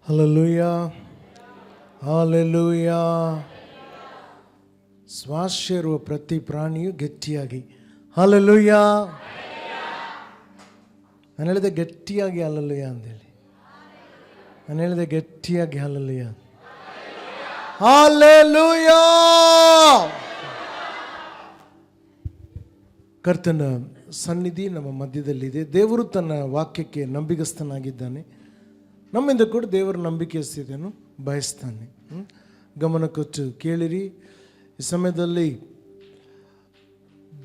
Hallelujah, hallelujah. ಶ್ವಾಸ ಇರುವ ಪ್ರತಿ ಪ್ರಾಣಿಯು ಗಟ್ಟಿಯಾಗಿ ಹಲ್ಲೆಲೂಯಾ. ನಾನು ಹೇಳಿದೆ ಗಟ್ಟಿಯಾಗಿ ಹಲ್ಲೆಲೂಯಾ ಅಂತೇಳಿ. ನಾನು ಹೇಳಿದೆ ಗಟ್ಟಿಯಾಗಿ ಹಲ್ಲೆಲೂಯಾ, ಹಲ್ಲೆಲೂಯಾ. ಕರ್ತನ ಸನ್ನಿಧಿ ನಮ್ಮ ಮಧ್ಯದಲ್ಲಿದೆ. ದೇವರು ತನ್ನ ವಾಕ್ಯಕ್ಕೆ ನಂಬಿಗಸ್ತನಾಗಿದ್ದಾನೆ. ನಮ್ಮಿಂದ ಕೂಡ ದೇವರ ನಂಬಿಕೆಯನ್ನು ಬಯಸ್ತಾನೆ. ಗಮನ ಕೊಟ್ಟು ಕೇಳಿರಿ. ಈ ಸಮಯದಲ್ಲಿ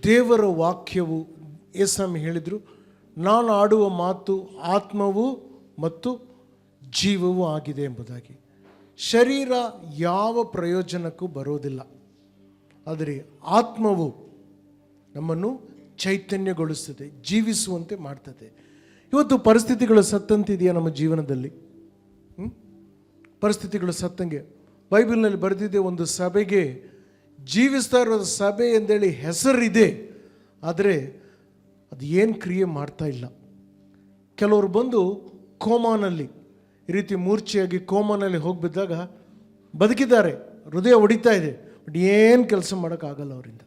ದೇವರ ವಾಕ್ಯವು ಯೇಸು ಹೇಳಿದರು, ನಾನು ಆಡುವ ಮಾತು ಆತ್ಮವು ಮತ್ತು ಜೀವವೂ ಆಗಿದೆ ಎಂಬುದಾಗಿ. ಶರೀರ ಯಾವ ಪ್ರಯೋಜನಕ್ಕೂ ಬರೋದಿಲ್ಲ, ಆದರೆ ಆತ್ಮವು ನಮ್ಮನ್ನು ಚೈತನ್ಯಗೊಳಿಸ್ತದೆ, ಜೀವಿಸುವಂತೆ ಮಾಡ್ತದೆ. ಇವತ್ತು ಪರಿಸ್ಥಿತಿಗಳು ಸತ್ತಂತಿದೆಯಾ ನಮ್ಮ ಜೀವನದಲ್ಲಿ? ಪರಿಸ್ಥಿತಿಗಳು ಸತ್ತಂಗೆ. ಬೈಬಲ್ನಲ್ಲಿ ಬರೆದಿದೆ, ಒಂದು ಸಭೆಗೆ ಜೀವಿಸ್ತಾ ಇರೋ ಸಭೆ ಎಂದೇಳಿ ಹೆಸರಿದೆ, ಆದರೆ ಅದು ಏನು ಕ್ರಿಯೆ ಮಾಡ್ತಾ ಇಲ್ಲ. ಕೆಲವರು ಬಂದು ಕೋಮಾನಲ್ಲಿ ಈ ರೀತಿ ಮೂರ್ಛೆಯಾಗಿ ಕೋಮಾನಲ್ಲಿ ಹೋಗಿಬಿದ್ದಾಗ ಬದುಕಿದ್ದಾರೆ, ಹೃದಯ ಹೊಡಿತಾ ಇದೆ, ಬಟ್ ಏನು ಕೆಲಸ ಮಾಡೋಕ್ಕಾಗಲ್ಲ ಅವರಿಂದ.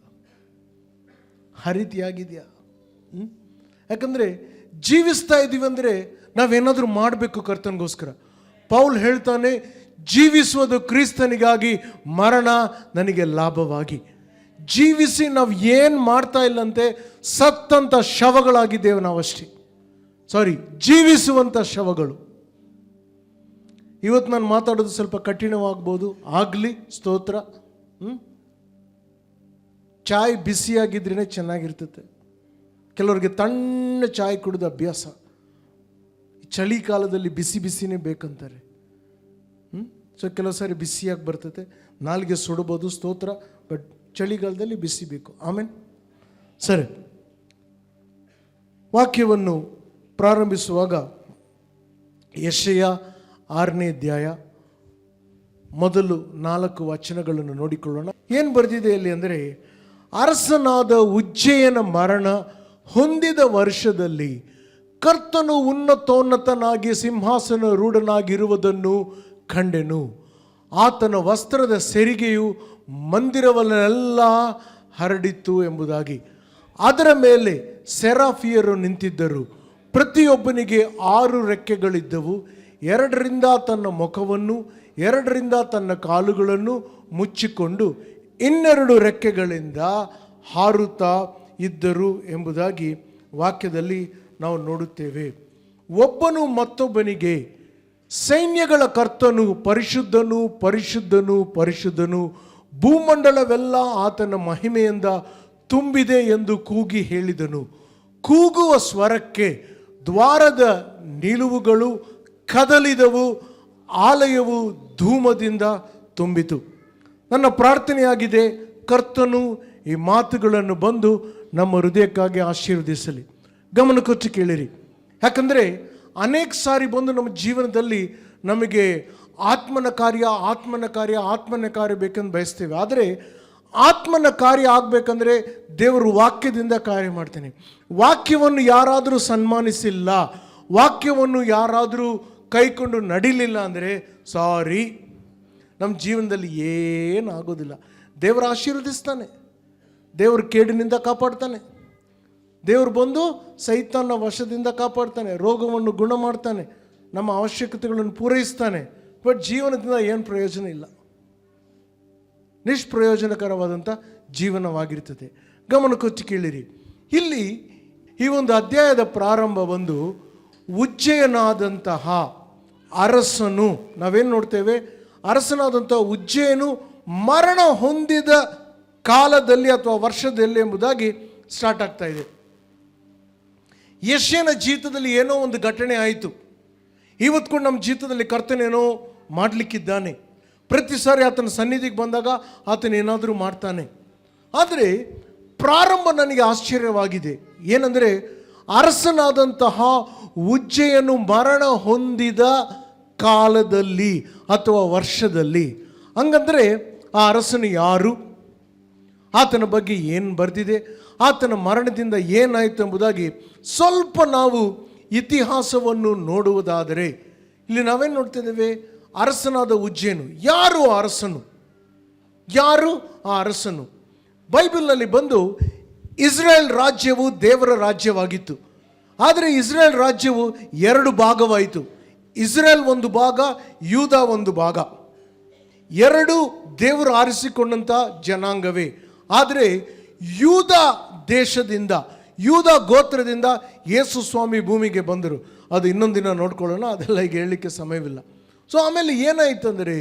ಆ ರೀತಿಯಾಗಿದೆಯಾ? ಯಾಕಂದರೆ ಜೀವಿಸ್ತಾ ಇದ್ದೀವಿ ಅಂದರೆ ನಾವೇನಾದರೂ ಮಾಡಬೇಕು ಕರ್ತನಿಗೋಸ್ಕರ. ಪೌಲ್ ಹೇಳ್ತಾನೆ, ಜೀವಿಸುವುದು ಕ್ರಿಸ್ತನಿಗಾಗಿ, ಮರಣ ನನಗೆ ಲಾಭವಾಗಿ. ಜೀವಿಸಿ ನಾವು ಏನು ಮಾಡ್ತಾ ಇಲ್ಲಂತೆ, ಸತ್ತಂಥ ಶವಗಳಾಗಿದ್ದೇವೆ ನಾವಷ್ಟೇ. ಜೀವಿಸುವಂಥ ಶವಗಳು. ಇವತ್ತು ನಾನು ಮಾತಾಡೋದು ಸ್ವಲ್ಪ ಕಠಿಣವಾಗ್ಬೋದು, ಆಗಲಿ, ಸ್ತೋತ್ರ. ಚಾಯ್ ಬಿಸಿಯಾಗಿದ್ರೇ ಚೆನ್ನಾಗಿರ್ತದೆ. ಕೆಲವರಿಗೆ ತಣ್ಣ ಚಾಯ್ ಕುಡಿದ ಅಭ್ಯಾಸ. ಚಳಿಗಾಲದಲ್ಲಿ ಬಿಸಿ ಬಿಸಿನೇ ಬೇಕಂತಾರೆ. ಸೊ ಕೆಲವು ಸಾರಿ ಬಿಸಿಯಾಗಿ ಬರ್ತದೆ, ನಾಲಿಗೆ ಸುಡಬಹುದು, ಸ್ತೋತ್ರ. ಬಟ್ ಚಳಿಗಾಲದಲ್ಲಿ ಬಿಸಿ ಬೇಕು. ಆಮೇಲೆ ಸರಿ, ವಾಕ್ಯವನ್ನು ಪ್ರಾರಂಭಿಸುವಾಗ ಯೆಶಾಯ 6ನೇ ಅಧ್ಯಾಯ ಮೊದಲು 4 ವಚನಗಳನ್ನು ನೋಡಿಕೊಳ್ಳೋಣ. ಏನು ಬರೆದಿದೆ ಇಲ್ಲಿ ಅಂದರೆ, ಅರಸನಾದ ಉಜ್ಜಯನ ಮರಣ ಹೊಂದಿದ ವರ್ಷದಲ್ಲಿ ಕರ್ತನು ಉನ್ನತೋನ್ನತನಾಗಿ ಸಿಂಹಾಸನ ರೂಢನಾಗಿರುವುದನ್ನು ಕಂಡೆನು. ಆತನ ವಸ್ತ್ರದ ಸೆರಿಗೆಯು ಮಂದಿರವನ್ನೆಲ್ಲ ಹರಡಿತು ಎಂಬುದಾಗಿ. ಅದರ ಮೇಲೆ ಸೆರಾಫಿಯರು ನಿಂತಿದ್ದರು. ಪ್ರತಿಯೊಬ್ಬನಿಗೆ 6 ರೆಕ್ಕೆಗಳಿದ್ದವು. 2ರಿಂದ ತನ್ನ ಮುಖವನ್ನು, 2ರಿಂದ ತನ್ನ ಕಾಲುಗಳನ್ನು ಮುಚ್ಚಿಕೊಂಡು 2 ರೆಕ್ಕೆಗಳಿಂದ ಹಾರುತ್ತಾ ಇದ್ದರು ಎಂಬುದಾಗಿ ವಾಕ್ಯದಲ್ಲಿ ನಾವು ನೋಡುತ್ತೇವೆ. ಒಬ್ಬನು ಮತ್ತೊಬ್ಬನಿಗೆ, ಸೈನ್ಯಗಳ ಕರ್ತನು ಪರಿಶುದ್ಧನು, ಪರಿಶುದ್ಧನು, ಪರಿಶುದ್ಧನು, ಭೂಮಂಡಲವೆಲ್ಲ ಆತನ ಮಹಿಮೆಯಿಂದ ತುಂಬಿದೆ ಎಂದು ಕೂಗಿ ಹೇಳಿದನು. ಕೂಗುವ ಸ್ವರಕ್ಕೆ ದ್ವಾರದ ನಿಲುವುಗಳು ಕದಲಿದವು, ಆಲಯವು ಧೂಮದಿಂದ ತುಂಬಿತು. ನನ್ನ ಪ್ರಾರ್ಥನೆಯಾಗಿದೆ, ಕರ್ತನು ಈ ಮಾತುಗಳನ್ನು ಬಂದು ನಮ್ಮ ಹೃದಯಕ್ಕಾಗಿ ಆಶೀರ್ವದಿಸಲಿ. ಗಮನ ಕೊಟ್ಟು ಕೇಳಿರಿ. ಯಾಕಂದರೆ ಅನೇಕ ಸಾರಿ ಬಂದು ನಮ್ಮ ಜೀವನದಲ್ಲಿ ನಮಗೆ ಆತ್ಮನ ಕಾರ್ಯ ಬೇಕೆಂದು ಬಯಸ್ತೇವೆ. ಆದರೆ ಆತ್ಮನ ಕಾರ್ಯ ಆಗಬೇಕಂದ್ರೆ ದೇವರು ವಾಕ್ಯದಿಂದ ಕಾರ್ಯ ಮಾಡ್ತಾನೆ. ವಾಕ್ಯವನ್ನು ಯಾರಾದರೂ ಸನ್ಮಾನಿಸಿಲ್ಲ, ವಾಕ್ಯವನ್ನು ಯಾರಾದರೂ ಕೈಕೊಂಡು ನಡಿಲಿಲ್ಲ ಅಂದರೆ ನಮ್ಮ ಜೀವನದಲ್ಲಿ ಏನಾಗೋದಿಲ್ಲ. ದೇವರು ಆಶೀರ್ವದಿಸ್ತಾನೆ, ದೇವರು ಕೇಡಿನಿಂದ ಕಾಪಾಡ್ತಾನೆ, ದೇವರು ಬಂದು ಸೈತಾನ ವಶದಿಂದ ಕಾಪಾಡ್ತಾನೆ, ರೋಗವನ್ನು ಗುಣ ಮಾಡ್ತಾನೆ, ನಮ್ಮ ಅವಶ್ಯಕತೆಗಳನ್ನು ಪೂರೈಸ್ತಾನೆ. ಬಟ್ ಜೀವನದಿಂದ ಏನು ಪ್ರಯೋಜನ ಇಲ್ಲ, ನಿಷ್ಪ್ರಯೋಜನಕರವಾದಂಥ ಜೀವನವಾಗಿರ್ತದೆ. ಗಮನ ಕೊಚ್ಚಿ ಕೇಳಿರಿ. ಇಲ್ಲಿ ಈ ಒಂದು ಅಧ್ಯಾಯದ ಪ್ರಾರಂಭ ಬಂದು ಉಜ್ಜಯನಾದಂತಹ ಅರಸನು, ನಾವೇನು ನೋಡ್ತೇವೆ, ಅರಸನಾದಂತಹ ಉಜ್ಜಯನು ಮರಣ ಹೊಂದಿದ ಕಾಲದಲ್ಲಿ ಅಥವಾ ವರ್ಷದಲ್ಲಿ ಎಂಬುದಾಗಿ ಸ್ಟಾರ್ಟ್ ಆಗ್ತಾ ಇದೆ. ಯೆಶಾಯನ ಜೀವಿತದಲ್ಲಿ ಏನೋ ಒಂದು ಘಟನೆ ಆಯಿತು. ಇವತ್ತು ಕೂಡ ನಮ್ಮ ಜೀವಿತದಲ್ಲಿ ಕರ್ತನೇನೋ ಮಾಡಲಿಕ್ಕಿದ್ದಾನೆ. ಪ್ರತಿ ಸಾರಿ ಆತನ ಸನ್ನಿಧಿಗೆ ಬಂದಾಗ ಆತನೇನಾದರೂ ಮಾಡ್ತಾನೆ. ಆದರೆ ಪ್ರಾರಂಭ ನನಗೆ ಆಶ್ಚರ್ಯವಾಗಿದೆ. ಏನಂದರೆ, ಅರಸನಾದಂತಹ ಉಜ್ಜಯನು ಮರಣ ಹೊಂದಿದ ಕಾಲದಲ್ಲಿ ಅಥವಾ ವರ್ಷದಲ್ಲಿ. ಹಂಗಂದರೆ ಆ ಅರಸನು ಯಾರು, ಆತನ ಬಗ್ಗೆ ಏನು ಬರೆದಿದೆ, ಆತನ ಮರಣದಿಂದ ಏನಾಯಿತು ಎಂಬುದಾಗಿ ಸ್ವಲ್ಪ ನಾವು ಇತಿಹಾಸವನ್ನು ನೋಡುವುದಾದರೆ ಇಲ್ಲಿ ನಾವೇನು ನೋಡ್ತಿದ್ದೇವೆ? ಅರಸನಾದ ಉಜ್ಜೇನು. ಯಾರು ಆ ಅರಸನು? ಯಾರು ಆ ಅರಸನು? ಬೈಬಲ್ನಲ್ಲಿ ಬಂದು ಇಸ್ರೇಲ್ ರಾಜ್ಯವು ದೇವರ ರಾಜ್ಯವಾಗಿತ್ತು. ಆದರೆ ಇಸ್ರೇಲ್ ರಾಜ್ಯವು ಎರಡು ಭಾಗವಾಯಿತು. ಇಸ್ರೇಲ್ ಒಂದು ಭಾಗ, ಯೂದ ಒಂದು ಭಾಗ. ಎರಡು ದೇವರು ಆರಿಸಿಕೊಂಡಂಥ ಜನಾಂಗವೇ. ಆದರೆ ಯೂದ ದೇಶದಿಂದ, ಯೂದ ಗೋತ್ರದಿಂದ ಯೇಸು ಸ್ವಾಮಿ ಭೂಮಿಗೆ ಬಂದರು. ಅದು ಇನ್ನೊಂದು ದಿನ ನೋಡ್ಕೊಳ್ಳೋಣ, ಅದೆಲ್ಲ ಈಗ ಹೇಳಲಿಕ್ಕೆ ಸಮಯವಿಲ್ಲ. ಸೊ ಆಮೇಲೆ ಏನಾಯಿತು ಅಂದರೆ,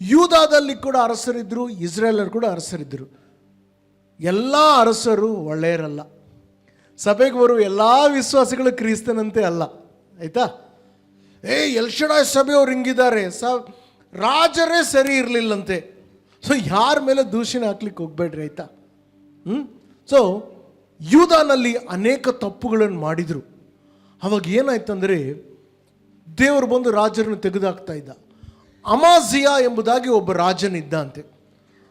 ಯೂದಾದಲ್ಲಿ ಕೂಡ ಅರಸರಿದ್ದರು, ಇಸ್ರೇಲರು ಕೂಡ ಅರಸರಿದ್ದರು. ಎಲ್ಲ ಅರಸರು ಒಳ್ಳೆಯರಲ್ಲ. ಸಭೆಗೆ ಬರುವ ಎಲ್ಲ ವಿಶ್ವಾಸಿಗಳು ಕ್ರಿಸ್ತನಂತೆ ಅಲ್ಲ, ಆಯಿತಾ? ಎಲ್ಶಡಾಯ್ ಸಭೆಯವ್ರು ಹಿಂಗಿದ್ದಾರೆ, ರಾಜರೇ ಸರಿ ಇರಲಿಲ್ಲಂತೆ. ಸೊ ಯಾರ ಮೇಲೆ ದೂಷಣೆ ಹಾಕ್ಲಿಕ್ಕೆ ಹೋಗ್ಬೇಡ್ರಿ, ಆಯಿತಾ? ಸೊ ಯೂದಾನಲ್ಲಿ ಅನೇಕ ತಪ್ಪುಗಳನ್ನು ಮಾಡಿದರು. ಅವಾಗ ಏನಾಯ್ತಂದರೆ, ದೇವರು ಬಂದು ರಾಜರನ್ನು ತೆಗೆದುಹಾಕ್ತಾ ಇದ್ದ. ಅಮಾಜಿಯಾ ಎಂಬುದಾಗಿ ಒಬ್ಬ ರಾಜನಿದ್ದ ಅಂತೆ.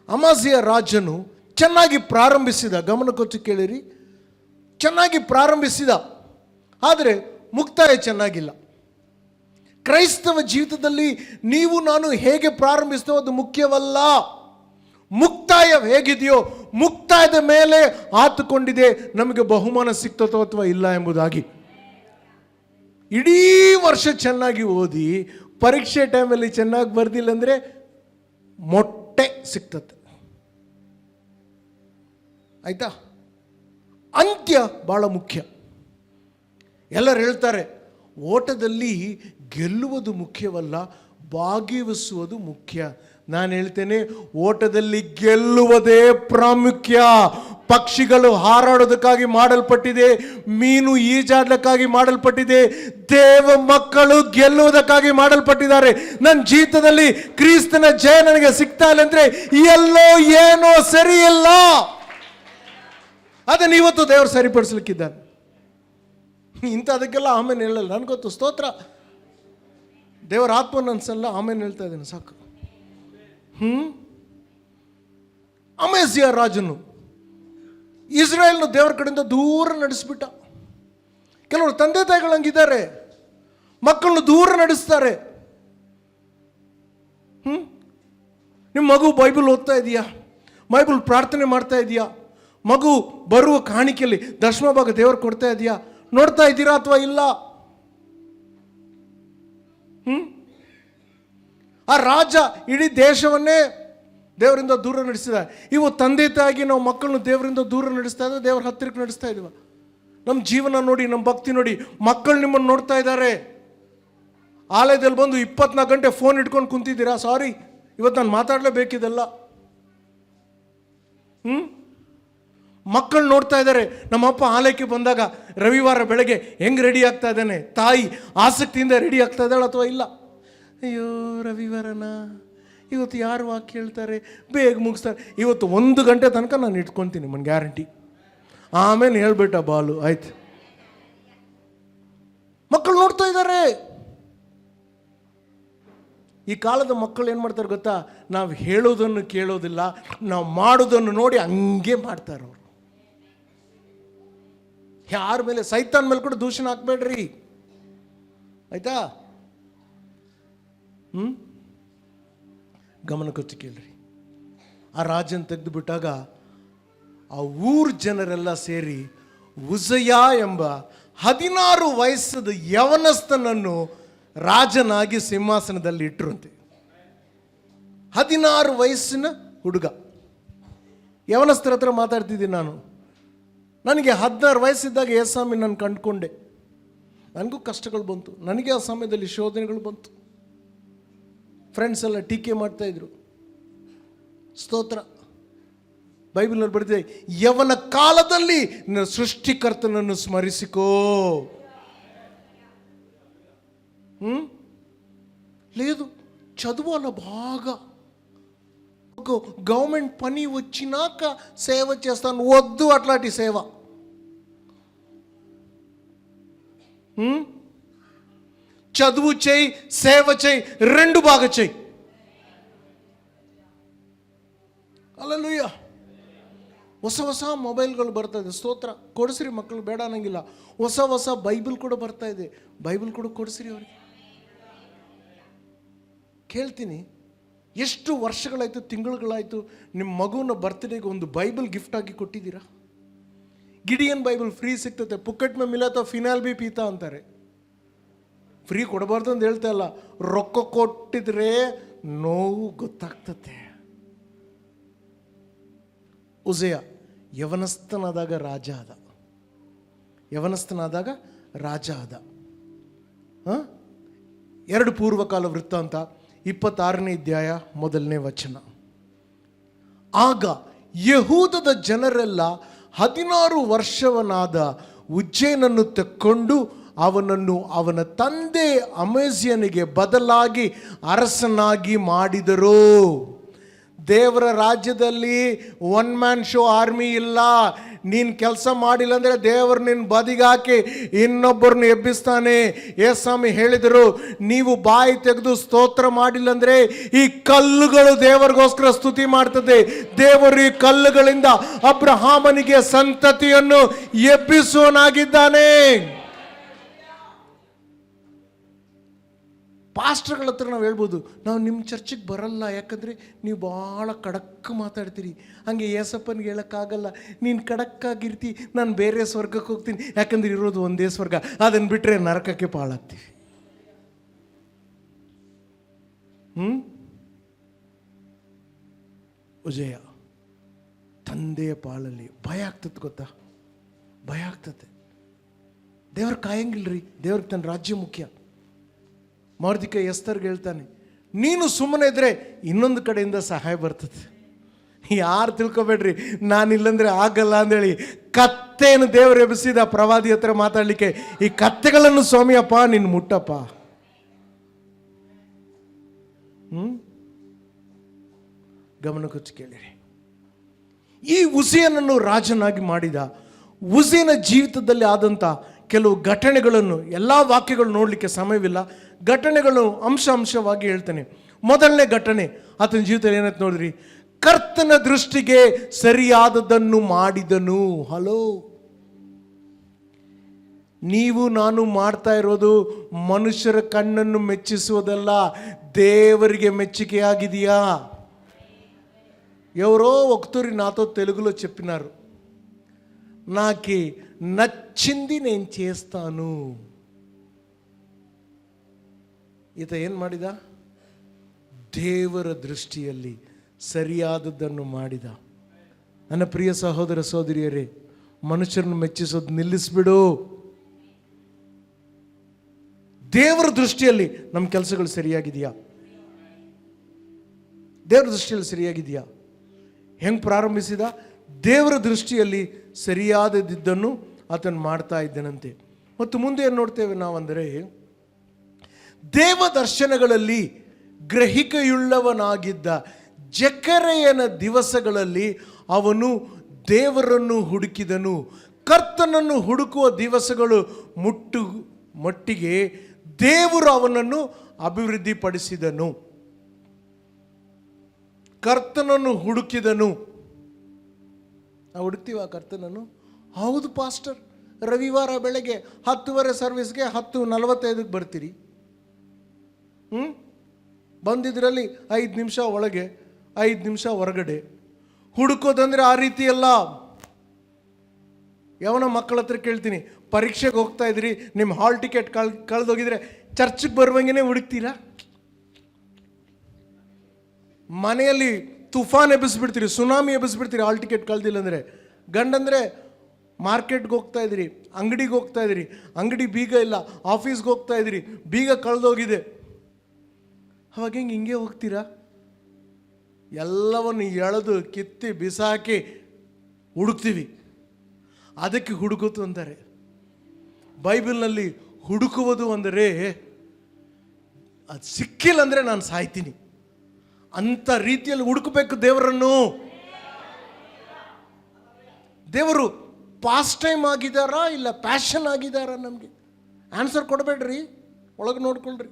ಅಮಾಜಿಯಾ ರಾಜನು ಚೆನ್ನಾಗಿ ಪ್ರಾರಂಭಿಸಿದ, ಗಮನ ಕೊಟ್ಟು ಕೇಳಿರಿ, ಚೆನ್ನಾಗಿ ಪ್ರಾರಂಭಿಸಿದ. ಆದರೆ ಮುಕ್ತಾಯ ಚೆನ್ನಾಗಿಲ್ಲ. ಕ್ರೈಸ್ತವ ಜೀವಿತದಲ್ಲಿ ನೀವು ನಾನು ಹೇಗೆ ಪ್ರಾರಂಭಿಸ್ತೇವೋ ಅದು ಮುಖ್ಯವಲ್ಲ, ಮುಕ್ತಾಯ ಹೇಗಿದೆಯೋ ಮುಕ್ತಾಯದ ಮೇಲೆ ಆತುಕೊಂಡಿದೆ ನಮಗೆ ಬಹುಮಾನ ಸಿಗ್ತದೋ ಅಥವಾ ಇಲ್ಲ ಎಂಬುದಾಗಿ. ಇಡೀ ವರ್ಷ ಚೆನ್ನಾಗಿ ಓದಿ ಪರೀಕ್ಷೆ ಟೈಮಲ್ಲಿ ಚೆನ್ನಾಗಿ ಬರ್ದಿಲ್ಲ ಅಂದರೆ ಮೊಟ್ಟೆ ಸಿಗ್ತದೆ, ಆಯ್ತಾ? ಅಂತ್ಯ ಬಹಳ ಮುಖ್ಯ. ಎಲ್ಲರೂ ಹೇಳ್ತಾರೆ ಓಟದಲ್ಲಿ ಗೆಲ್ಲುವುದು ಮುಖ್ಯವಲ್ಲ, ಭಾಗವಹಿಸುವುದು ಮುಖ್ಯ. ನಾನು ಹೇಳ್ತೇನೆ, ಓಟದಲ್ಲಿ ಗೆಲ್ಲುವುದೇ ಪ್ರಾಮುಖ್ಯ. ಪಕ್ಷಿಗಳು ಹಾರಾಡೋದಕ್ಕಾಗಿ ಮಾಡಲ್ಪಟ್ಟಿದೆ, ಮೀನು ಈಜಾಡಲಿಕ್ಕಾಗಿ ಮಾಡಲ್ಪಟ್ಟಿದೆ, ದೇವ ಮಕ್ಕಳು ಗೆಲ್ಲುವುದಕ್ಕಾಗಿ ಮಾಡಲ್ಪಟ್ಟಿದ್ದಾರೆ. ನನ್ನ ಜೀವಿತದಲ್ಲಿ ಕ್ರಿಸ್ತನ ಜಯ ನನಗೆ ಸಿಗ್ತಾ ಇಲ್ಲ ಅಂದರೆ ಎಲ್ಲೋ ಏನೋ ಸರಿ ಇಲ್ಲ. ಅದನ್ನು ಇವತ್ತು ದೇವರು ಸರಿಪಡಿಸ್ಲಿಕ್ಕಿದ್ದಾನೆ. ಇಂಥದಕ್ಕೆಲ್ಲ ಆಮೇಲೆ ಹೇಳಲ್ಲ, ನನಗೆ ಗೊತ್ತು. ಸ್ತೋತ್ರ. ದೇವರ ಆತ್ಮನ ಅನ್ಸಲ್ಲ, ಆಮೇಲೆ ಹೇಳ್ತಾ ಇದ್ದೇನೆ, ಸಾಕು. ಅಮೇಜಿಯಾ ರಾಜನು ಇಸ್ರೇಲ್ನ ದೇವರ ಕಡೆಯಿಂದ ದೂರ ನಡೆಸಿಬಿಟ್ಟ. ಕೆಲವರು ತಂದೆ ತಾಯಿಗಳಂಗಿದ್ದಾರೆ, ಮಕ್ಕಳನ್ನು ದೂರ ನಡೆಸ್ತಾರೆ. ನಿಮ್ಮ ಮಗು ಬೈಬಲ್ ಓದ್ತಾ ಇದೆಯಾ? ಬೈಬಲ್ ಪ್ರಾರ್ಥನೆ ಮಾಡ್ತಾ ಇದೆಯಾ? ಮಗು ಬರುವ ಕಾಣಿಕೆಯಲ್ಲಿ ದಶಮ ಭಾಗ ದೇವರು ಕೊಡ್ತಾ ಇದೆಯಾ? ನೋಡ್ತಾ ಇದ್ದೀರಾ ಅಥವಾ ಇಲ್ಲ? ಆ ರಾಜ ಇಡೀ ದೇಶವನ್ನೇ ದೇವರಿಂದ ದೂರ ನಡೆಸಿದ. ಇವು ತಂದೆ ತಾಯಿಗೆ ನಾವು ಮಕ್ಕಳನ್ನು ದೇವರಿಂದ ದೂರ ನಡೆಸ್ತಾ ಇದ್ದೀವಿ, ದೇವರ ಹತ್ತಿರಕ್ಕೆ ನಡೆಸ್ತಾ ಇದ್ದೀವ. ನಮ್ಮ ಜೀವನ ನೋಡಿ, ನಮ್ಮ ಭಕ್ತಿ ನೋಡಿ, ಮಕ್ಕಳು ನಿಮ್ಮನ್ನು ನೋಡ್ತಾ ಇದ್ದಾರೆ. ಆಲಯದಲ್ಲಿ ಬಂದು 24 ಗಂಟೆ ಫೋನ್ ಇಟ್ಕೊಂಡು ಕುಂತಿದ್ದೀರಾ? ಸಾರಿ, ಇವತ್ತು ನಾನು ಮಾತಾಡಲೇಬೇಕಿದೆಲ್ಲ. ಮಕ್ಕಳು ನೋಡ್ತಾ ಇದ್ದಾರೆ. ನಮ್ಮಪ್ಪ ಆಲಯಕ್ಕೆ ಬಂದಾಗ ರವಿವಾರ ಬೆಳಗ್ಗೆ ಹೆಂಗೆ ರೆಡಿ ಆಗ್ತಾ ಇದ್ದಾನೆ, ತಾಯಿ ಆಸಕ್ತಿಯಿಂದ ರೆಡಿ ಆಗ್ತಾ ಇದ್ದಾಳೆ ಅಥವಾ ಇಲ್ಲ? ಅಯ್ಯೋ ರವಿವಾರನ, ಇವತ್ತು ಯಾರು ವಾಕ್ಯ ಹೇಳ್ತಾರೆ, ಬೇಗ ಮುಗಿಸ್ತಾರೆ. ಇವತ್ತು 1 ಗಂಟೆ ತನಕ ನಾನು ಇಟ್ಕೊತೀನಿ, ನಿಮ್ಮನ್ನು ಗ್ಯಾರಂಟಿ. ಆಮೇಲೆ ಹೇಳ್ಬಿಟ್ಟ ಬಾಲು, ಆಯ್ತು. ಮಕ್ಕಳು ನೋಡ್ತಾ ಇದ್ದಾರೆ. ಈ ಕಾಲದ ಮಕ್ಕಳು ಏನು ಮಾಡ್ತಾರೆ ಗೊತ್ತಾ? ನಾವು ಹೇಳೋದನ್ನು ಕೇಳೋದಿಲ್ಲ, ನಾವು ಮಾಡೋದನ್ನು ನೋಡಿ ಹಂಗೆ ಮಾಡ್ತಾರೆ ಅವರು. ಯಾರ ಮೇಲೆ? ಸೈತಾನ್ ಮೇಲೆ ಕೂಡ ದೂಷಣ ಹಾಕ್ಬೇಡ್ರಿ, ಆಯ್ತಾ? ಗಮನ ಕೊಟ್ಟು ಕೇಳ್ರಿ. ಆ ರಾಜನ್ ತೆಗೆದು ಬಿಟ್ಟಾಗ ಆ ಊರ್ ಜನರೆಲ್ಲ ಸೇರಿ ಉಜಯ ಎಂಬ 16 ವಯಸ್ಸದ ಯವನಸ್ಥನನ್ನು ರಾಜನಾಗಿ ಸಿಂಹಾಸನದಲ್ಲಿ ಇಟ್ಟರಂತೆ. 16 ವಯಸ್ಸಿನ ಹುಡುಗ. ಯವನಸ್ಥರ ಹತ್ರ ಮಾತಾಡ್ತಿದ್ದೀನಿ ನಾನು. ನನಗೆ 16 ವಯಸ್ಸಿದ್ದಾಗ ಏಸಾಮಿ ನಾನು ಕಂಡುಕೊಂಡೆ. ನನಗೂ ಕಷ್ಟಗಳು ಬಂತು, ನನಗೆ ಆ ಸಮಯದಲ್ಲಿ ಶೋಧನೆಗಳು ಬಂತು. ಫ್ರೆಂಡ್ಸ್ ಎಲ್ಲ ಟೀಕೆ ಮಾಡ್ತಾಯಿದ್ರು. ಸ್ತೋತ್ರ. ಬೈಬಲ್ನಲ್ಲಿ ಬರೆದಿದೆ, ಯವನ ಕಾಲದಲ್ಲಿ ನಿನ್ನ ಸೃಷ್ಟಿಕರ್ತನನ್ನು ಸ್ಮರಿಸಿಕೋ. లేదు, చదువుల బాగా ఒక గవర్నమెంట్ పని వచ్చినాక సేవ చేస్తాను, వద్దు అట్లాంటి సేవ. చదువు చేయి, సేవ చేయి, రెండు బాగా చేయి. ಹಲ್ಲೆಲೂಯಾ. ಹೊಸ ಹೊಸ ಮೊಬೈಲ್ಗಳು ಬರ್ತಾ ಇದೆ. ಸ್ತೋತ್ರ. ಕೊಡಿಸ್ರಿ, ಮಕ್ಕಳು ಬೇಡ ಅನ್ನಂಗಿಲ್ಲ. ಹೊಸ ಹೊಸ ಬೈಬಲ್ ಕೂಡ ಬರ್ತಾ ಇದೆ. ಬೈಬಲ್ ಕೂಡ ಕೊಡಿಸ್ರಿ ಅವ್ರಿಗೆ. ಕೇಳ್ತೀನಿ, ಎಷ್ಟು ವರ್ಷಗಳಾಯಿತು, ತಿಂಗಳುಗಳಾಯಿತು, ನಿಮ್ಮ ಮಗುನ ಬರ್ತ್ಡೇಗೆ ಒಂದು ಬೈಬಲ್ ಗಿಫ್ಟ್ ಆಗಿ ಕೊಟ್ಟಿದ್ದೀರಾ? ಗಿಡಿಯನ್ ಬೈಬಲ್ ಫ್ರೀ ಸಿಗ್ತದೆ, ಪುಕ್ಕಟ್ ಮೇ ಮಿಲಾ ತೋ ಫಿನಾಲ್ ಬಿ ಪೀತಾ ಅಂತಾರೆ. ಫ್ರೀ ಕೊಡಬಾರ್ದು ಅಂತ ಹೇಳ್ತಾ ಇಲ್ಲ, ರೊಕ್ಕ ಕೊಟ್ಟಿದ್ರೆ ನೋವು ಗೊತ್ತಾಗ್ತತೆ. ಉಜಯ ಯವನಸ್ಥನಾದಾಗ ರಾಜ ಆದ, ಯವನಸ್ಥನಾದಾಗ ರಾಜ ಆದ. 2 ಪೂರ್ವಕಾಲ ವೃತ್ತಾಂತ 26ನೇ ಅಧ್ಯಾಯ 1ನೇ ವಚನ. ಆಗ ಯಹೂದದ ಜನರೆಲ್ಲ 16 ವರ್ಷವನಾದ ಉಜ್ಜೇನನ್ನು ತೆಕ್ಕೊಂಡು ಅವನನ್ನು ಅವನ ತಂದೆ ಅಮೇಜ್ಯನಿಗೆ ಬದಲಾಗಿ ಅರಸನಾಗಿ ಮಾಡಿದರು. ದೇವರ ರಾಜ್ಯದಲ್ಲಿ ಒನ್ ಮ್ಯಾನ್ ಶೋ ಆರ್ಮಿ ಇಲ್ಲ. ನೀನು ಕೆಲಸ ಮಾಡಿಲ್ಲ ಅಂದರೆ ದೇವರು ನಿನ್ನ ಬದಿಗಾಕಿ ಇನ್ನೊಬ್ಬರನ್ನು ಎಬ್ಬಿಸ್ತಾನೆ. ಯೇಸ್ವಾಮಿ ಹೇಳಿದರು, ನೀವು ಬಾಯಿ ತೆಗೆದು ಸ್ತೋತ್ರ ಮಾಡಿಲ್ಲ ಅಂದರೆ ಈ ಕಲ್ಲುಗಳು ದೇವರಿಗೋಸ್ಕರ ಸ್ತುತಿ ಮಾಡ್ತದೆ. ದೇವರು ಈ ಕಲ್ಲುಗಳಿಂದ ಅಬ್ರಹಾಮನಿಗೆ ಸಂತತಿಯನ್ನು ಎಬ್ಬಿಸುವನಾಗಿದ್ದಾನೆ. ಪಾಸ್ಟರ್ಗಳ ಹತ್ರ ನಾವು ಹೇಳ್ಬೋದು, ನಾವು ನಿಮ್ಮ ಚರ್ಚಿಗೆ ಬರಲ್ಲ, ಯಾಕಂದರೆ ನೀವು ಭಾಳ ಖಡಕ್ ಮಾತಾಡ್ತೀರಿ. ಹಾಗೆ ಯೇಸಪ್ಪನಿಗೆ ಹೇಳೋಕ್ಕಾಗಲ್ಲ, ನೀನು ಖಡಕ್ಕಾಗಿರ್ತಿ, ನಾನು ಬೇರೆ ಸ್ವರ್ಗಕ್ಕೆ ಹೋಗ್ತೀನಿ, ಯಾಕಂದ್ರೆ ಇರೋದು ಒಂದೇ ಸ್ವರ್ಗ, ಅದನ್ನು ಬಿಟ್ಟರೆ ನರಕಕ್ಕೆ ಪಾಳಾಗ್ತೀವಿ. ಉಜಯ ತಂದೆಯ ಪಾಳಲ್ಲಿ ಭಯ ಆಗ್ತದೆ, ಗೊತ್ತಾ? ಭಯ ಆಗ್ತದೆ. ದೇವ್ರ ಕಾಯಂಗಿಲ್ರಿ, ದೇವ್ರಿಗೆ ತನ್ನ ರಾಜ್ಯ ಮುಖ್ಯ. ಮೊರ್ದೆಕೈ ಎಸ್ತರ್ಗೆ ಹೇಳ್ತಾನೆ, ನೀನು ಸುಮ್ಮನೆ ಇದ್ರೆ ಇನ್ನೊಂದು ಕಡೆಯಿಂದ ಸಹಾಯ ಬರ್ತದೆ. ಯಾರು ತಿಳ್ಕೊಬೇಡ್ರಿ, ನಾನಿಲ್ಲಂದ್ರೆ ಆಗಲ್ಲ ಅಂದೇಳಿ ಕತ್ತೆಯನ್ನು ದೇವರು ಎಬ್ಬಿಸಿದ ಪ್ರವಾದಿ ಹತ್ರ ಮಾತಾಡಲಿಕ್ಕೆ. ಈ ಕತ್ತೆಗಳನ್ನು ಸ್ವಾಮಿಯಪ್ಪ ನಿನ್ನ ಮುಟ್ಟಪ್ಪ. ಗಮನ ಕೊಚ್ಚಿ ಕೇಳಿರಿ. ಈ ಉಜ್ಜೀಯನನ್ನು ರಾಜನಾಗಿ ಮಾಡಿದ ಉಜ್ಜೀಯನ ಜೀವಿತದಲ್ಲಿ ಆದಂಥ ಕೆಲವು ಘಟನೆಗಳನ್ನು, ಎಲ್ಲ ವಾಕ್ಯಗಳು ನೋಡಲಿಕ್ಕೆ ಸಮಯವಿಲ್ಲ, ಘಟನೆಗಳು ಅಂಶವಾಗಿ ಹೇಳ್ತೇನೆ. ಮೊದಲನೇ ಘಟನೆ ಆತನ ಜೀವಿತದಲ್ಲಿ ಏನಂತ ನೋಡಿದ್ರಿ? ಕರ್ತನ ದೃಷ್ಟಿಗೆ ಸರಿಯಾದದನ್ನು ಮಾಡಿದನು. ಹಲೋ, ನೀವು ನಾನು ಮಾಡ್ತಾ ಇರೋದು ಮನುಷ್ಯರ ಕಣ್ಣನ್ನು ಮೆಚ್ಚಿಸುವುದಲ್ಲ, దేవరికి మెచ్చికయాగిదియా. ఎవరో ఒకతూరి నాతో తెలుగులో చెప్పినారు, నాకి నచ్చింది నేను చేస్తాను. ಈತ ಏನು ಮಾಡಿದ? ದೇವರ ದೃಷ್ಟಿಯಲ್ಲಿ ಸರಿಯಾದದ್ದನ್ನು ಮಾಡಿದ. ನನ್ನ ಪ್ರಿಯ ಸಹೋದರ ಸಹೋದರಿಯರೇ, ಮನುಷ್ಯರನ್ನು ಮೆಚ್ಚಿಸೋದು ನಿಲ್ಲಿಸ್ಬಿಡು. ದೇವರ ದೃಷ್ಟಿಯಲ್ಲಿ ನಮ್ಮ ಕೆಲಸಗಳು ಸರಿಯಾಗಿದೆಯಾ? ದೇವರ ದೃಷ್ಟಿಯಲ್ಲಿ ಸರಿಯಾಗಿದೆಯಾ? ಹೆಂಗೆ ಪ್ರಾರಂಭಿಸಿದ? ದೇವರ ದೃಷ್ಟಿಯಲ್ಲಿ ಸರಿಯಾದದ್ದನ್ನು ಆತನು ಮಾಡ್ತಾ ಇದ್ದನಂತೆ. ಮತ್ತು ಮುಂದೆ ಏನು ನೋಡ್ತೇವೆ ನಾವಂದರೆ, ದೇವ ದರ್ಶನಗಳಲ್ಲಿ ಗ್ರಹಿಕೆಯುಳ್ಳವನಾಗಿದ್ದ ಜಕರೆಯನ ದಿವಸಗಳಲ್ಲಿ ಅವನು ದೇವರನ್ನು ಹುಡುಕಿದನು. ಕರ್ತನನ್ನು ಹುಡುಕುವ ದಿವಸಗಳು ಮಟ್ಟಿಗೆ ದೇವರು ಅವನನ್ನು ಅಭಿವೃದ್ಧಿಪಡಿಸಿದನು. ಕರ್ತನನ್ನು ಹುಡುಕಿದನು. ನಾವು ಹುಡುಕ್ತೀವ ಕರ್ತನನ್ನು? ಹೌದು ಪಾಸ್ಟರ್, ರವಿವಾರ ಬೆಳಗ್ಗೆ 10:30 ಸರ್ವಿಸ್ಗೆ 10:45 ಬರ್ತೀರಿ. ಬಂದಿದ್ರಲ್ಲಿ 5 ನಿಮಿಷ ಒಳಗೆ 5 ನಿಮಿಷ ಹೊರಗಡೆ. ಹುಡುಕೋದಂದ್ರೆ ಆ ರೀತಿ ಅಲ್ಲ. ಯಾವನ ಮಕ್ಕಳ ಹತ್ರ ಕೇಳ್ತೀನಿ, ಪರೀಕ್ಷೆಗೆ ಹೋಗ್ತಾ ಇದ್ರಿ, ನಿಮ್ಮ ಹಾಲ್ ಟಿಕೆಟ್ ಕಳೆದೋಗಿದ್ರೆ ಚರ್ಚ್ಗೆ ಬರುವಂಗೆ ಹುಡುಕ್ತೀರಾ? ಮನೆಯಲ್ಲಿ ತುಫಾನ್ ಎಬ್ಬಿಸ್ಬಿಡ್ತೀರಿ, ಸುನಾಮಿ ಎಬ್ಬಿಸ್ಬಿಡ್ತೀರಿ ಹಾಲ್ ಟಿಕೆಟ್ ಕಳೆದಿಲ್ಲ ಅಂದರೆ. ಗಂಡಂದರೆ ಮಾರ್ಕೆಟ್ಗೆ ಹೋಗ್ತಾ ಇದ್ದೀರಿ, ಅಂಗಡಿಗೆ ಹೋಗ್ತಾ ಇದ್ದೀರಿ, ಅಂಗಡಿ ಬೀಗ ಇಲ್ಲ, ಆಫೀಸ್ಗೆ ಹೋಗ್ತಾ ಇದ್ದೀರಿ, ಬೀಗ ಕಳೆದೋಗಿದೆ. ಅವಾಗ ಹಿಂಗೆ ಹೋಗ್ತೀರಾ? ಎಲ್ಲವನ್ನು ಎಳೆದು ಕಿತ್ತಿ ಬಿಸಾಕಿ ಹುಡುಕ್ತೀವಿ. ಅದಕ್ಕೆ ಹುಡುಕೋದು ಅಂತಾರೆ. ಬೈಬಲ್ನಲ್ಲಿ ಹುಡುಕುವುದು ಅಂದರೆ ಅದು ಸಿಕ್ಕಿಲ್ಲ ಅಂದರೆ ನಾನು ಸಾಯ್ತೀನಿ ಅಂಥ ರೀತಿಯಲ್ಲಿ ಹುಡುಕಬೇಕು ದೇವರನ್ನು. ದೇವರು ಪಾಸ್ಟ್ ಟೈಮ್ ಆಗಿದ್ದಾರಾ ಇಲ್ಲ ಪ್ಯಾಷನ್ ಆಗಿದ್ದಾರಾ? ನಮಗೆ ಆನ್ಸರ್ ಕೊಡಬೇಡ್ರಿ, ಒಳಗೆ ನೋಡ್ಕೊಳ್ರಿ.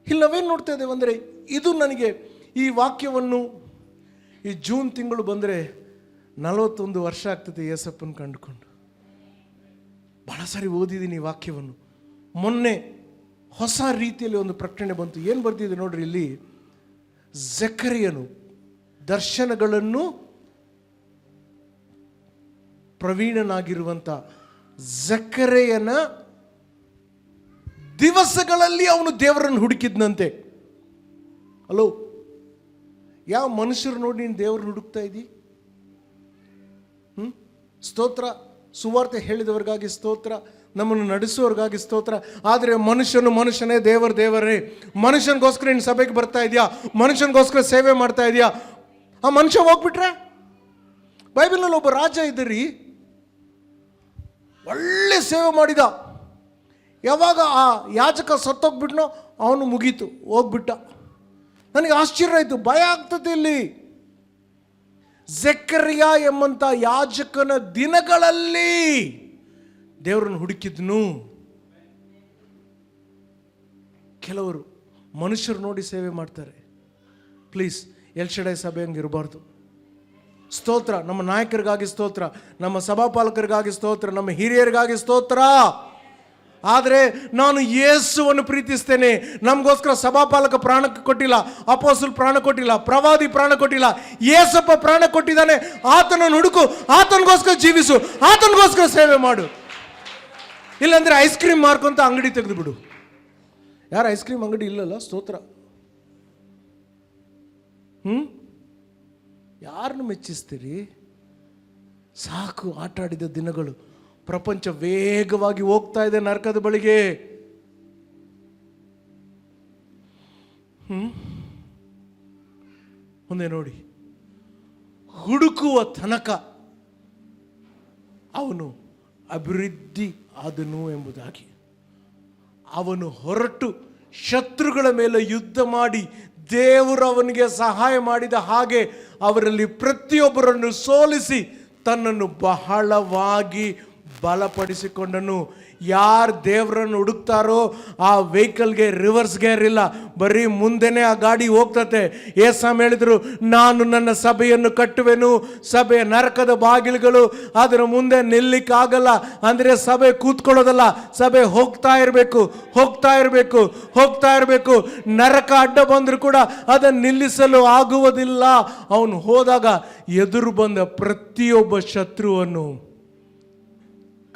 ಇಲ್ಲಿ ನಾವೇನು ನೋಡ್ತಾ ಇದ್ದೇವೆ ಅಂದರೆ, ಇದು ನನಗೆ ಈ ವಾಕ್ಯವನ್ನು ಈ ಜೂನ್ ತಿಂಗಳು ಬಂದರೆ 41 ವರ್ಷ ಆಗ್ತದೆ ಯೇಸಪ್ಪನ ಕಂಡುಕೊಂಡು. ಭಾಳ ಸಾರಿ ಓದಿದ್ದೀನಿ ಈ ವಾಕ್ಯವನ್ನು. ಮೊನ್ನೆ ಹೊಸ ರೀತಿಯಲ್ಲಿ ಒಂದು ಪ್ರಕಟಣೆ ಬಂತು. ಏನು ಬರ್ತಿದೆ ನೋಡ್ರಿ ಇಲ್ಲಿ, ಜಕರಿಯನು ದರ್ಶನಗಳನ್ನು ಪ್ರವೀಣನಾಗಿರುವಂಥ ಜಕರಿಯನ ದಿವಸಗಳಲ್ಲಿ ಅವನು ದೇವರನ್ನು ಹುಡುಕಿದ್ನಂತೆ. ಹಲೋ, ಯಾವ ಮನುಷ್ಯರು ನೋಡಿ ನೀನು ದೇವರನ್ನು ಹುಡುಕ್ತಾ ಇದ್ದಿ? ಸ್ತೋತ್ರ. ಸುವಾರ್ತೆ ಹೇಳಿದವ್ರಿಗಾಗಿ ಸ್ತೋತ್ರ, ನಮ್ಮನ್ನು ನಡೆಸುವವ್ರಿಗಾಗಿ ಸ್ತೋತ್ರ. ಆದರೆ ಮನುಷ್ಯನೇ ದೇವರೇ. ಮನುಷ್ಯನಿಗೋಸ್ಕರ ನೀನು ಸಭೆಗೆ ಬರ್ತಾ ಇದೆಯಾ? ಮನುಷ್ಯನಿಗೋಸ್ಕರ ಸೇವೆ ಮಾಡ್ತಾ ಇದೆಯಾ? ಆ ಮನುಷ್ಯ ಹೋಗ್ಬಿಟ್ರೆ, ಬೈಬಲ್ನಲ್ಲಿ ಒಬ್ಬ ರಾಜ ಇದ್ದರಿ, ಒಳ್ಳೆ ಸೇವೆ ಮಾಡಿದ. ಯಾವಾಗ ಆ ಯಾಜಕ ಸತ್ತೋಗ್ಬಿಟ್ನೋ ಅವನು ಮುಗೀತು, ಹೋಗ್ಬಿಟ್ಟ. ನನಗೆ ಆಶ್ಚರ್ಯ ಆಯಿತು, ಭಯ ಆಗ್ತದೆ. ಇಲ್ಲಿ ಜಕರಿಯ ಎಂಬಂಥ ಯಾಜಕನ ದಿನಗಳಲ್ಲಿ ದೇವರನ್ನು ಹುಡುಕಿದ್ನು. ಕೆಲವರು ಮನುಷ್ಯರು ನೋಡಿ ಸೇವೆ ಮಾಡ್ತಾರೆ. ಪ್ಲೀಸ್, ಎಲ್ಶಡೈ ಸಭೆ ಹಂಗಿರಬಾರ್ದು. ಸ್ತೋತ್ರ. ನಮ್ಮ ನಾಯಕರಿಗಾಗಿ ಸ್ತೋತ್ರ, ನಮ್ಮ ಸಭಾಪಾಲಕರಿಗಾಗಿ ಸ್ತೋತ್ರ, ನಮ್ಮ ಹಿರಿಯರಿಗಾಗಿ ಸ್ತೋತ್ರ. ಆದರೆ ನಾನು ಯೇಸುವನ್ನು ಪ್ರೀತಿಸ್ತೇನೆ. ನಮಗೋಸ್ಕರ ಸಭಾಪಾಲಕ ಪ್ರಾಣ ಕೊಟ್ಟಿಲ್ಲ, ಅಪೊಸ್ತಲ ಪ್ರಾಣ ಕೊಟ್ಟಿಲ್ಲ, ಪ್ರವಾದಿ ಪ್ರಾಣ ಕೊಟ್ಟಿಲ್ಲ, ಯೇಸಪ್ಪ ಪ್ರಾಣ ಕೊಟ್ಟಿದ್ದಾನೆ. ಆತನನ್ನು ಹುಡುಕು, ಆತನಿಗೋಸ್ಕರ ಜೀವಿಸು, ಆತನಿಗೋಸ್ಕರ ಸೇವೆ ಮಾಡು. ಇಲ್ಲಾಂದ್ರೆ ಐಸ್ ಕ್ರೀಮ್ ಮಾರ್ಕೊಂತ ಅಂಗಡಿ ತೆಗೆದು ಬಿಡು. ಯಾರು ಐಸ್ ಕ್ರೀಮ್ ಅಂಗಡಿ ಇಲ್ಲಲ್ಲ? ಸ್ತೋತ್ರ. ಯಾರನ್ನು ಮೆಚ್ಚಿಸ್ತೀರಿ? ಸಾಕು, ಆಟ ಆಡಿದ ದಿನಗಳು. ಪ್ರಪಂಚ ವೇಗವಾಗಿ ಹೋಗ್ತಾ ಇದೆ ನರಕದ ಬಳಿಗೆ. ಮುಂದೆ ನೋಡಿ, ಹುಡುಕುವ ತನಕ ಅವನು ಅಭಿವೃದ್ಧಿ ಆದನು ಎಂಬುದಾಗಿ. ಅವನು ಹೊರಟು ಶತ್ರುಗಳ ಮೇಲೆ ಯುದ್ಧ ಮಾಡಿ ದೇವರು ಅವನಿಗೆ ಸಹಾಯ ಮಾಡಿದ ಹಾಗೆ ಅವರಲ್ಲಿ ಪ್ರತಿಯೊಬ್ಬರನ್ನು ಸೋಲಿಸಿ ತನ್ನನ್ನು ಬಹಳವಾಗಿ ಬಲಪಡಿಸಿಕೊಂಡನು. ಯಾರು ದೇವರನ್ನು ಹುಡುಕ್ತಾರೋ ಆ ವೆಹಿಕಲ್ಗೆ ರಿವರ್ಸ್ ಗೇರ್ ಇಲ್ಲ, ಬರೀ ಮುಂದೆನೇ ಆ ಗಾಡಿ ಹೋಗ್ತತೆ. ಏಸಾಮ್ ಹೇಳಿದ್ರು, ನಾನು ನನ್ನ ಸಭೆಯನ್ನು ಕಟ್ಟುವೆನು, ಸಭೆಯ ನರಕದ ಬಾಗಿಲುಗಳು ಅದರ ಮುಂದೆ ನಿಲ್ಲಿಕ್ಕಾಗಲ್ಲ. ಅಂದರೆ ಸಭೆ ಕೂತ್ಕೊಳ್ಳೋದಲ್ಲ, ಸಭೆ ಹೋಗ್ತಾ ಇರಬೇಕು. ನರಕ ಅಡ್ಡ ಬಂದರೂ ಕೂಡ ಅದನ್ನು ನಿಲ್ಲಿಸಲು ಆಗುವುದಿಲ್ಲ. ಅವನು ಹೋದಾಗ ಎದುರು ಬಂದ ಪ್ರತಿಯೊಬ್ಬ ಶತ್ರುವನ್ನು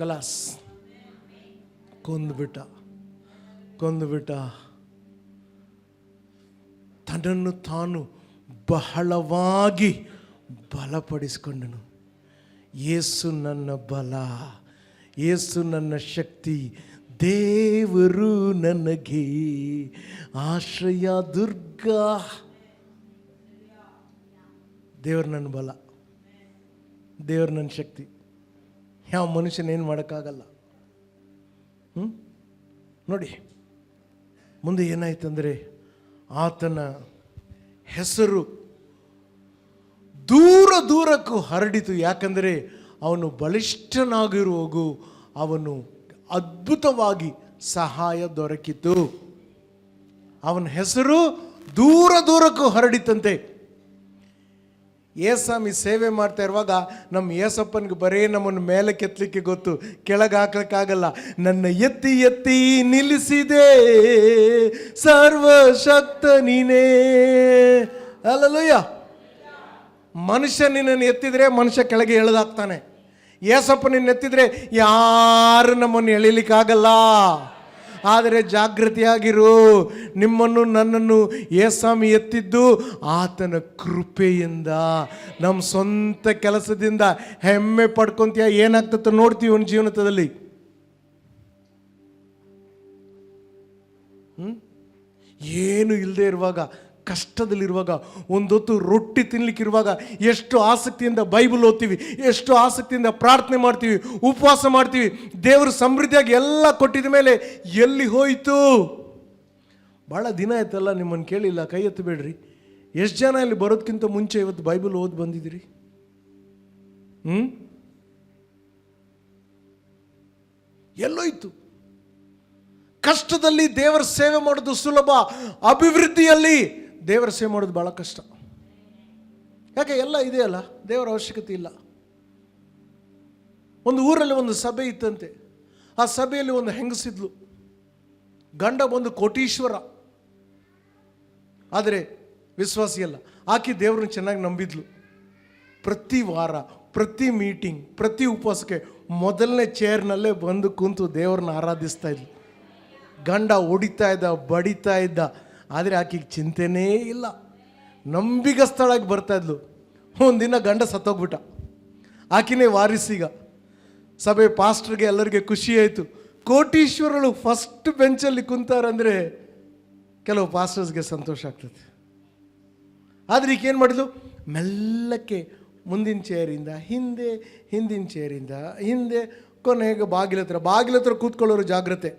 ಕಲಾಸ್ ಕೊಂದುಬಿಟ್ಟ. ತನ್ನನ್ನು ತಾನು ಬಹಳವಾಗಿ ಬಲಪಡಿಸಿಕೊಂಡನು. ಯೇಸು ನನ್ನ ಬಲ, ಯೇಸು ನನ್ನ ಶಕ್ತಿ, ದೇವರು ನನಗೆ ಆಶ್ರಯ ದುರ್ಗ. ದೇವರು ನನ್ನ ಬಲ, ದೇವರು ನನ್ನ ಶಕ್ತಿ. ಯಾವ ಮನುಷ್ಯನೇನು ಮಾಡೋಕ್ಕಾಗಲ್ಲ. ನೋಡಿ ಮುಂದೆ ಏನಾಯ್ತಂದರೆ, ಆತನ ಹೆಸರು ದೂರಕ್ಕೂ ಹರಡಿತು. ಯಾಕಂದರೆ ಅವನು ಬಲಿಷ್ಠನಾಗಿರುವಾಗೂ ಅವನು ಅದ್ಭುತವಾಗಿ ಸಹಾಯ ದೊರಕಿತು. ಅವನ ಹೆಸರು ದೂರಕ್ಕೂ ಹರಡಿತಂತೆ. ಏಸಾಮಿ ಸೇವೆ ಮಾಡ್ತಾ ಇರುವಾಗ ನಮ್ಮ ಏಸಪ್ಪನಿಗೆ ಬರೇ ನಮ್ಮನ್ನು ಮೇಲೆ ಕೆತ್ತಲಿಕ್ಕೆ ಗೊತ್ತು, ಕೆಳಗೆ ಹಾಕ್ಲಿಕ್ಕಾಗಲ್ಲ. ನನ್ನ ಎತ್ತಿ ನಿಲ್ಲಿಸಿದೆ ಸರ್ವಶಕ್ತ ನೀನೇ. ಅಲ್ಲಲ್ಲಯ್ಯ, ಮನುಷ್ಯ ನಿನ್ನನ್ನು ಎತ್ತಿದ್ರೆ ಮನುಷ್ಯ ಕೆಳಗೆ ಎಳೆದಾಗ್ತಾನೆ. ಏಸಪ್ಪ ನಿನ್ನ ಎತ್ತಿದ್ರೆ ಯಾರು ನಮ್ಮನ್ನು ಎಳಿಲಿಕ್ಕಾಗಲ್ಲ. ಆದರೆ ಜಾಗೃತಿಯಾಗಿರು, ನಿಮ್ಮನ್ನು ನನ್ನನ್ನು ಏಸಾಮಿ ಎತ್ತಿದ್ದು ಆತನ ಕೃಪೆಯಿಂದ. ನಮ್ಮ ಸ್ವಂತ ಕೆಲಸದಿಂದ ಹೆಮ್ಮೆ ಪಡ್ಕೊಂತೀಯ, ಏನಾಗ್ತದೆ ನೋಡ್ತೀವಿ ಒಂದು ಜೀವನದಲ್ಲಿ. ಏನು ಇಲ್ಲದೆ ಇರುವಾಗ, ಕಷ್ಟದಲ್ಲಿರುವಾಗ, ಒಂದೊತ್ತು ರೊಟ್ಟಿ ತಿನ್ಲಿಕ್ಕಿರುವಾಗ ಎಷ್ಟು ಆಸಕ್ತಿಯಿಂದ ಬೈಬಲ್ ಓದ್ತೀವಿ, ಎಷ್ಟು ಆಸಕ್ತಿಯಿಂದ ಪ್ರಾರ್ಥನೆ ಮಾಡ್ತೀವಿ, ಉಪವಾಸ ಮಾಡ್ತೀವಿ. ದೇವರು ಸಮೃದ್ಧಿಯಾಗಿ ಎಲ್ಲ ಕೊಟ್ಟಿದ ಮೇಲೆ ಎಲ್ಲಿ ಹೋಯಿತು? ಭಾಳ ದಿನ ಆಯ್ತಲ್ಲ ನಿಮ್ಮನ್ನು ಕೇಳಿಲ್ಲ, ಕೈ ಎತ್ತಬೇಡ್ರಿ. ಎಷ್ಟು ಜನ ಇಲ್ಲಿ ಬರೋದಕ್ಕಿಂತ ಮುಂಚೆ ಇವತ್ತು ಬೈಬಲ್ ಓದಿ ಬಂದಿದ್ದೀರಿ? ಎಲ್ಲೋಯ್ತು? ಕಷ್ಟದಲ್ಲಿ ದೇವರ ಸೇವೆ ಮಾಡೋದು ಸುಲಭ, ಅಭಿವೃದ್ಧಿಯಲ್ಲಿ ದೇವರ ಸೇವೆ ಮಾಡೋದು ಭಾಳ ಕಷ್ಟ. ಯಾಕೆ? ಎಲ್ಲ ಇದೆಯಲ್ಲ, ದೇವರ ಅವಶ್ಯಕತೆ ಇಲ್ಲ. ಒಂದು ಊರಲ್ಲಿ ಒಂದು ಸಭೆ ಇತ್ತಂತೆ. ಆ ಸಭೆಯಲ್ಲಿ ಒಂದು ಹೆಂಗಸಿದ್ಲು. ಗಂಡ ಬಂದು ಕೋಟೀಶ್ವರ, ಆದರೆ ವಿಶ್ವಾಸಿ ಅಲ್ಲ. ಆಕೆ ದೇವ್ರನ್ನ ಚೆನ್ನಾಗಿ ನಂಬಿದ್ಲು. ಪ್ರತಿ ವಾರ, ಪ್ರತಿ ಮೀಟಿಂಗ್, ಪ್ರತಿ ಉಪವಾಸಕ್ಕೆ ಮೊದಲನೇ ಚೇರ್ನಲ್ಲೇ ಬಂದು ಕುಂತು ದೇವ್ರನ್ನ ಆರಾಧಿಸ್ತಾ ಇದ್ಲು. ಗಂಡ ಹೊಡಿತಾ ಇದ್ದ, ಬಡಿತಾ ಇದ್ದ, ಆದರೆ ಆಕೆಗೆ ಚಿಂತೆನೇ ಇಲ್ಲ. ನಂಬಿಗಸ್ತಳಾಗಿ ಬರ್ತಾ ಇದ್ಲು. ಒಂದಿನ ಗಂಡ ಸತ್ತೋಗ್ಬಿಟ್ಟ. ಆಕೆನೇ ವಾರಿಸೀಗ. ಸಭೆ ಪಾಸ್ಟರ್ಗೆ ಎಲ್ಲರಿಗೆ ಖುಷಿ ಆಯಿತು. ಕೋಟೀಶ್ವರಳು ಫಸ್ಟ್ ಬೆಂಚಲ್ಲಿ ಕುಂತಾರಂದರೆ ಕೆಲವು ಪಾಸ್ಟರ್ಸ್ಗೆ ಸಂತೋಷ ಆಗ್ತದೆ. ಆದರೆ ಈಗ ಏನು ಮಾಡಿದ್ಲು? ಮೆಲ್ಲಕ್ಕೆ ಮುಂದಿನ ಚೇರಿಂದ ಹಿಂದೆ, ಹಿಂದಿನ ಚೇರಿಂದ ಹಿಂದೆ, ಕೊನೆಗೆ ಬಾಗಿಲತ್ರ ಕೂತ್ಕೊಳ್ಳೋರು ಜಾಗ್ರತೆ.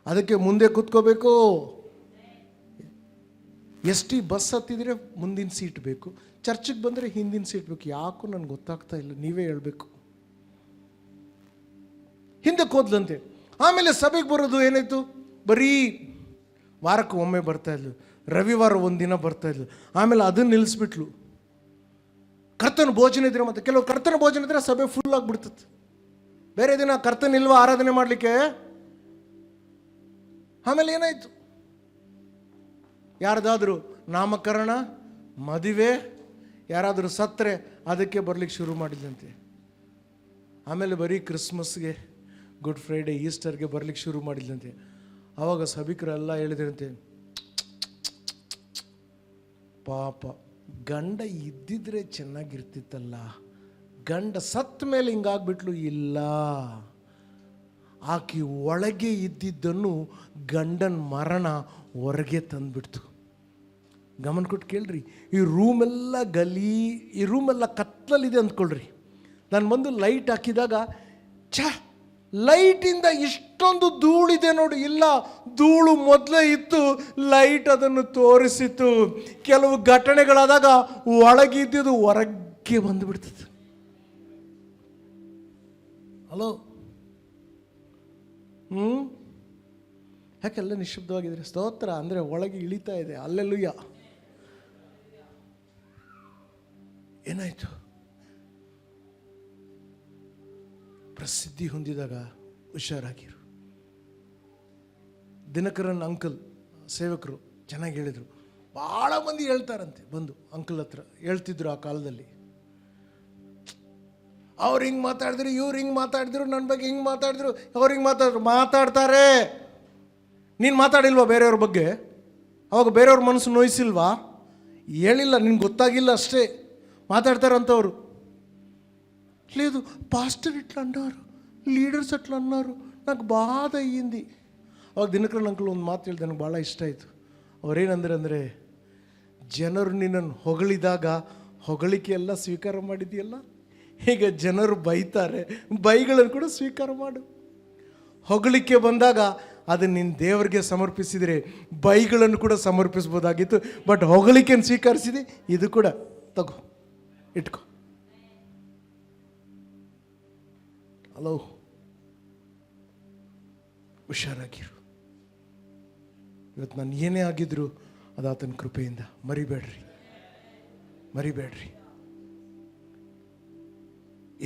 ಅದಕ್ಕೆ ಮುಂದೆ ಕೂತ್ಕೋಬೇಕು. ಎಸ್.ಟಿ ಬಸ್ ಹತ್ತಿದ್ರೆ ಮುಂದಿನ ಸೀಟ್ ಬೇಕು, ಚರ್ಚಿಗೆ ಬಂದರೆ ಹಿಂದಿನ ಸೀಟ್ ಬೇಕು. ಯಾಕೋ ನನಗೆ ಗೊತ್ತಾಗ್ತಾ ಇಲ್ಲ, ನೀವೇ ಹೇಳ್ಬೇಕು. ಹಿಂದಕ್ಕೆ ಹೋದ್ಲಂತೆ. ಆಮೇಲೆ ಸಭೆಗೆ ಬರೋದು ಏನಾಯಿತು? ಬರೀ ವಾರಕ್ಕೆ ಒಮ್ಮೆ ಬರ್ತಾ ಇದ್ಲು, ರವಿವಾರ ಒಂದಿನ ಬರ್ತಾ ಇದ್ಲು. ಆಮೇಲೆ ಅದನ್ನು ನಿಲ್ಲಿಸ್ಬಿಟ್ಲು. ಕರ್ತನ ಭೋಜನ ಇದ್ರೆ, ಮತ್ತೆ ಕೆಲವು ಕರ್ತನ ಭೋಜನ ಇದ್ರೆ ಸಭೆ ಫುಲ್ ಆಗಿಬಿಡ್ತದೆ. ಬೇರೆ ದಿನ ಕರ್ತನ ಇಲ್ವಾ ಆರಾಧನೆ ಮಾಡಲಿಕ್ಕೆ? ಆಮೇಲೆ ಏನಾಯಿತು? ಯಾರ್ದಾದ್ರೂ ನಾಮಕರಣ, ಮದುವೆ, ಯಾರಾದರೂ ಸತ್ತರೆ ಅದಕ್ಕೆ ಬರಲಿಕ್ಕೆ ಶುರು ಮಾಡಿದ್ದಂತೆ. ಆಮೇಲೆ ಬರೀ ಕ್ರಿಸ್ಮಸ್ಗೆ, ಗುಡ್ ಫ್ರೈಡೆ, ಈಸ್ಟರ್ಗೆ ಬರಲಿಕ್ಕೆ ಶುರು ಮಾಡಿದ್ದಂತೆ. ಆವಾಗ ಸಭಿಕರೆಲ್ಲ ಹೇಳಿದ್ರಂತೆ, ಪಾಪ ಗಂಡ ಇದ್ದಿದ್ರೆ ಚೆನ್ನಾಗಿರ್ತಿತ್ತಲ್ಲ, ಗಂಡ ಸತ್ತ ಮೇಲೆ ಹಿಂಗಾಗ್ಬಿಟ್ಲು. ಇಲ್ಲ, ಆಕೆ ಒಳಗೆ ಇದ್ದಿದ್ದನ್ನು ಗಂಡನ ಮರಣ ಹೊರಗೆ ತಂದುಬಿಡ್ತು. ಗಮನ ಕೊಟ್ಟು ಕೇಳ್ರಿ. ಈ ರೂಮೆಲ್ಲ ಈ ರೂಮೆಲ್ಲ ಕತ್ತಲಲ್ಲಿದೆ ಅಂದ್ಕೊಳ್ರಿ. ನಾನು ಬಂದು ಲೈಟ್ ಹಾಕಿದಾಗ ಲೈಟಿಂದ ಇಷ್ಟೊಂದು ಧೂಳಿದೆ ನೋಡಿ. ಇಲ್ಲ, ಧೂಳು ಮೊದಲೇ ಇತ್ತು, ಲೈಟ್ ಅದನ್ನು ತೋರಿಸಿತ್ತು. ಕೆಲವು ಘಟನೆಗಳಾದಾಗ ಒಳಗಿದ್ದುದು ಹೊರಗೆ ಬಂದುಬಿಡ್ತದೆ. ಹಲೋ, ಯಾಕೆಲ್ಲ ನಿಶ್ಶಬ್ದವಾಗಿದ್ರೆ? ಸ್ತೋತ್ರ ಅಂದರೆ ಒಳಗೆ ಇಳಿತಾ ಇದೆ. ಅಲ್ಲೆಲ್ಲೂಯ್ಯ. ಏನಾಯಿತು? ಪ್ರಸಿದ್ಧಿ ಹೊಂದಿದಾಗ ಹುಷಾರಾಗಿರು. ದಿನಕರನ್ ಅಂಕಲ್ ಸೇವಕರು ಚೆನ್ನಾಗಿ ಹೇಳಿದರು. ಭಾಳ ಮಂದಿ ಹೇಳ್ತಾರಂತೆ ಬಂದು ಅಂಕಲ್ ಹತ್ರ ಹೇಳ್ತಿದ್ರು. ಆ ಕಾಲದಲ್ಲಿ ಅವ್ರು ಹಿಂಗೆ ಮಾತಾಡಿದ್ರು, ಇವ್ರು ಹಿಂಗೆ ಮಾತಾಡಿದ್ರು, ನನ್ನ ಬಗ್ಗೆ ಹಿಂಗೆ ಮಾತಾಡಿದ್ರು, ಅವ್ರು ಹಿಂಗೆ ಮಾತಾಡ್ತಾರೆ. ನೀನು ಮಾತಾಡಿಲ್ವಾ ಬೇರೆಯವ್ರ ಬಗ್ಗೆ? ಅವಾಗ ಬೇರೆಯವ್ರ ಮನಸ್ಸು ನೋಯಿಸಿಲ್ವಾ? ಹೇಳಿಲ್ಲ, ನಿನ್ಗೆ ಗೊತ್ತಾಗಿಲ್ಲ ಅಷ್ಟೇ. ಮಾತಾಡ್ತಾರಂಥವ್ರು. లేదు పాస్టర్ ఇట్లా అన్నారు, లీడర్స్ అట్లా అన్నారు, నాకు బాధ అయ్యింది. ಅವಾಗ ದಿನಕರನ್ ಅಂಕಲ್ ಒಂದು ಮಾತು ಹೇಳಿದೆ, ನನಗೆ ಭಾಳ ಇಷ್ಟ ಆಯಿತು. ಅವರೇನಂದ್ರೆ ಅಂದರೆ, ಜನರು ನಿನ್ನನ್ನು ಹೊಗಳಿದಾಗ ಹೊಗಳಿಕೆ ಎಲ್ಲ ಸ್ವೀಕಾರ ಮಾಡಿದೆಯಲ್ಲ, ಈಗ ಜನರು ಬೈತಾರೆ, ಬೈಗಳನ್ನು ಕೂಡ ಸ್ವೀಕಾರ ಮಾಡು. ಹೊಗಳಿಕೆ ಬಂದಾಗ ಅದನ್ನು ನಿನ್ನ ದೇವರಿಗೆ ಸಮರ್ಪಿಸಿದರೆ ಬೈಗಳನ್ನು ಕೂಡ ಸಮರ್ಪಿಸ್ಬೋದಾಗಿತ್ತು. ಬಟ್ ಹೊಗಳಿಕೆಯನ್ನು ಸ್ವೀಕರಿಸಿದೆ, ಇದು ಕೂಡ ತಗೋ, ಇಟ್ಕೋ. ಹಲೋ, ಹುಷಾರಾಗಿರು. ಇವತ್ತು ನಾನು ಏನೇ ಆಗಿದ್ರು ಅದು ಆತನ ಕೃಪೆಯಿಂದ. ಮರಿಬೇಡ್ರಿ.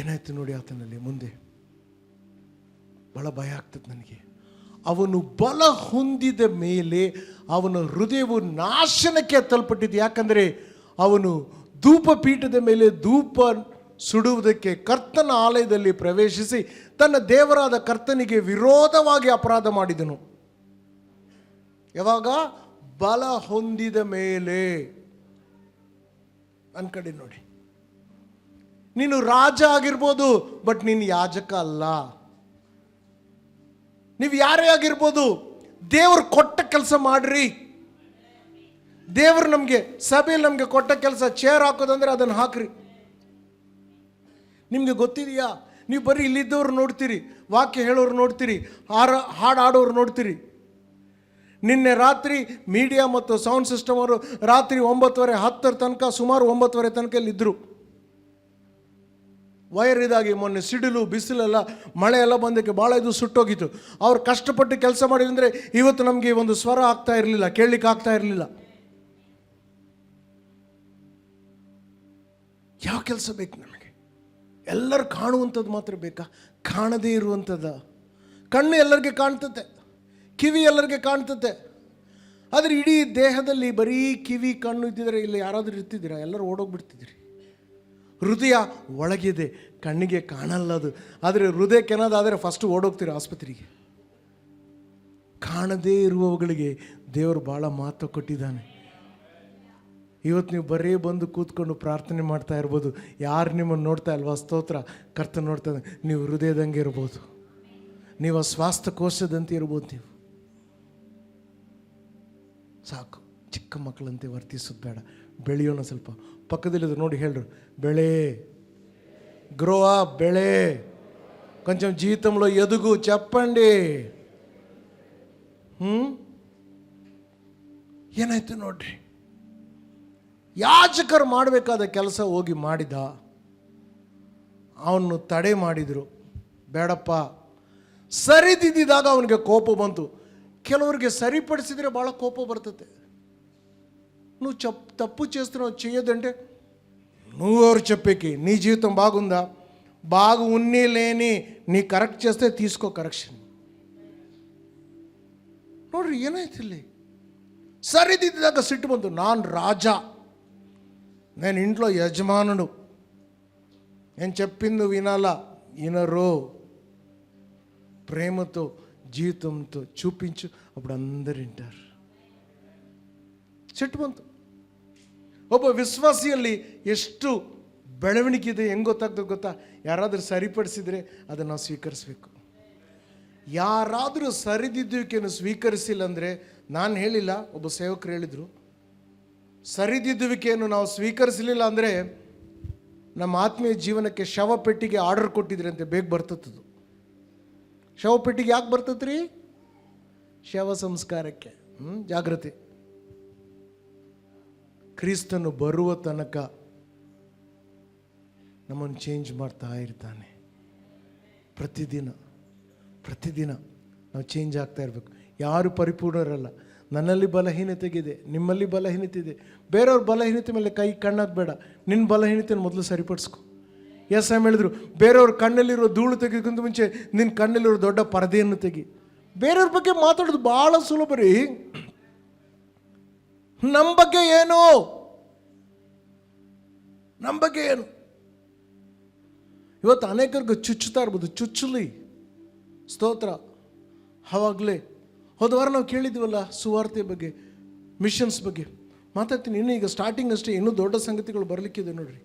ಏನಾಯ್ತು ನೋಡಿ ಆತನಲ್ಲಿ ಮುಂದೆ? ಬಹಳ ಭಯ ಆಗ್ತದೆ ನನಗೆ. ಅವನು ಬಲ ಹೊಂದಿದ ಮೇಲೆ ಅವನ ಹೃದಯವು ನಾಶನಕ್ಕೆ ತಲುಪಟ್ಟಿದ್ದು. ಯಾಕಂದರೆ ಅವನು ಧೂಪಪೀಠದ ಮೇಲೆ ಧೂಪ ಸುಡುವುದಕ್ಕೆ ಕರ್ತನ ಆಲಯದಲ್ಲಿ ಪ್ರವೇಶಿಸಿ ತನ್ನ ದೇವರಾದ ಕರ್ತನಿಗೆ ವಿರೋಧವಾಗಿ ಅಪರಾಧ ಮಾಡಿದನು. ಯಾವಾಗ? ಬಲ ಹೊಂದಿದ ಮೇಲೆ. ನನ್ನ ಕಡೆ ನೋಡಿ, ನೀನು ರಾಜ ಆಗಿರ್ಬೋದು, ಬಟ್ ನೀನು ಯಾಜಕ ಅಲ್ಲ. ನೀವು ಯಾರೇ ಆಗಿರ್ಬೋದು, ದೇವರು ಕೊಟ್ಟ ಕೆಲಸ ಮಾಡ್ರಿ. ದೇವರು ನಮಗೆ ಸಭೆಯಲ್ಲಿ ನಮಗೆ ಕೊಟ್ಟ ಕೆಲಸ ಚೇರ್ ಹಾಕೋದಂದ್ರೆ ಅದನ್ನು ಹಾಕ್ರಿ. ನಿಮಗೆ ಗೊತ್ತಿದೆಯಾ? ನೀವು ಬರೀ ಇಲ್ಲಿದ್ದವ್ರು ನೋಡ್ತೀರಿ, ವಾಕ್ಯ ಹೇಳೋರು ನೋಡ್ತೀರಿ, ಹಾಡು ಆಡೋರು ನೋಡ್ತೀರಿ. ನಿನ್ನೆ ರಾತ್ರಿ ಮೀಡಿಯಾ ಮತ್ತು ಸೌಂಡ್ ಸಿಸ್ಟಮ್ ಅವರು ರಾತ್ರಿ 9:30 10 ತನಕ, ಸುಮಾರು 9:30 ತನಕ ಇಲ್ಲಿದ್ದರು. ವೈರ್ ಇದಾಗಿ ಮೊನ್ನೆ ಸಿಡಿಲು ಬಿಸಿಲೆಲ್ಲ ಮಳೆ ಎಲ್ಲ ಬಂದಕ್ಕೆ ಭಾಳ ಇದು ಸುಟ್ಟೋಗಿತ್ತು. ಅವ್ರು ಕಷ್ಟಪಟ್ಟು ಕೆಲಸ ಮಾಡಿದ್ರೆ ಇವತ್ತು ನಮಗೆ ಒಂದು ಸ್ವರ ಆಗ್ತಾ ಇರಲಿಲ್ಲ, ಕೇಳಲಿಕ್ಕೆ ಆಗ್ತಾ ಇರಲಿಲ್ಲ. ಯಾವ ಕೆಲಸ ಬೇಕು ನಮಗೆ? ಎಲ್ಲರೂ ಕಾಣುವಂಥದ್ದು ಮಾತ್ರ ಬೇಕಾ? ಕಾಣದೇ ಇರುವಂಥದ್ದು, ಕಣ್ಣು ಎಲ್ಲರಿಗೆ ಕಾಣ್ತತೆ, ಕಿವಿ ಎಲ್ಲರಿಗೆ ಕಾಣ್ತತೆ. ಆದರೆ ಇಡೀ ದೇಹದಲ್ಲಿ ಬರೀ ಕಿವಿ ಕಣ್ಣು ಇದ್ದಿದ್ರೆ ಇಲ್ಲಿ ಯಾರಾದರೂ ಇರ್ತಿದ್ದೀರಾ? ಎಲ್ಲರೂ ಓಡೋಗ್ಬಿಡ್ತಿದ್ದೀರಿ. ಹೃದಯ ಒಳಗಿದೆ, ಕಣ್ಣಿಗೆ ಕಾಣಲ್ಲ ಅದು. ಆದರೆ ಹೃದಯಕ್ಕೆನಾದಾದರೆ ಫಸ್ಟ್ ಓಡೋಗ್ತೀರ ಆಸ್ಪತ್ರೆಗೆ. ಕಾಣದೇ ಇರುವವುಗಳಿಗೆ ದೇವರು ಭಾಳ ಮಹತ್ವ ಕೊಟ್ಟಿದ್ದಾನೆ. ಇವತ್ತು ನೀವು ಬರೀ ಬಂದು ಕೂತ್ಕೊಂಡು ಪ್ರಾರ್ಥನೆ ಮಾಡ್ತಾ ಇರ್ಬೋದು. ಯಾರು ನಿಮ್ಮನ್ನು ನೋಡ್ತಾ ಇಲ್ವಾ? ಸ್ತೋತ್ರ, ಕರ್ತ ನೋಡ್ತಾ ಇದ್ದ. ನೀವು ಹೃದಯದಂಗೆ ಇರ್ಬೋದು, ನೀವು ಶ್ವಾಸಕೋಶದಂತೆ ಇರ್ಬೋದು. ನೀವು ಸಾಕು, ಚಿಕ್ಕ ಮಕ್ಕಳಂತೆ ವರ್ತಿಸೋದು ಬೇಡ. ಬೆಳೆಯೋಣ ಸ್ವಲ್ಪ. ಪಕ್ಕದಲ್ಲಿದ್ದು ನೋಡಿ ಹೇಳ್ರು, ಬೆಳೆ, ಗ್ರೋ ಅಪ್, ಬೆಳೆ, ಕೊಂಚం జీవితంలో ఎదుగు చెప్పండి. ಏನಾಯ್ತು ನೋಡ್ರಿ. ಯಾಜಕರು ಮಾಡಬೇಕಾದ ಕೆಲಸ ಹೋಗಿ ಮಾಡಿದ, ಅವನು ತಡೆ ಮಾಡಿದರು. ಬೇಡಪ್ಪ. ಸರಿದಿದ್ದಾಗ ಅವನಿಗೆ ಕೋಪ ಬಂತು. ಕೆಲವರಿಗೆ సరిపడిಸಿದರೆ ಭಾಳ కోప బರ್ತతే. నువ్వు తప్పు చేస్తున్నావు చేయదంటే నువ్వెవరు చెప్పేకి? నీ జీవితం బాగుందా? బాగు ఉన్ని లేని నీ కరెక్ట్ చేస్తే తీసుకో కరెక్షన్. ನೋಡ್ರಿ ಏನಾಯ್ತು ಇಲ್ಲಿ. సరిదిద్ದಾಗ సిట్టు ಬಂತು. ನಾನು రాజ, నేను ఇంట్లో యజమానుడు, నేను చెప్పింది వినాలా. వినరు. ప్రేమతో జీవితంతో చూపించు, అప్పుడు అందరు వింటారు. ಸಿಟ್ಟು ಬಂತು. ಒಬ್ಬ ವಿಶ್ವಾಸಿಯಲ್ಲಿ ಎಷ್ಟು ಬೆಳವಣಿಗೆ ಇದೆ ಹೆಂಗೆ ಗೊತ್ತಾಗ್ತದೆ ಗೊತ್ತಾ? ಯಾರಾದರೂ ಸರಿಪಡಿಸಿದರೆ ಅದನ್ನು ನಾವು ಸ್ವೀಕರಿಸಬೇಕು. ಯಾರಾದರೂ ಸರಿದಿದ್ದುವಿಕೆಯನ್ನು ಸ್ವೀಕರಿಸಿಲ್ಲ ಅಂದರೆ, ನಾನು ಹೇಳಿಲ್ಲ, ಒಬ್ಬ ಸೇವಕರು ಹೇಳಿದರು, ಸರಿದಿದ್ದುವಿಕೆಯನ್ನು ನಾವು ಸ್ವೀಕರಿಸಲಿಲ್ಲ ಅಂದರೆ ನಮ್ಮ ಆತ್ಮೀಯ ಜೀವನಕ್ಕೆ ಶವಪೆಟ್ಟಿಗೆ ಆರ್ಡರ್ ಕೊಟ್ಟಿದ್ರೆ ಅಂತೆ, ಬೇಗ ಬರ್ತದ್ದು. ಶವಪೆಟ್ಟಿಗೆ ಯಾಕೆ ಬರ್ತದ್ರಿ? ಶವ ಸಂಸ್ಕಾರಕ್ಕೆ. ಜಾಗೃತಿ. ಕ್ರಿಸ್ತನು ಬರುವ ತನಕ ನಮ್ಮನ್ನು ಚೇಂಜ್ ಮಾಡ್ತಾ ಇರ್ತಾನೆ. ಪ್ರತಿದಿನ ನಾವು ಚೇಂಜ್ ಆಗ್ತಾ ಇರಬೇಕು. ಯಾರು ಪರಿಪೂರ್ಣರಲ್ಲ. ನನ್ನಲ್ಲಿ ಬಲಹೀನತೆಗಿದೆ, ನಿಮ್ಮಲ್ಲಿ ಬಲಹೀನತೆ ಇದೆ. ಬೇರೆಯವ್ರ ಬಲಹೀನತೆ ಮೇಲೆ ಕೈ ಕಣ್ಣಾಗಬೇಡ. ನಿನ್ನ ಬಲಹೀನತೆಯನ್ನು ಮೊದಲು ಸರಿಪಡಿಸ್ಕೊ. ಎಸ್ ಎಮ್ ಹೇಳಿದ್ರು, ಬೇರೆಯವ್ರ ಕಣ್ಣಲ್ಲಿರೋ ಧೂಳು ತೆಗೆದಕ್ಕಿಂತ ಮುಂಚೆ ನಿನ್ನ ಕಣ್ಣಲ್ಲಿರೋ ದೊಡ್ಡ ಪರದೆಯನ್ನು ತೆಗಿ. ಬೇರೆಯವ್ರ ಬಗ್ಗೆ ಮಾತಾಡೋದು ಭಾಳ ಸುಲಭ ರೀ. ನಮ್ಮ ಬಗ್ಗೆ ಏನು? ನಮ್ಮ ಬಗ್ಗೆ ಏನು? ಇವತ್ತು ಅನೇಕರಿಗೆ ಚುಚ್ಚುತ್ತಾ ಇರ್ಬೋದು. ಚುಚ್ಚಲಿ, ಸ್ತೋತ್ರ. ಅವಾಗಲೇ ಹೋದ ವಾರ ನಾವು ಕೇಳಿದ್ವಲ್ಲ ಸುವಾರ್ತೆ ಬಗ್ಗೆ, ಮಿಷನ್ಸ್ ಬಗ್ಗೆ ಮಾತಾಡ್ತೀನಿ. ಇನ್ನೂ ಈಗ ಸ್ಟಾರ್ಟಿಂಗ್ ಅಷ್ಟೇ, ಇನ್ನೂ ದೊಡ್ಡ ಸಂಗತಿಗಳು ಬರಲಿಕ್ಕಿದೆ ನೋಡ್ರಿ.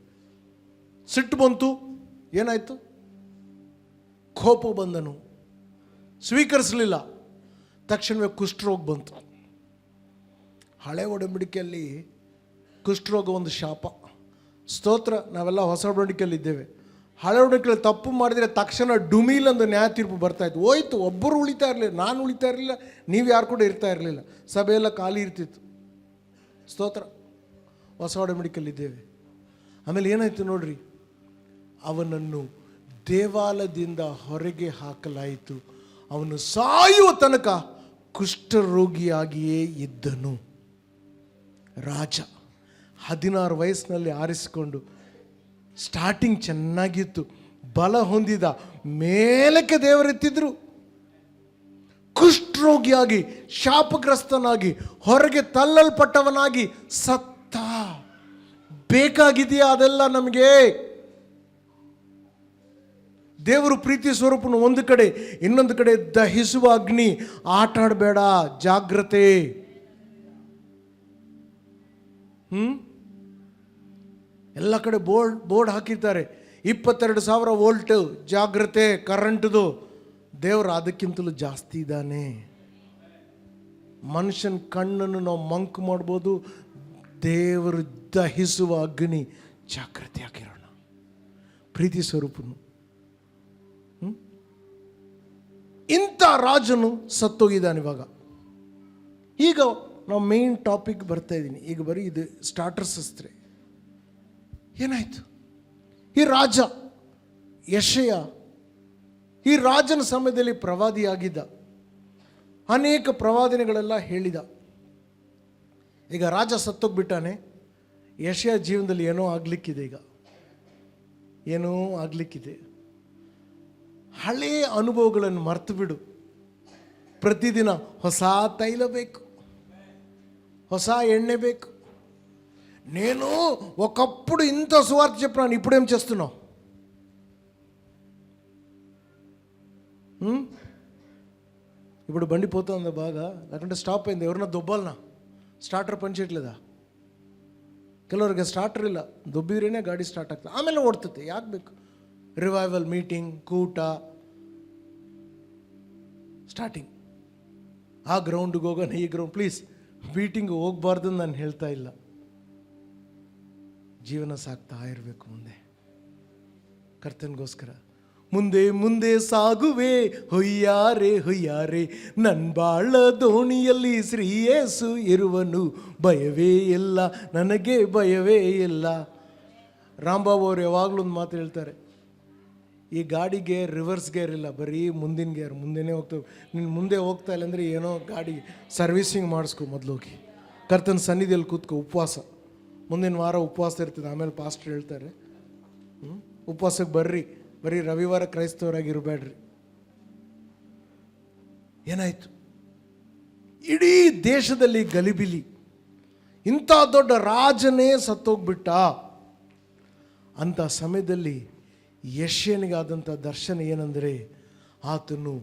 ಸಿಟ್ಟು ಬಂತು, ಏನಾಯಿತು? ಕೋಪ ಬಂದನು, ಸ್ವೀಕರಿಸಲಿಲ್ಲ. ತಕ್ಷಣವೇ ಕುಷ್ಠರೋಗ ಬಂತು. ಹಳೆ ಒಡಂಬಡಿಕೆಯಲ್ಲಿ ಕುಷ್ಠರೋಗ ಒಂದು ಶಾಪ. ಸ್ತೋತ್ರ. ನಾವೆಲ್ಲ ಹೊಸ ಒಡಂಬಡಿಕೆಯಲ್ಲಿ ಇದ್ದೇವೆ. ಹಳೆ ಒಡಂಬಡಿಕೆಯಲ್ಲಿ ತಪ್ಪು ಮಾಡಿದರೆ ತಕ್ಷಣ ಡುಮೀಲ್ ಒಂದು ನ್ಯಾಯ ತೀರ್ಪು ಬರ್ತಾಯಿತ್ತು. ಹೋಯ್ತು, ಒಬ್ಬರು ಉಳಿತಾ ಇರಲಿಲ್ಲ, ನಾನು ಉಳಿತಾ ಇರಲಿಲ್ಲ, ನೀವು ಯಾರು ಕೂಡ ಇರ್ತಾ ಇರಲಿಲ್ಲ, ಸಭೆಯೆಲ್ಲ ಖಾಲಿ ಇರ್ತಿತ್ತು. ಸ್ತೋತ್ರ. ಹೊಸ ಒಡಂಬಡಿಕೆಯಲ್ಲಿ ಇದ್ದೇವೆ. ಆಮೇಲೆ ಏನಾಯಿತು ನೋಡ್ರಿ, ಅವನನ್ನು ದೇವಾಲಯದಿಂದ ಹೊರಗೆ ಹಾಕಲಾಯಿತು. ಅವನು ಸಾಯುವ ತನಕ ಕುಷ್ಠರೋಗಿಯಾಗಿಯೇ ಇದ್ದನು. ರಾಜ 16 ವಯಸ್ಸಿನಲ್ಲಿ ಆರಿಸಿಕೊಂಡು, ಸ್ಟಾರ್ಟಿಂಗ್ ಚೆನ್ನಾಗಿತ್ತು, ಬಲ ಹೊಂದಿದ, ಮೇಲಕ್ಕೆ ದೇವರೆತ್ತಿದ್ರು. ಕುಷ್ಠರೋಗಿಯಾಗಿ, ಶಾಪಗ್ರಸ್ತನಾಗಿ, ಹೊರಗೆ ತಳ್ಳಲ್ಪಟ್ಟವನಾಗಿ ಸತ್ತ. ಬೇಕಾಗಿದೆಯಾ ಅದೆಲ್ಲ ನಮಗೆ? ದೇವರು ಪ್ರೀತಿ ಸ್ವರೂಪನು ಒಂದು ಕಡೆ, ಇನ್ನೊಂದು ಕಡೆ ದಹಿಸುವ ಅಗ್ನಿ. ಆಟ ಆಡಬೇಡ, ಜಾಗ್ರತೆ. ಎಲ್ಲ ಕಡೆ ಬೋರ್ಡ್ ಹಾಕಿರ್ತಾರೆ, 22,000 ವೋಲ್ಟ್ ಜಾಗ್ರತೆ, ಕರೆಂಟ್ದು. ದೇವರು ಅದಕ್ಕಿಂತಲೂ ಜಾಸ್ತಿ ಇದ್ದಾನೆ. ಮನುಷ್ಯನ ಕಣ್ಣನ್ನು ನಾವು ಮಂಕು ಮಾಡ್ಬೋದು, ದೇವರು ದಹಿಸುವ ಅಗ್ನಿ. ಜಾಗ್ರತೆ ಆಗಿರೋಣ. ಪ್ರೀತಿ ಸ್ವರೂಪನು. ಇಂಥ ರಾಜನು ಸತ್ತೋಗಿದ್ದಾನೆ. ಈಗ ನಾವು ಮೇನ್ ಟಾಪಿಕ್ ಬರ್ತಾ ಇದ್ದೀನಿ. ಈಗ ಬರೀ ಇದು ಸ್ಟಾರ್ಟರ್ಸ್ ಅಸ್ತ್ರೆ. ಏನಾಯಿತು? ಈ ರಾಜ ಯೆಶಯ, ಈ ರಾಜನ ಸಮಯದಲ್ಲಿ ಪ್ರವಾದಿಯಾಗಿದ್ದ. ಅನೇಕ ಪ್ರವಾದನೆಗಳೆಲ್ಲ ಹೇಳಿದ. ಈಗ ರಾಜ ಸತ್ತೋಗ್ಬಿಟ್ಟಾನೆ. ಯೆಶಯ ಜೀವನದಲ್ಲಿ ಏನೋ ಆಗಲಿಕ್ಕಿದೆ. ಈಗ ಏನೋ ಆಗಲಿಕ್ಕಿದೆ. ಹಳೆಯ ಅನುಭವಗಳನ್ನು ಮರೆತು ಬಿಡು. ಪ್ರತಿದಿನ ಹೊಸ ತೈಲ ಬೇಕು, ಹೊಸ ఎಣ್ಣె ಬೇಕು. నేను ఒకప్పుడు ఇంత సువార్త చెప్పినాను, ఇప్పుడేం చేస్తున్నావు? ఇప్పుడు బండి పోతుందా బాగా, లేకుంటే స్టాప్ అయింది, ఎవరన్నా దొబ్బాలనా? ಸ್ಟಾರ್ಟರ್ ಪಂಚೇಟ್ಲದ ಕೆಲವ್ರಿಗೆ ಸ್ಟಾರ್ಟರ್ ಇಲ್ಲ, ದೊಬ್ಬಿದ್ರೇ ಗಾಡಿ ಸ್ಟಾರ್ಟ್ ಆಗ್ತದೆ, ಆಮೇಲೆ ಓಡ್ತದೆ. ಯಾಕೆ ಬೇಕು? ರಿವೈವಲ್ ಮೀಟಿಂಗ್, ಕೂಟ, ಸ್ಟಾರ್ಟಿಂಗ್. ಆ ಗ್ರೌಂಡ್ಗೆ ಹೋಗೋಣ, ಈ ಗ್ರೌಂಡ್. ಪ್ಲೀಸ್, ಮೀಟಿಂಗ್ ಹೋಗ್ಬಾರ್ದು ನಾನು ಹೇಳ್ತಾ ಇಲ್ಲ. ಜೀವನ ಸಾಕ್ತಾ ಇರಬೇಕು ಮುಂದೆ ಕರ್ತನಿಗೋಸ್ಕರ. ಮುಂದೆ ಮುಂದೆ ಸಾಗುವೆ ಹೊಯ್ಯಾರೆ ಹೊಯ್ಯಾರೆ, ನನ್ನ ಬಾಳ ದೋಣಿಯಲ್ಲಿ ಶ್ರೀ ಯೇಸು ಇರುವನು, ಭಯವೇ ಇಲ್ಲ ನನಗೆ ಭಯವೇ ಇಲ್ಲ. ರಾಂಬಾಬು ಅವರು ಯಾವಾಗಲೂ ಒಂದು ಮಾತು ಹೇಳ್ತಾರೆ, ಈ ಗಾಡಿಗೆ ರಿವರ್ಸ್ ಗೇರ್ ಇಲ್ಲ, ಬರೀ ಮುಂದಿನ ಗೇರ್, ಮುಂದೆನೇ ಹೋಗ್ತೇವೆ. ನೀನು ಮುಂದೆ ಹೋಗ್ತಾ ಇಲ್ಲ ಅಂದರೆ ಏನೋ ಗಾಡಿ ಸರ್ವಿಸಿಂಗ್ ಮಾಡಿಸ್ಕೊ, ಮೊದಲು ಹೋಗಿ ಕರ್ತನ ಸನ್ನಿಧಿಯಲ್ಲಿ ಕೂತ್ಕೊ. ಉಪವಾಸ, ಮುಂದಿನ ವಾರ ಉಪವಾಸ ಇರ್ತದೆ. ಆಮೇಲೆ ಪಾಸ್ಟರ್ ಹೇಳ್ತಾರೆ, ಉಪವಾಸಕ್ಕೆ ಬರ್ರಿ, ಬರೀ ರವಿವಾರ ಕ್ರೈಸ್ತವರಾಗಿರಬೇಡ್ರಿ. ಏನಾಯಿತು? ಇಡೀ ದೇಶದಲ್ಲಿ ಗಲಿಬಿಲಿ, ಇಂಥ ದೊಡ್ಡ ರಾಜನೇ ಸತ್ತೋಗ್ಬಿಟ್ಟ. ಅಂಥ ಸಮಯದಲ್ಲಿ ಯೆಶಾಯನಿಗಾದಂಥ ದರ್ಶನ ಏನಂದರೆ, ಆತನು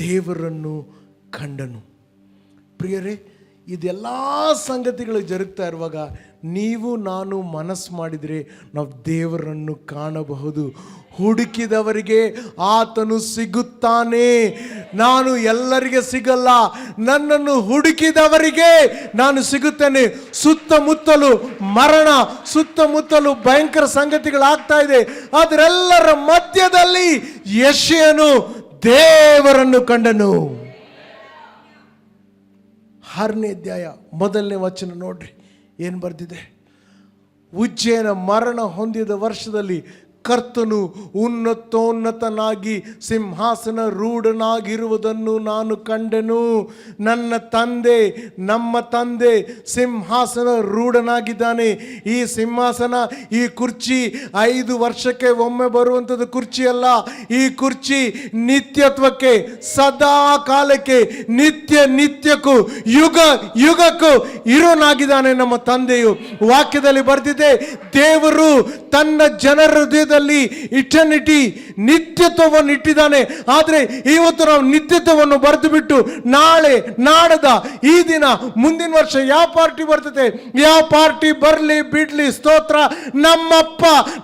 ದೇವರನ್ನು ಕಂಡನು. ಪ್ರಿಯರೇ, ಇದೆಲ್ಲ ಸಂಗತಿಗಳು ಜರುಗ್ತಾ ಇರುವಾಗ ನೀವು ನಾನು ಮನಸ್ಸು ಮಾಡಿದರೆ ನಾವು ದೇವರನ್ನು ಕಾಣಬಹುದು. ಹುಡುಕಿದವರಿಗೆ ಆತನು ಸಿಗುತ್ತಾನೆ. ನಾನು ಎಲ್ಲರಿಗೆ ಸಿಗಲ್ಲ, ನನ್ನನ್ನು ಹುಡುಕಿದವರಿಗೆ ನಾನು ಸಿಗುತ್ತೇನೆ. ಸುತ್ತಮುತ್ತಲು ಮರಣ, ಸುತ್ತಮುತ್ತಲು ಭಯಂಕರ ಸಂಗತಿಗಳಾಗ್ತಾ ಇದೆ. ಅದರೆಲ್ಲರ ಮಧ್ಯದಲ್ಲಿ ಯೆಶಾಯನು ದೇವರನ್ನು ಕಂಡನು. 6ನೇ ಅಧ್ಯಾಯ 1ನೇ ವಚನ ನೋಡ್ರಿ, ಏನು ಬರ್ದಿದೆ? ಉಜ್ಜಯನ ಮರಣ ಹೊಂದಿದ ವರ್ಷದಲ್ಲಿ ಕರ್ತನು ಉನ್ನತೋನ್ನತನಾಗಿ ಸಿಂಹಾಸನ ರೂಢನಾಗಿರುವುದನ್ನು ನಾನು ಕಂಡೆನು. ನನ್ನ ತಂದೆ, ನಮ್ಮ ತಂದೆ ಸಿಂಹಾಸನ ರೂಢನಾಗಿದ್ದಾನೆ. ಈ ಸಿಂಹಾಸನ, ಈ ಕುರ್ಚಿ 5 ವರ್ಷಕ್ಕೆ ಒಮ್ಮೆ ಬರುವಂಥದ್ದು ಕುರ್ಚಿ ಅಲ್ಲ. ಈ ಕುರ್ಚಿ ನಿತ್ಯತ್ವಕ್ಕೆ, ಸದಾ ಕಾಲಕ್ಕೆ, ನಿತ್ಯ ನಿತ್ಯಕ್ಕೂ, ಯುಗ ಯುಗಕ್ಕೂ ಇರೋನಾಗಿದ್ದಾನೆ ನಮ್ಮ ತಂದೆಯು. ವಾಕ್ಯದಲ್ಲಿ ಬರೆದಿದೆ, ದೇವರು ತನ್ನ ಜನರ ಇಟರ್ನಿಟಿ, ನಿತ್ಯತ್ವವನ್ನು ಇಟ್ಟಿದ್ದಾನೆ. ಆದರೆ ಇವತ್ತು ನಾವು ನಿತ್ಯತ್ವವನ್ನು ಬರೆದು ಬಿಟ್ಟು ನಾಳೆ, ನಾಡದ, ಈ ದಿನ, ಮುಂದಿನ ವರ್ಷ ಯಾವ ಪಾರ್ಟಿ ಬರ್ತದೆ, ಯಾವ ಪಾರ್ಟಿ ಬರಲಿ ಬಿಡ್ಲಿ, ಸ್ತೋತ್ರ, ನಮ್ಮಪ್ಪ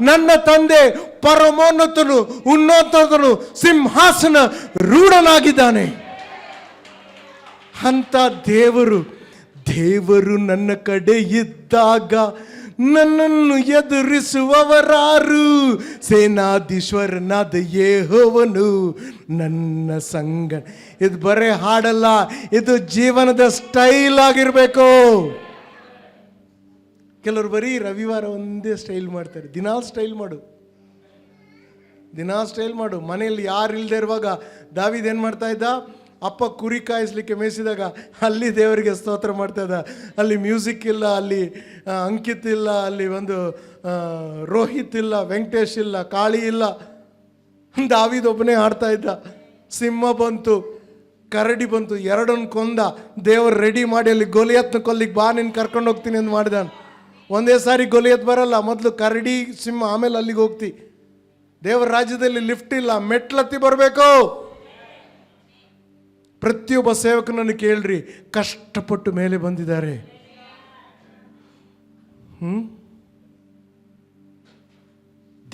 ನನ್ನ ತಂದೆ ಪರಮೋನ್ನತನು, ಉನ್ನತನು, ಸಿಂಹಾಸನ ರೂಢನಾಗಿದ್ದಾನೆ. ಅಂತ ದೇವರು ನನ್ನ ಕಡೆ ಇದ್ದಾಗ ನನ್ನನ್ನು ಎದುರಿಸುವವರಾರು? ಸೇನಾಧೀಶ್ವರನಾದ ಯೆಹೋವನು ನನ್ನ ಸಂಗ. ಇದು ಬರೇ ಹಾಡಲ್ಲ, ಇದು ಜೀವನದ ಸ್ಟೈಲ್ ಆಗಿರಬೇಕು. ಕೆಲವರು ಬರೀ ರವಿವಾರ ಒಂದೇ ಸ್ಟೈಲ್ ಮಾಡ್ತಾರೆ. ದಿನಾ ಸ್ಟೈಲ್ ಮಾಡು. ಮನೆಯಲ್ಲಿ ಯಾರು ಇಲ್ಲದೆ ಇರುವಾಗ ದಾವೀದ್ ಏನು ಮಾಡ್ತಾ ಇದ್ದ? ಅಪ್ಪ ಕುರಿ ಕಾಯಿಸ್ಲಿಕ್ಕೆ ಮೇಯಿಸಿದಾಗ ಅಲ್ಲಿ ದೇವರಿಗೆ ಸ್ತೋತ್ರ ಮಾಡ್ತಾ ಇದ್ದ. ಅಲ್ಲಿ ಮ್ಯೂಸಿಕ್ ಇಲ್ಲ, ಅಲ್ಲಿ ಅಂಕಿತ್ ಇಲ್ಲ, ಅಲ್ಲಿ ಒಂದು ರೋಹಿತ್ ಇಲ್ಲ, ವೆಂಕಟೇಶ್ ಇಲ್ಲ, ಕಾಳಿ ಇಲ್ಲ, ದಾವೀದ್ ಒಬ್ಬನೇ ಹಾಡ್ತಾ ಇದ್ದ. ಸಿಂಹ ಬಂತು, ಕರಡಿ ಬಂತು, ಎರಡನ್ನು ಕೊಂದ. ದೇವರು ರೆಡಿ ಮಾಡಿ ಅಲ್ಲಿ ಗೊಲಿಯತ್ನ ಕೊಲ್ಲಿಗೆ ಬಾ, ನೀನು ಕರ್ಕೊಂಡು ಹೋಗ್ತೀನಿ ಅಂತ ಮಾಡಿದಾನ. ಒಂದೇ ಸಾರಿ ಗೊಲಿಯತ್ ಬರಲ್ಲ, ಮೊದಲು ಕರಡಿ, ಸಿಂಹ, ಆಮೇಲೆ ಅಲ್ಲಿಗೆ ಹೋಗ್ತಿ. ದೇವರ ರಾಜ್ಯದಲ್ಲಿ ಲಿಫ್ಟ್ ಇಲ್ಲ, ಮೆಟ್ಲತ್ತಿ ಬರಬೇಕು. ಪ್ರತಿಯೊಬ್ಬ ಸೇವಕನನ್ನು ಕೇಳ್ರಿ, ಕಷ್ಟಪಟ್ಟು ಮೇಲೆ ಬಂದಿದ್ದಾರೆ.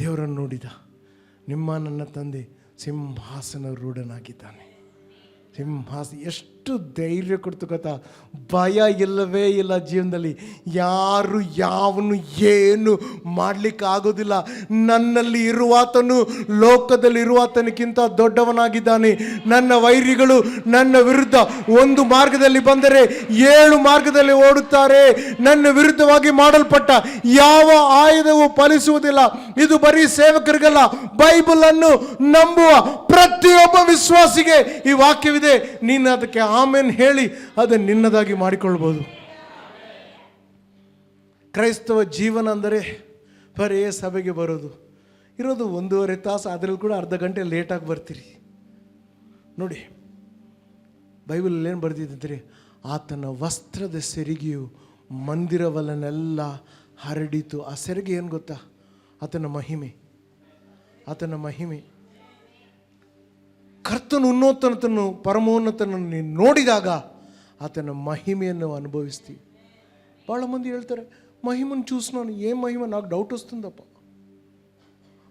ದೇವರನ್ನು ನೋಡಿದ ನಿಮ್ಮ ನನ್ನ ತಂದೆ ಸಿಂಹಾಸನ ರೂಢನಾಗಿದ್ದಾನೆ. ಎಷ್ಟು ಧೈರ್ಯ ಕೊಡ್ತು ಗೊತ್ತಾ? ಭಯ ಇಲ್ಲವೇ ಇಲ್ಲ ಜೀವನದಲ್ಲಿ. ಯಾರು ಯಾವನು ಏನು ಮಾಡಲಿಕ್ಕೆ ಆಗೋದಿಲ್ಲ. ನನ್ನಲ್ಲಿ ಇರುವಾತನು ಲೋಕದಲ್ಲಿ ಇರುವಾತನಕ್ಕಿಂತ ದೊಡ್ಡವನಾಗಿದ್ದಾನೆ. ನನ್ನ ವೈರಿಗಳು ನನ್ನ ವಿರುದ್ಧ ಒಂದು ಮಾರ್ಗದಲ್ಲಿ ಬಂದರೆ 7 ಮಾರ್ಗದಲ್ಲಿ ಓಡುತ್ತಾರೆ. ನನ್ನ ವಿರುದ್ಧವಾಗಿ ಮಾಡಲ್ಪಟ್ಟ ಯಾವ ಆಯುಧವೂ ಫಲಿಸುವುದಿಲ್ಲ. ಇದು ಬರೀ ಸೇವಕರಿಗಲ್ಲ, ಬೈಬಲ್ ಅನ್ನು ನಂಬುವ ಪ್ರತಿಯೊಬ್ಬ ವಿಶ್ವಾಸಿಗೆ ಈ ವಾಕ್ಯವಿದೆ. ನೀನು ಅದಕ್ಕೆ ಆಮೇನ್ ಹೇಳಿ ಅದನ್ನು ನಿನ್ನದಾಗಿ ಮಾಡಿಕೊಳ್ಬೋದು. ಕ್ರೈಸ್ತವ ಜೀವನ ಅಂದರೆ ಬರೇ ಸಭೆಗೆ ಬರೋದು, ಇರೋದು 1.5 ತಾಸು, ಅದರಲ್ಲಿ ಕೂಡ ಅರ್ಧ ಗಂಟೆ ಲೇಟಾಗಿ ಬರ್ತೀರಿ. ನೋಡಿ, ಬೈಬಲಲ್ಲಿ ಏನು ಬರೆದಿದ್ದರೆ, ಆತನ ವಸ್ತ್ರದ ಸೆರಿಗೆಯು ಮಂದಿರವನ್ನೆಲ್ಲ ಹರಡಿತು. ಆ ಸೆರಿಗೆ ಏನು ಗೊತ್ತಾ? ಆತನ ಮಹಿಮೆ. ಆತನ ಮಹಿಮೆ. ಕರ್ತನು ಉನ್ನತನನ್ನು ಪರಮೋನ್ನತನನ್ನು ನೀನು ನೋಡಿದಾಗ ಆತನ మహిమను అనుభవిಸ್ತೀವಿ. ಭಾಳ ಮಂದಿ ಹೇಳ್ತಾರೆ, మహిమను చూసినాను, ఏం మహిమ, నాకు డౌట్ వస్తుందಪ್ಪ.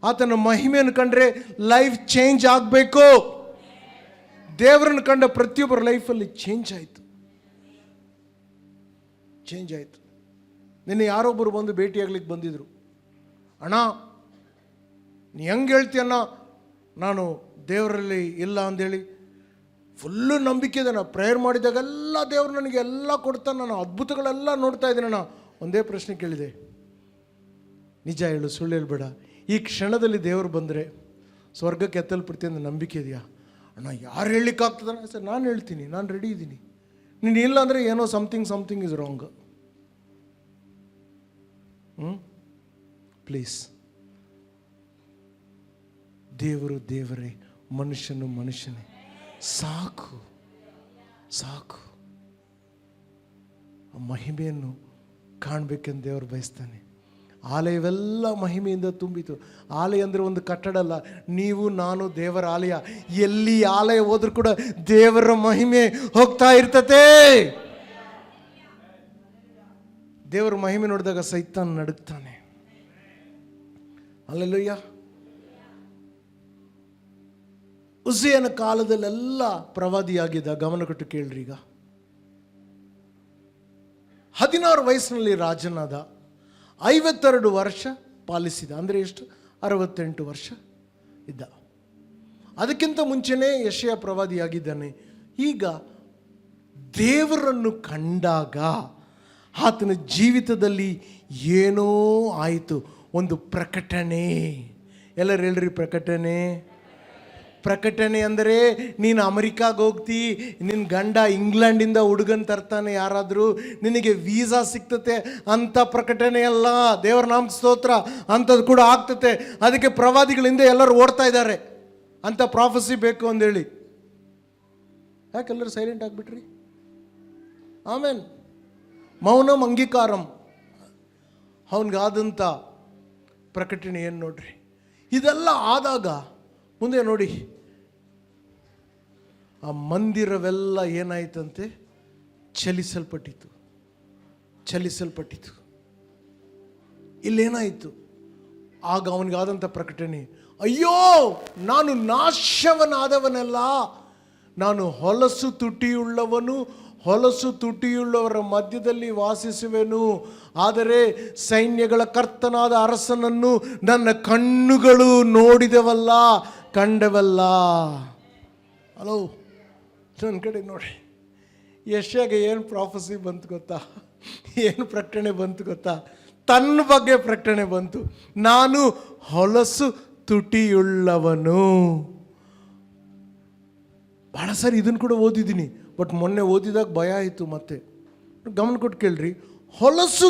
ಆತನ ಮಹಿಮೆಯನ್ನು ಕಂಡ್ರೆ ಲೈಫ್ ಚೇಂಜ್ ಆಗಬೇಕು. ದೇವರನ್ನು ಕಂಡ ಪ್ರತಿಯೊಬ್ಬರ ಲೈಫಲ್ಲಿ ಚೇಂಜ್ ಆಯಿತು. ನಿನ್ನೆ ಯಾರೊಬ್ಬರು ಬಂದು ಭೇಟಿಯಾಗ್ಲಿಕ್ಕೆ ಬಂದಿದ್ರು. ಅಣ್ಣ, ನೀ ಹೆಂಗೆ ಹೇಳ್ತೀಯಣ್ಣ, ನಾನು ದೇವರಲ್ಲಿ ಇಲ್ಲ ಅಂದೇಳಿ ಫುಲ್ಲು ನಂಬಿಕೆ ಇದೆ. ನಾನು ಪ್ರೇಯರ್ ಮಾಡಿದಾಗೆಲ್ಲ ದೇವರು ನನಗೆ ಎಲ್ಲ ಕೊಡ್ತಾನೆ, ನಾನು ಅದ್ಭುತಗಳೆಲ್ಲ ನೋಡ್ತಾ ಇದ್ದೀನಣ್ಣ. ಒಂದೇ ಪ್ರಶ್ನೆ ಕೇಳಿದೆ, ನಿಜ ಹೇಳು, ಸುಳ್ಳು ಹೇಳ್ಬೇಡ, ಈ ಕ್ಷಣದಲ್ಲಿ ದೇವರು ಬಂದರೆ ಸ್ವರ್ಗಕ್ಕೆ ಎತ್ತಲ್ಪಡ್ತೀನಿ ಅಂತ ನಂಬಿಕೆ ಇದೆಯಾ? ಅಣ್ಣ, ಯಾರು ಹೇಳಲಿಕ್ಕಾಗ್ತದಣ್ಣ? ಸರ್, ನಾನು ಹೇಳ್ತೀನಿ, ನಾನು ರೆಡಿ ಇದ್ದೀನಿ. ನೀನು ಇಲ್ಲ ಅಂದರೆ ಏನೋ ಸಮಥಿಂಗ್ ಇಸ್ ರಾಂಗ್. ಪ್ಲೀಸ್, ದೇವರು ದೇವರೇ, ಮನುಷ್ಯನು ಮನುಷ್ಯನೇ. ಸಾಕು. ಆ ಮಹಿಮೆಯನ್ನು ಕಾಣಬೇಕೆಂದು ದೇವರು ಬಯಸ್ತಾನೆ. ಆಲಯವೆಲ್ಲ ಮಹಿಮೆಯಿಂದ ತುಂಬಿತು. ಆಲಯ ಅಂದರೆ ಒಂದು ಕಟ್ಟಡ ಅಲ್ಲ, ನೀವು ನಾನು ದೇವರ ಆಲಯ. ಎಲ್ಲಿ ಆಲಯ ಹೋದ್ರೂ ಕೂಡ ದೇವರ ಮಹಿಮೆ ಹೋಗ್ತಾ ಇರ್ತತೆ. ದೇವರ ಮಹಿಮೆ ನೋಡಿದಾಗ ಸೈತಾನ್ ನಡುಗ್ತಾನೆ. ಹಲ್ಲೆಲೂಯಾ. ಉಜ್ಜೀಯನ ಕಾಲದಲ್ಲೆಲ್ಲ ಪ್ರವಾದಿಯಾಗಿದ್ದ. ಗಮನ ಕೊಟ್ಟು ಕೇಳ್ರಿ. ಈಗ 16 ವಯಸ್ಸಿನಲ್ಲಿ ರಾಜನಾದ, 52 ವರ್ಷ ಪಾಲಿಸಿದ. ಅಂದರೆ ಎಷ್ಟು? 68 ವರ್ಷ ಇದ್ದ. ಅದಕ್ಕಿಂತ ಮುಂಚೆನೇ ಯೆಶಾಯ ಪ್ರವಾದಿಯಾಗಿದ್ದಾನೆ. ಈಗ ದೇವರನ್ನು ಕಂಡಾಗ ಆತನ ಜೀವಿತದಲ್ಲಿ ಏನೋ ಆಯಿತು. ಒಂದು ಪ್ರಕಟಣೆ. ಎಲ್ಲರೂ ಹೇಳ್ರಿ, ಪ್ರಕಟಣೆ ಅಂದರೆ ನೀನು ಅಮೆರಿಕಾಗೆ ಹೋಗ್ತಿ, ನಿನ್ನ ಗಂಡ ಇಂಗ್ಲೆಂಡಿಂದ ಹುಡುಗನ್ ತರ್ತಾನೆ, ಯಾರಾದರೂ ನಿನಗೆ ವೀಸಾ ಸಿಗ್ತತೆ ಅಂಥ ಪ್ರಕಟಣೆ ಅಲ್ಲ. ದೇವರ ನಾಮ ಸ್ತೋತ್ರ. ಅಂಥದ್ದು ಕೂಡ ಆಗ್ತತೆ. ಅದಕ್ಕೆ ಪ್ರವಾದಿಗಳಿಂದ ಎಲ್ಲರೂ ಓಡ್ತಾ ಇದ್ದಾರೆ, ಅಂಥ ಪ್ರಾಫೆಸಿ ಬೇಕು ಅಂದೇಳಿ. ಯಾಕೆಲ್ಲರೂ ಸೈಲೆಂಟ್ ಆಗಿಬಿಟ್ರಿ? ಆಮೇಲೆ ಮೌನಂ ಅಂಗೀಕಾರಂ, ಅವನಿಗಾದಂಥ ಪ್ರಕಟಣೆ ಏನು ನೋಡ್ರಿ. ಇದೆಲ್ಲ ಆದಾಗ ಮುಂದೆ ನೋಡಿ, ಆ ಮಂದಿರವೆಲ್ಲ ಏನಾಯ್ತಂತೆ? ಚಲಿಸಲ್ಪಟ್ಟಿತು. ಇಲ್ಲೇನಾಯಿತು? ಆಗ ಅವನಿಗಾದಂಥ ಪ್ರಕಟಣೆ, ಅಯ್ಯೋ, ನಾನು ನಾಶವನಾದವನಲ್ಲ, ನಾನು ಹೊಲಸು ತುಟಿಯುಳ್ಳವರ ಮಧ್ಯದಲ್ಲಿ ವಾಸಿಸುವೆನು. ಆದರೆ ಸೈನ್ಯಗಳ ಕರ್ತನಾದ ಅರಸನನ್ನು ನನ್ನ ಕಣ್ಣುಗಳು ಕಂಡವಲ್ಲ. ಹಲೋ, ನನ್ನ ಕಡೆ ನೋಡಿ. ಯೆಶಾಯಗೆ ಏನು ಪ್ರಾಫೆಸಿ ಬಂತು ಗೊತ್ತಾ? ಏನು ಪ್ರಕಟಣೆ ಬಂತು ಗೊತ್ತಾ? ತನ್ನ ಬಗ್ಗೆ ಪ್ರಕಟಣೆ ಬಂತು. ನಾನು ಹೊಲಸು ತುಟಿಯುಳ್ಳವನು. ಭಾಳ ಸಾರಿ ಇದನ್ನು ಕೂಡ ಓದಿದ್ದೀನಿ, ಬಟ್ ಮೊನ್ನೆ ಓದಿದಾಗ ಭಯ ಆಯಿತು. ಮತ್ತೆ ಗಮನ ಕೊಟ್ಟು ಕೇಳ್ರಿ. ಹೊಲಸು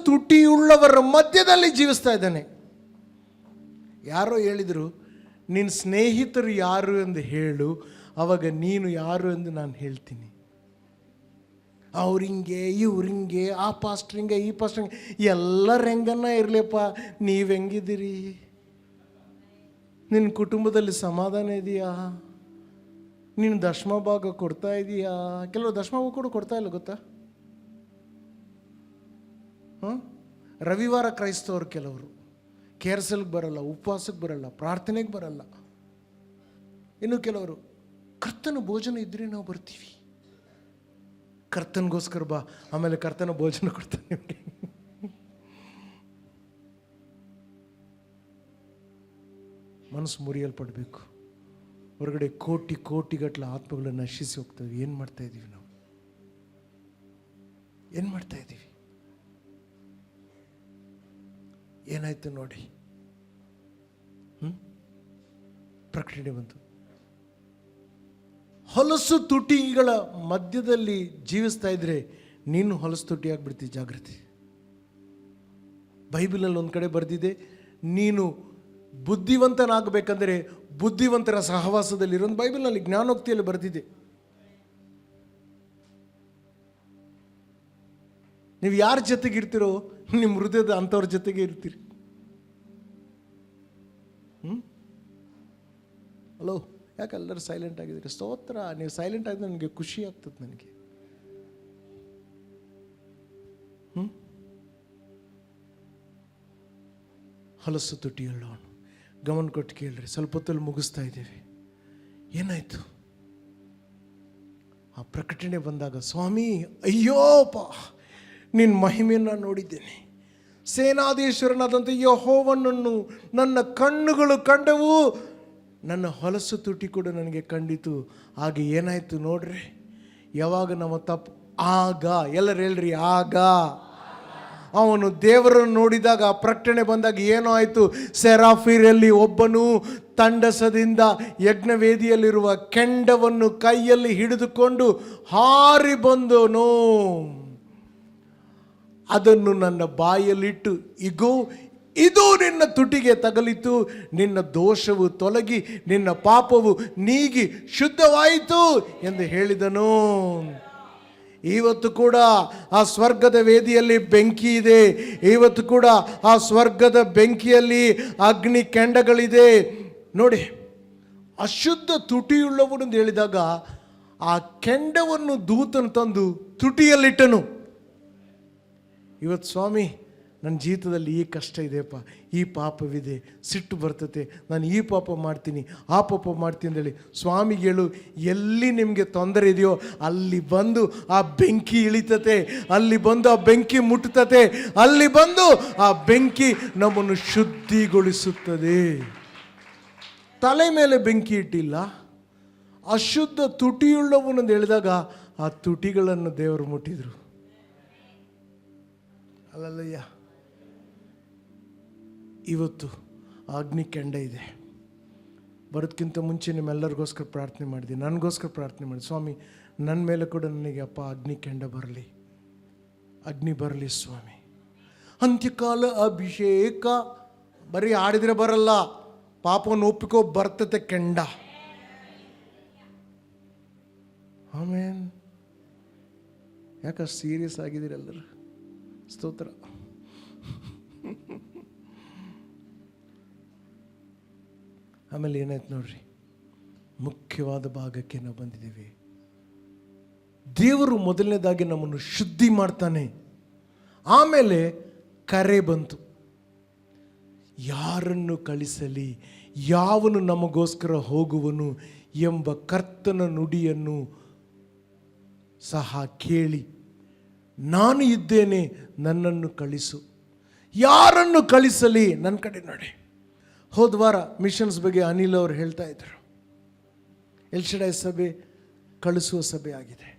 ತುಟಿಯುಳ್ಳವರ ಮಧ್ಯದಲ್ಲಿ ಜೀವಿಸ್ತಾ ಇದ್ದಾನೆ. ಯಾರೋ ಹೇಳಿದರು, ನಿನ್ನ ಸ್ನೇಹಿತರು ಯಾರು ಎಂದು ಹೇಳು, ಆವಾಗ ನೀನು ಯಾರು ಎಂದು ನಾನು ಹೇಳ್ತೀನಿ. ಅವ್ರಿಂಗೆ ಇವ್ರಿಂಗೆ, ಆ ಪಾಸ್ಟ್ರಿಂಗೆ ಈ ಪಾಸ್ಟ್ರಿಂಗೆ, ಎಲ್ಲರ ಹೆಂಗನ್ನ ಇರಲಿಯಪ್ಪ. ನೀವು ಹೆಂಗಿದ್ದೀರಿ? ನಿನ್ನ ಕುಟುಂಬದಲ್ಲಿ ಸಮಾಧಾನ ಇದೆಯಾ? ನೀನು ದಶಮ ಭಾಗ ಕೊಡ್ತಾ ಇದೀಯಾ? ಕೆಲವರು ದಶಮ ಭಾಗ ಕೂಡ ಕೊಡ್ತಾ ಇಲ್ಲ, ಗೊತ್ತಾ? ರವಿವಾರ ಕ್ರೈಸ್ತವರು ಕೆಲವರು ಕೇರ್ಸಲ್ಗೆ ಬರಲ್ಲ, ಉಪವಾಸಕ್ಕೆ ಬರಲ್ಲ, ಪ್ರಾರ್ಥನೆಗೆ ಬರಲ್ಲ. ಇನ್ನು ಕೆಲವರು ಕರ್ತನ ಭೋಜನ ಇದ್ರೆ ನಾವು ಬರ್ತೀವಿ. ಕರ್ತನಿಗೋಸ್ಕರ ಬಾ, ಆಮೇಲೆ ಕರ್ತನ ಭೋಜನ ಕೊಡ್ತಾನೆ ನಿಮಗೆ. ಮನಸ್ಸು ಮುರಿಯಲ್ಪಡಬೇಕು. ಹೊರಗಡೆ ಕೋಟಿಗಟ್ಟಲೆ ಆತ್ಮಗಳನ್ನು ನಶಿಸಿ ಹೋಗ್ತವೆ. ಏನು ಮಾಡ್ತಾ ಇದ್ದೀವಿ ನಾವು? ಏನು ಮಾಡ್ತಾ ಇದ್ದೀವಿ? ಏನಾಯ್ತು ನೋಡಿ. ಪ್ರಕಟಣೆ ಬಂತು. ಹೊಲಸು ತುಟಿಗಳ ಮಧ್ಯದಲ್ಲಿ ಜೀವಿಸ್ತಾ ಇದ್ರೆ ನೀನು ಹೊಲಸು ತುಟಿ ಆಗ್ಬಿಡ್ತೀವಿ. ಜಾಗೃತಿ. ಬೈಬಲಲ್ಲಿ ಒಂದು ಕಡೆ ಬರೆದಿದೆ, ನೀನು ಬುದ್ಧಿವಂತನಾಗಬೇಕಂದ್ರೆ ಬುದ್ಧಿವಂತರ ಸಹವಾಸದಲ್ಲಿರೋ ಬೈಬಲ್ನಲ್ಲಿ ಜ್ಞಾನೋಕ್ತಿಯಲ್ಲಿ ಬರೆದಿದೆ. ನೀವು ಯಾರ ಜೊತೆಗೆ ಇರ್ತೀರೋ ನಿಮ್ಮ ಹೃದಯದ ಅಂಥವ್ರ ಜೊತೆಗೆ ಇರ್ತೀರಿ. ಹಲೋ, ಯಾಕೆ ಎಲ್ಲರೂ ಸೈಲೆಂಟ್ ಆಗಿದ್ದೀರಿ? ಸ್ತೋತ್ರ. ನೀವು ಸೈಲೆಂಟ್ ಆಗಿದ್ರೆ ನನಗೆ ಖುಷಿ ಆಗ್ತದೆ. ನನಗೆ ಹೊಲಸು ತುಟಿ ಹೇಳೋನು. ಗಮನ ಕೊಟ್ಟು ಕೇಳ್ರಿ. ಸ್ವಲ್ಪ ಹೊತ್ತಲ್ಲಿ ಮುಗಿಸ್ತಾ ಇದ್ದೇವೆ. ಏನಾಯ್ತು? ಆ ಪ್ರಕಟಣೆ ಬಂದಾಗ, ಸ್ವಾಮಿ ಅಯ್ಯೋಪ, ನಿನ್ನ ಮಹಿಮೆಯನ್ನು ನೋಡಿದ್ದೇನೆ, ಸೇನಾಧೀಶ್ವರನಾದಂಥ ಯೆಹೋವನನ್ನು ನನ್ನ ಕಣ್ಣುಗಳು ಕಂಡವು, ನನ್ನ ಹೊಲಸು ತುಟಿ ಕೂಡ ನನಗೆ ಕಂಡಿತು. ಹಾಗೆ ಏನಾಯ್ತು ನೋಡ್ರಿ, ಯಾವಾಗ ನಮ್ಮ ತಪ್ಪು ಆಗ, ಎಲ್ಲರೂ ಹೇಳ್ರಿ ಆಗ, ಅವನು ದೇವರನ್ನು ನೋಡಿದಾಗ, ಆ ಪ್ರಕಟಣೆ ಬಂದಾಗ ಏನೋ ಆಯಿತು, ಸೆರಾಫಿರಲ್ಲಿ ಒಬ್ಬನು ತಂಡಸದಿಂದ ಯಜ್ಞವೇದಿಯಲ್ಲಿರುವ ಕೆಂಡವನ್ನು ಕೈಯಲ್ಲಿ ಹಿಡಿದುಕೊಂಡು ಹಾರಿ ಬಂದನು. ಅದನ್ನು ನನ್ನ ಬಾಯಲ್ಲಿಟ್ಟು, ಇಗೋ ಇದು ನಿನ್ನ ತುಟಿಗೆ ತಗಲಿತು, ನಿನ್ನ ದೋಷವು ತೊಲಗಿ ನಿನ್ನ ಪಾಪವು ನೀಗಿ ಶುದ್ಧವಾಯಿತು ಎಂದು ಹೇಳಿದನು. ಇವತ್ತು ಕೂಡ ಆ ಸ್ವರ್ಗದ ವೇದಿಯಲ್ಲಿ ಬೆಂಕಿ ಇದೆ. ಇವತ್ತು ಕೂಡ ಆ ಸ್ವರ್ಗದ ಬೆಂಕಿಯಲ್ಲಿ ಅಗ್ನಿ ಕೆಂಡಗಳಿದೆ ನೋಡಿ. ಅಶುದ್ಧ ತುಟಿಯುಳ್ಳವನು ಎಂದು ಹೇಳಿದಾಗ ಆ ಕೆಂಡವನ್ನು ದೂತನು ತಂದು ತುಟಿಯಲ್ಲಿಟ್ಟನು. ಇವತ್ತು ಸ್ವಾಮಿ, ನನ್ನ ಜೀವಿತದಲ್ಲಿ ಈ ಕಷ್ಟ ಇದೆಯಪ್ಪ, ಈ ಪಾಪವಿದೆ, ಸಿಟ್ಟು ಬರ್ತತೆ, ನಾನು ಈ ಪಾಪ ಮಾಡ್ತೀನಿ, ಆ ಪಾಪ ಮಾಡ್ತೀನಿ ಅಂತೇಳಿ ಸ್ವಾಮಿಗೆ ಹೇಳು. ಎಲ್ಲಿ ನಿಮಗೆ ತೊಂದರೆ ಇದೆಯೋ ಅಲ್ಲಿ ಬಂದು ಆ ಬೆಂಕಿ ಇಳಿತತೆ, ಅಲ್ಲಿ ಬಂದು ಆ ಬೆಂಕಿ ಮುಟ್ಟುತ್ತದೆ, ಅಲ್ಲಿ ಬಂದು ಆ ಬೆಂಕಿ ನಮ್ಮನ್ನು ಶುದ್ಧಿಗೊಳಿಸುತ್ತದೆ. ತಲೆ ಮೇಲೆ ಬೆಂಕಿ ಇಟ್ಟಿಲ್ಲ, ಅಶುದ್ಧ ತುಟಿಯುಳ್ಳವನಂದು ಹೇಳಿದಾಗ ಆ ತುಟಿಗಳನ್ನು ದೇವರು ಮುಟ್ಟಿದ್ರು. ಅಲ್ಲಲ್ಲಯ್ಯ, ಇವತ್ತು ಅಗ್ನಿ ಕೆಂಡ ಇದೆ. ಬರೋದಕ್ಕಿಂತ ಮುಂಚೆ ನಿಮ್ಮೆಲ್ಲರಿಗೋಸ್ಕರ ಪ್ರಾರ್ಥನೆ ಮಾಡಿದೆ, ನನಗೋಸ್ಕರ ಪ್ರಾರ್ಥನೆ ಮಾಡಿ, ಸ್ವಾಮಿ ನನ್ನ ಮೇಲೆ ಕೂಡ ನನಗೆ ಅಪ್ಪ ಅಗ್ನಿ ಕೆಂಡ ಬರಲಿ, ಅಗ್ನಿ ಬರಲಿ ಸ್ವಾಮಿ. ಅಂತ್ಯಕಾಲ ಅಭಿಷೇಕ ಬರೀ ಆಡಿದರೆ ಬರಲ್ಲ, ಪಾಪವನ್ನು ಒಪ್ಪಿಕೋ, ಬರ್ತತೆ ಕೆಂಡ. ಆಮೇನ್. ಯಾಕೆ ಸೀರಿಯಸ್ ಆಗಿದ್ದೀರೆಲ್ಲರೂ? ಸ್ತೋತ್ರ. ಆಮೇಲೆ ಏನಾಯ್ತು ನೋಡ್ರಿ, ಮುಖ್ಯವಾದ ಭಾಗಕ್ಕೆ ನಾವು ಬಂದಿದ್ದೀವಿ. ದೇವರು ಮೊದಲನೇದಾಗಿ ನಮ್ಮನ್ನು ಶುದ್ಧಿ ಮಾಡ್ತಾನೆ. ಆಮೇಲೆ ಕರೆ ಬಂತು. ಯಾರನ್ನು ಕಳಿಸಲಿ, ಯಾವನು ನಮಗೋಸ್ಕರ ಹೋಗುವನು ಎಂಬ ಕರ್ತನ ನುಡಿಯನ್ನು ಸಹ ಕೇಳಿ, ನಾನು ಇದ್ದೇನೆ, ನನ್ನನ್ನು ಕಳಿಸು. ಯಾರನ್ನು ಕಳಿಸಲಿ? ನನ್ನ ಕಡೆ ನೋಡಿ. ಹೋದ ವಾರ ಮಿಷನ್ಸ್ ಬಗ್ಗೆ ಅನಿಲ್ ಅವರು ಹೇಳ್ತಾ ಇದ್ರು. ಎಲ್ ಶಡೈ ಸಭೆ ಕಳಿಸುವ ಸಭೆ ಆಗಿದೆ.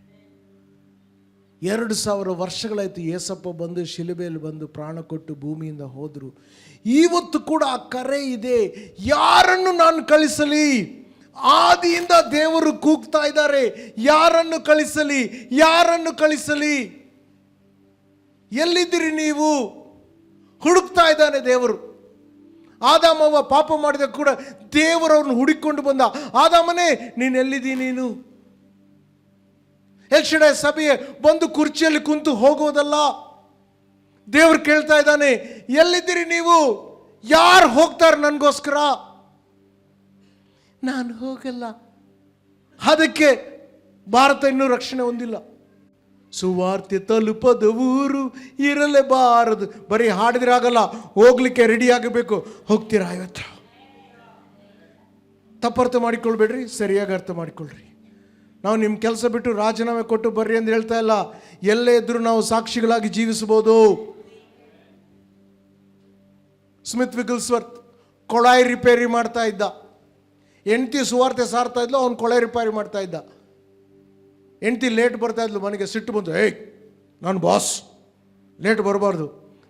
2000 ವರ್ಷಗಳಾಯಿತು ಯೇಸಪ್ಪ ಬಂದು ಶಿಲುಬೆಯಲ್ಲಿ ಬಂದು ಪ್ರಾಣ ಕೊಟ್ಟು ಭೂಮಿಯಿಂದ ಹೋದರು. ಇವತ್ತು ಕೂಡ ಆ ಕರೆ ಇದೆ. ಯಾರನ್ನು ನಾನು ಕಳಿಸಲಿ? ಆದಿಯಿಂದ ದೇವರು ಕೂಗ್ತಾ ಇದ್ದಾರೆ, ಯಾರನ್ನು ಕಳಿಸಲಿ, ಯಾರನ್ನು ಕಳಿಸಲಿ? ಎಲ್ಲಿದ್ದೀರಿ ನೀವು? ಹುಡುಕ್ತಾ ಇದ್ದಾನೆ ದೇವರು. ಆದಾಮವ್ವ ಪಾಪ ಮಾಡಿದ ಕೂಡ ದೇವರವ್ರನ್ನ ಹುಡುಕಿಕೊಂಡು ಬಂದ. ಆದಾಮನೇ, ನೀನು ಎಲ್ಲಿದ್ದೀ? ನೀನು ಎಲ್ ಶಡೈ ಸಭೆಯೇ ಬಂದು ಕುರ್ಚಿಯಲ್ಲಿ ಕುಂತು ಹೋಗೋದಲ್ಲ. ದೇವರು ಕೇಳ್ತಾ ಇದ್ದಾನೆ, ಎಲ್ಲಿದ್ದೀರಿ ನೀವು? ಯಾರು ಹೋಗ್ತಾರೆ ನನಗೋಸ್ಕರ? ನಾನು ಹೋಗಲ್ಲ. ಅದಕ್ಕೆ ಭಾರತ ಇನ್ನೂ ರಕ್ಷಣೆ ಹೊಂದಿಲ್ಲ. ಸುವಾರ್ತೆ ತಲುಪದ ಊರು ಇರಲೇಬಾರದು. ಬರೀ ಹಾಡಿದ್ರೆ ಆಗಲ್ಲ, ಹೋಗ್ಲಿಕ್ಕೆ ರೆಡಿ ಆಗಬೇಕು. ಹೋಗ್ತೀರಾ? ಇವತ್ತು ತಪ್ಪರ್ಥ ಮಾಡಿಕೊಳ್ಬೇಡ್ರಿ, ಸರಿಯಾಗಿ ಅರ್ಥ ಮಾಡಿಕೊಳ್ಳ್ರಿ. ನಾವು ನಿಮ್ಮ ಕೆಲಸ ಬಿಟ್ಟು ರಾಜೀನಾಮೆ ಕೊಟ್ಟು ಬರ್ರಿ ಅಂತ ಹೇಳ್ತಾ ಇಲ್ಲ. ಎಲ್ಲೇ ಇದ್ರೂ ನಾವು ಸಾಕ್ಷಿಗಳಾಗಿ ಜೀವಿಸಬಹುದು. ಸ್ಮಿತ್ ವಿಗಲ್ಸ್ವರ್ತ್ ಕೊಳಾಯಿ ರಿಪೇರಿ ಮಾಡ್ತಾ ಇದ್ದ. ಹೆಂಡತಿ ಸುವಾರ್ತೆ ಸಾರ್ತಾ ಇದ್ಲು, ಅವ್ನು ಕೊಳಾಯಿ ರಿಪೇರಿ ಮಾಡ್ತಾ ಇದ್ದ. ಹೆಂಡತಿ ಲೇಟ್ ಬರ್ತಾ ಇದ್ಲು, ಮನೆಗೆ ಸಿಟ್ಟು ಬಂತು. ನಾನು ಬಾಸ್, ಲೇಟ್ ಬರಬಾರ್ದು.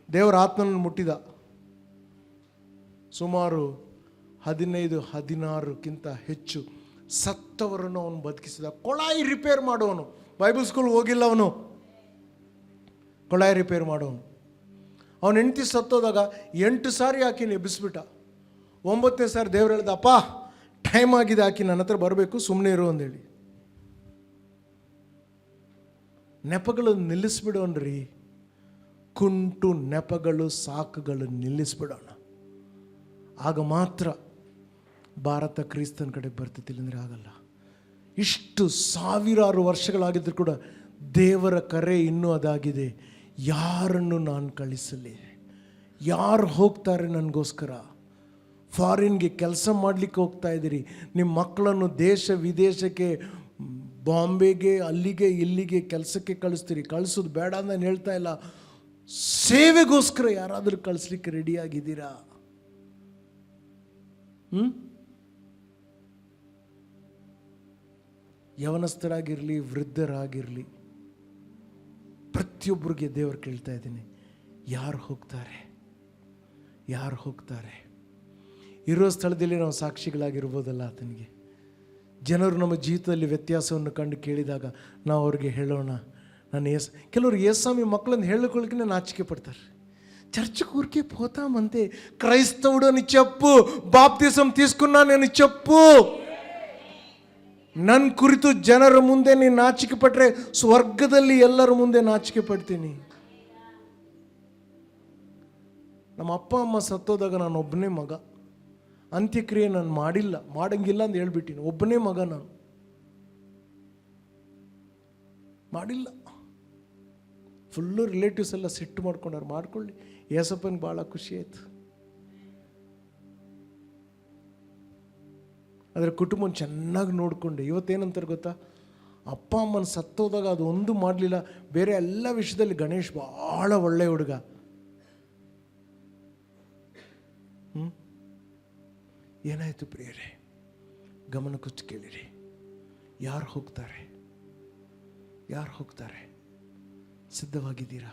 ದೇವರ ಆತ್ಮನನ್ನು ಮುಟ್ಟಿದ. ಸುಮಾರು 15-16ಕ್ಕಿಂತ ಹೆಚ್ಚು ಸತ್ತವರನ್ನು ಅವನು ಬದುಕಿಸಿದ. ಕೊಳಾಯಿ ರಿಪೇರ್ ಮಾಡೋನು. ಬೈಬಲ್ ಸ್ಕೂಲ್ ಹೋಗಿಲ್ಲ ಅವನು, ಕೊಳಾಯಿ ರಿಪೇರ್ ಮಾಡೋನು. ಅವನ ಹೆಂಡತಿ ಸತ್ತೋದಾಗ 8 ಸಾರಿ ಆಕಿನ ಎಬ್ಬಿಸ್ಬಿಟ್ಟ. 9ನೇ ಸಾರಿ ದೇವ್ರು ಹೇಳ್ದ, ಅಪ್ಪ ಟೈಮ್ ಆಗಿದೆ, ಆಕಿ ನನ್ನ ಹತ್ರ ಬರಬೇಕು, ಸುಮ್ಮನೆ ಇರು ಅಂದೇಳಿ. ನೆಪಗಳು ನಿಲ್ಲಿಸ್ಬಿಡೋಣ್ರಿ. ಕುಂಟು ನೆಪಗಳು ಸಾಕುಗಳು ನಿಲ್ಲಿಸ್ಬಿಡೋಣ. ಆಗ ಮಾತ್ರ ಭಾರತ ಕ್ರಿಸ್ತನ ಕಡೆಗೆ ಬರ್ತೈತಿ, ಇಲ್ಲಂದ್ರೆ ಆಗಲ್ಲ. ಇಷ್ಟು ಸಾವಿರಾರು ವರ್ಷಗಳಾಗಿದ್ರು ಕೂಡ ದೇವರ ಕರೆ ಇನ್ನೂ ಅದಾಗಿದೆ. ಯಾರನ್ನು ನಾನು ಕಳಿಸಲಿ? ಯಾರು ಹೋಗ್ತಾರೆ ನನಗೋಸ್ಕರ? ಫಾರಿನ್ಗೆ ಕೆಲಸ ಮಾಡಲಿಕ್ಕೆ ಹೋಗ್ತಾ ಇದ್ದೀರಿ, ನಿಮ್ಮ ಮಕ್ಕಳನ್ನು ದೇಶ ವಿದೇಶಕ್ಕೆ, ಬಾಂಬೆಗೆ, ಅಲ್ಲಿಗೆ ಇಲ್ಲಿಗೆ ಕೆಲಸಕ್ಕೆ ಕಳಿಸ್ತೀರಿ. ಕಳಿಸೋದು ಬೇಡ ಅಂತ ನಾನು ಹೇಳ್ತಾ ಇಲ್ಲ. ಸೇವೆಗೋಸ್ಕರ ಯಾರಾದರೂ ಕಳಿಸ್ಲಿಕ್ಕೆ ರೆಡಿಯಾಗಿದ್ದೀರಾ? ಯವನಸ್ಥರಾಗಿರಲಿ, ವೃದ್ಧರಾಗಿರಲಿ, ಪ್ರತಿಯೊಬ್ಬರಿಗೆ ದೇವರು ಕೇಳ್ತಾ ಇದ್ದೀನಿ, ಯಾರು ಹೋಗ್ತಾರೆ? ಯಾರು ಹೋಗ್ತಾರೆ? ಇರೋ ಸ್ಥಳದಲ್ಲಿ ನಾವು ಸಾಕ್ಷಿಗಳಾಗಿರ್ಬೋದಲ್ಲ ಆತನಿಗೆ. ಜನರು ನಮ್ಮ ಜೀವಿತದಲ್ಲಿ ವ್ಯತ್ಯಾಸವನ್ನು ಕಂಡು ಕೇಳಿದಾಗ ನಾವು ಅವ್ರಿಗೆ ಹೇಳೋಣ. ಕೆಲವರು ಯೇಸ್ವಾಮಿ ಮಕ್ಕಳನ್ನು ಹೇಳಿಕೊಳ್ಳಿಕ್ಕೆ ನಾಚಿಕೆ ಪಡ್ತಾರೆ. చర్చకు ఊరికే పోతామంతే. క్రైస్తవుడు అని చెప్పు, బాప్తిజం తీసుకున్నానని చెప్పు. ನನ್ನ ಕುರಿತು ಜನರ ಮುಂದೆ ನೀನು ನಾಚಿಕೆ ಪಟ್ಟರೆ ಸ್ವರ್ಗದಲ್ಲಿ ಎಲ್ಲರ ಮುಂದೆ ನಾಚಿಕೆ ಪಡ್ತೀನಿ. ನಮ್ಮ ಅಪ್ಪ ಅಮ್ಮ ಸತ್ತೋದಾಗ ನಾನು ಒಬ್ಬನೇ ಮಗ. ಅಂತ್ಯಕ್ರಿಯೆ ನಾನು ಮಾಡಂಗಿಲ್ಲ ಅಂತ ಹೇಳ್ಬಿಟ್ಟಿನಿ. ಒಬ್ಬನೇ ಮಗ ನಾನು, ಮಾಡಿಲ್ಲ. ಫುಲ್ಲು ರಿಲೇಟಿವ್ಸ್ ಎಲ್ಲ ಸಿಟ್ಟು ಮಾಡ್ಕೊಂಡವ್ರು. ಮಾಡ್ಕೊಳ್ಳಿ, ಏಸಪ್ಪನಿಗೆ ಭಾಳ ಖುಷಿ ಆಯ್ತು. ಆದರೆ ಕುಟುಂಬನ ಚೆನ್ನಾಗಿ ನೋಡಿಕೊಂಡೆ. ಇವತ್ತೇನಂತಾರೆ ಗೊತ್ತಾ, ಅಪ್ಪ ಅಮ್ಮನ ಸತ್ತೋದಾಗ ಅದು ಒಂದು ಮಾಡಲಿಲ್ಲ, ಬೇರೆ ಎಲ್ಲ ವಿಷಯದಲ್ಲಿ ಗಣೇಶ್ ಭಾಳ ಒಳ್ಳೆಯ ಹುಡುಗ. ಏನಾಯಿತು ಪ್ರಿಯರೇ? ಗಮನ ಕುಚ್ಚು ಕೇಳಿರಿ. ಯಾರು ಹೋಗ್ತಾರೆ? ಯಾರು ಹೋಗ್ತಾರೆ? ಸಿದ್ಧವಾಗಿದ್ದೀರಾ?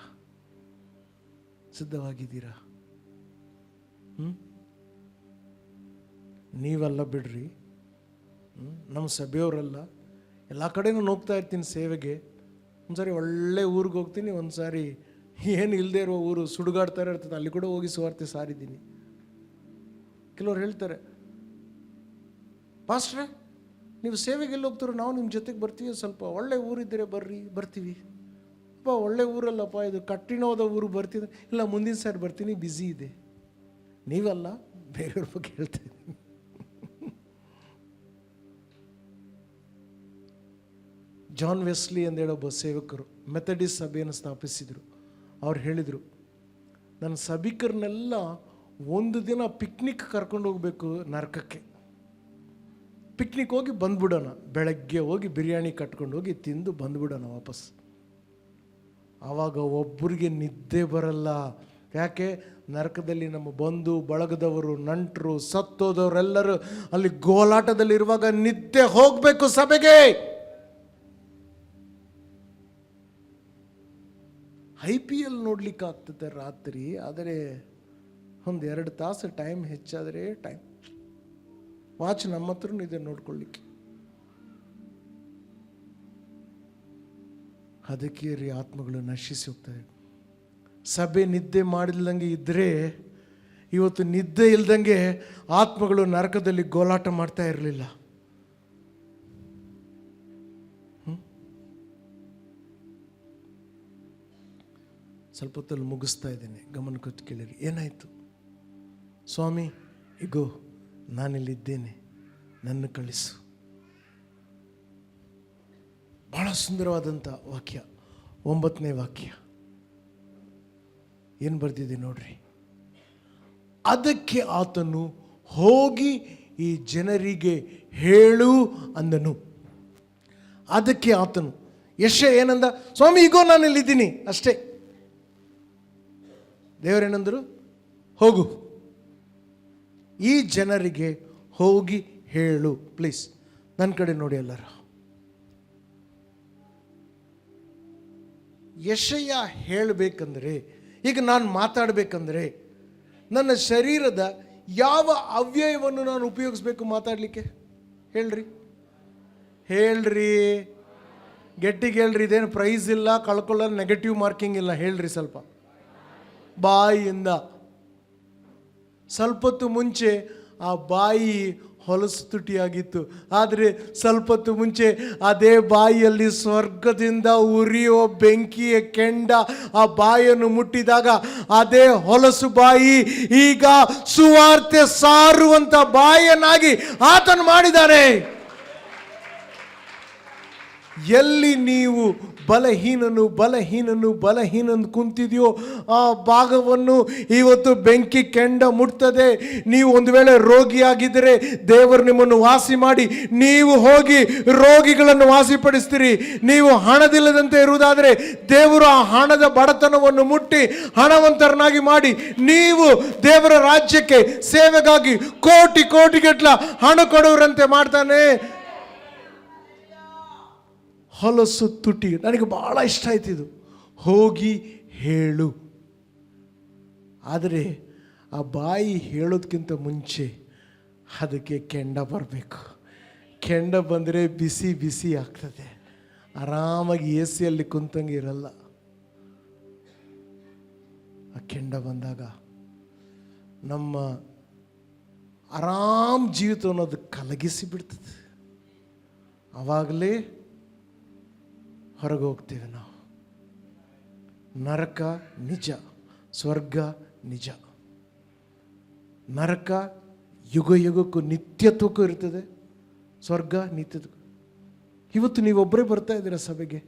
ಸಿದ್ಧವಾಗಿದ್ದೀರಾ? ನೀವಲ್ಲ ಬಿಡ್ರಿ, ನಮ್ಮ ಸಭೆಯವರಲ್ಲ. ಎಲ್ಲ ಕಡೆನೂ ಹೋಗ್ತಾ ಇರ್ತೀನಿ ಸೇವೆಗೆ. ಒಂದು ಸಾರಿ ಒಳ್ಳೆ ಊರಿಗೆ ಹೋಗ್ತೀನಿ, ಒಂದು ಸಾರಿ ಏನು ಇಲ್ಲದೆ ಇರೋ ಊರು ಸುಡುಗಾಡ್ತಾರೆ ಇರ್ತದೆ, ಅಲ್ಲಿ ಕೂಡ ಹೋಗಿ ಸುವಾರ್ತೆ ಸಾರಿದ್ದೀನಿ. ಕೆಲವ್ರು ಹೇಳ್ತಾರೆ, ಪಾಸ್ಟ್ರೆ ನೀವು ಸೇವೆಗೆ ಎಲ್ಲಿ ಹೋಗ್ತಾರೋ ನಾವು ನಿಮ್ಮ ಜೊತೆಗೆ ಬರ್ತೀವಿ, ಸ್ವಲ್ಪ ಒಳ್ಳೆ ಊರಿದ್ದರೆ ಬರ್ರಿ. ಬರ್ತೀವಿ. ಅಪ್ಪ ಒಳ್ಳೆ ಊರಲ್ಲಪ್ಪ, ಇದು ಕಠಿಣವಾದ ಊರು, ಬರ್ತಿದ್ದೆ. ಇಲ್ಲ ಮುಂದಿನ ಸಾರಿ ಬರ್ತೀನಿ, ಬ್ಯುಸಿ ಇದೆ. ನೀವಲ್ಲ, ಬೇರೆಯವ್ರ ಬಗ್ಗೆ ಹೇಳ್ತಾ ಇದ್ದೀನಿ. ಜಾನ್ ವೆಸ್ಲಿ ಅಂದೇಳೋ ಒಬ್ಬ ಸೇವಕರು ಮೆಥಡಿಸ್ಟ್ ಸಭೆಯನ್ನು ಸ್ಥಾಪಿಸಿದರು. ಅವ್ರು ಹೇಳಿದರು, ನನ್ನ ಸಭಿಕರನ್ನೆಲ್ಲ ಒಂದು ದಿನ ಪಿಕ್ನಿಕ್ ಕರ್ಕೊಂಡು ಹೋಗ್ಬೇಕು ನರಕಕ್ಕೆ. ಪಿಕ್ನಿಕ್ ಹೋಗಿ ಬಂದ್ಬಿಡೋಣ, ಬೆಳಗ್ಗೆ ಹೋಗಿ ಬಿರಿಯಾನಿ ಕಟ್ಕೊಂಡು ಹೋಗಿ ತಿಂದು ಬಂದ್ಬಿಡೋಣ ವಾಪಸ್. ಆವಾಗ ಒಬ್ಬರಿಗೆ ನಿದ್ದೆ ಬರಲ್ಲ. ಯಾಕೆ? ನರಕದಲ್ಲಿ ನಮ್ಮ ಬಂಧು ಬಳಗದವರು, ನಂಟರು, ಸತ್ತೋದವರೆಲ್ಲರೂ ಅಲ್ಲಿ ಗೋಲಾಟದಲ್ಲಿರುವಾಗ ನಿದ್ದೆ ಹೋಗಬೇಕು ಸಭೆಗೆ. IPL ನೋಡ್ಲಿಕ್ಕೆ ಆಗ್ತದೆ ರಾತ್ರಿ, ಆದರೆ ಒಂದು 2 ತಾಸು ಟೈಮ್ ಹೆಚ್ಚಾದರೆ ಟೈಮ್ ವಾಚ್ ನಮ್ಮ ಹತ್ರನೂ ಇದೆ ನೋಡ್ಕೊಳ್ಳಿಕ್ಕೆ. ಅದಕ್ಕೆ ರೀ ಆತ್ಮಗಳು ನಶಿಸಿ ಹೋಗ್ತವೆ. ಸಭೆ ನಿದ್ದೆ ಮಾಡಿಲ್ದಂಗೆ ಇದ್ದರೆ ಇವತ್ತು ನಿದ್ದೆ ಇಲ್ದಂಗೆ ಆತ್ಮಗಳು ನರಕದಲ್ಲಿ ಗೋಲಾಟ ಮಾಡ್ತಾ ಇರಲಿಲ್ಲ. ಸ್ವಲ್ಪ ಹೊತ್ತಲ್ಲಿ ಮುಗಿಸ್ತಾ ಇದ್ದೇನೆ, ಗಮನ ಕೊಟ್ಟು ಕೇಳಿರಿ. ಏನಾಯಿತು? ಸ್ವಾಮಿ, ಇಗೋ ನಾನಿಲ್ಲಿದ್ದೇನೆ, ನನ್ನ ಕಳಿಸು. ಬಹಳ ಸುಂದರವಾದಂಥ ವಾಕ್ಯ, 9ನೇ ವಾಕ್ಯ ಏನು ಬರ್ದಿದೆ ನೋಡ್ರಿ. ಅದಕ್ಕೆ ಆತನು ಹೋಗಿ ಈ ಜನರಿಗೆ ಹೇಳು ಅಂದನು. ಅದಕ್ಕೆ ಆತನು, ಏನಂದ? ಸ್ವಾಮಿ ಈಗೋ ನಾನು ಇಲ್ಲಿದ್ದೀನಿ ಅಷ್ಟೇ. ದೇವರೇನಂದರು? ಹೋಗು, ಈ ಜನರಿಗೆ ಹೋಗಿ ಹೇಳು. ಪ್ಲೀಸ್ ನನ್ನ ಕಡೆ ನೋಡಿ ಎಲ್ಲರೂ. ಯೆಶಯ್ಯ ಹೇಳಬೇಕಂದ್ರೆ, ಈಗ ನಾನು ಮಾತಾಡಬೇಕಂದ್ರೆ ನನ್ನ ಶರೀರದ ಯಾವ ಅವ್ಯಯವನ್ನು ನಾನು ಉಪಯೋಗಿಸ್ಬೇಕು ಮಾತಾಡಲಿಕ್ಕೆ? ಹೇಳ್ರಿ, ಹೇಳ್ರಿ, ಗೆಟ್ಟಿಗೆ ಹೇಳ್ರಿ. ಇದೇನು ಪ್ರೈಸ್ ಇಲ್ಲ, ಕಳ್ಕೊಳ್ಳೋ ನೆಗೆಟಿವ್ ಮಾರ್ಕಿಂಗ್ ಇಲ್ಲ. ಹೇಳ್ರಿ ಸ್ವಲ್ಪ ಬಾಯಿಯಿಂದ. ಸ್ವಲ್ಪ ಹೊತ್ತು ಮುಂಚೆ ಆ ಬಾಯಿ ಹೊಲಸು ತುಟಿಯಾಗಿತ್ತು. ಆದರೆ ಸ್ವಲ್ಪ ಹೊತ್ತು ಮುಂಚೆ ಅದೇ ಬಾಯಿಯಲ್ಲಿ ಸ್ವರ್ಗದಿಂದ ಉರಿಯುವ ಬೆಂಕಿಯ ಕೆಂಡ ಆ ಬಾಯನ್ನು ಮುಟ್ಟಿದಾಗ ಅದೇ ಹೊಲಸು ಬಾಯಿ ಈಗ ಸುವಾರ್ತೆ ಸಾರುವಂತ ಬಾಯನ್ನಾಗಿ ಆತನು ಮಾಡಿದ್ದಾನೆ. ಎಲ್ಲಿ ನೀವು ಬಲಹೀನನು ಕುಂತಿದೆಯೋ ಆ ಭಾಗವನ್ನು ಇವತ್ತು ಬೆಂಕಿ ಕೆಂಡ ಮುಟ್ತದೆ. ನೀವು ಒಂದು ವೇಳೆ ರೋಗಿಯಾಗಿದ್ದರೆ ದೇವರು ನಿಮ್ಮನ್ನು ವಾಸಿ ಮಾಡಿ ನೀವು ಹೋಗಿ ರೋಗಿಗಳನ್ನು ವಾಸಿಪಡಿಸ್ತೀರಿ. ನೀವು ಹಣದಿಲ್ಲದಂತೆ ಇರುವುದಾದರೆ ದೇವರು ಆ ಹಣದ ಬಡತನವನ್ನು ಮುಟ್ಟಿ ಹಣವಂತರನ್ನಾಗಿ ಮಾಡಿ ನೀವು ದೇವರ ರಾಜ್ಯಕ್ಕೆ ಸೇವೆಗಾಗಿ ಕೋಟಿಗಟ್ಟಲೆ ಹಣ ಕೊಡುವರಂತೆ ಮಾಡ್ತಾನೆ. ಹೊಲಸು ತುಟಿ ನನಗೆ ಬಹಳ ಇಷ್ಟ ಆಯ್ತಿದ್ದು. ಹೋಗಿ ಹೇಳು. ಆದರೆ ಆ ಬಾಯಿ ಹೇಳೋದಕ್ಕಿಂತ ಮುಂಚೆ ಅದಕ್ಕೆ ಕೆಂಡ ಬರಬೇಕು. ಕೆಂಡ ಬಂದರೆ ಬಿಸಿ ಆಗ್ತದೆ. ಆರಾಮಾಗಿ ಎ ಸಿಯಲ್ಲಿ ಕುಂತಂಗೆ ಇರಲ್ಲ. ಆ ಕೆಂಡ ಬಂದಾಗ ನಮ್ಮ ಆರಾಮ್ ಜೀವಿತ ಅನ್ನೋದು ಕಲಗಿಸಿ ಬಿಡ್ತದೆ. ಆವಾಗಲೇ ಹೊರಗೆ ಹೋಗ್ತೇವೆ ನಾವು. ನರಕ ನಿಜ, ಸ್ವರ್ಗ ನಿಜ. ನರಕ ಯುಗಕ್ಕೂ ನಿತ್ಯತ್ವಕ್ಕೂ ಇರ್ತದೆ, ಸ್ವರ್ಗ ನಿತ್ಯತ್ವಕ್ಕೂ. ಇವತ್ತು ನೀವೊಬ್ಬರೇ ಬರ್ತಾ ಇದ್ದೀರಾ ಸಭೆಗೆ,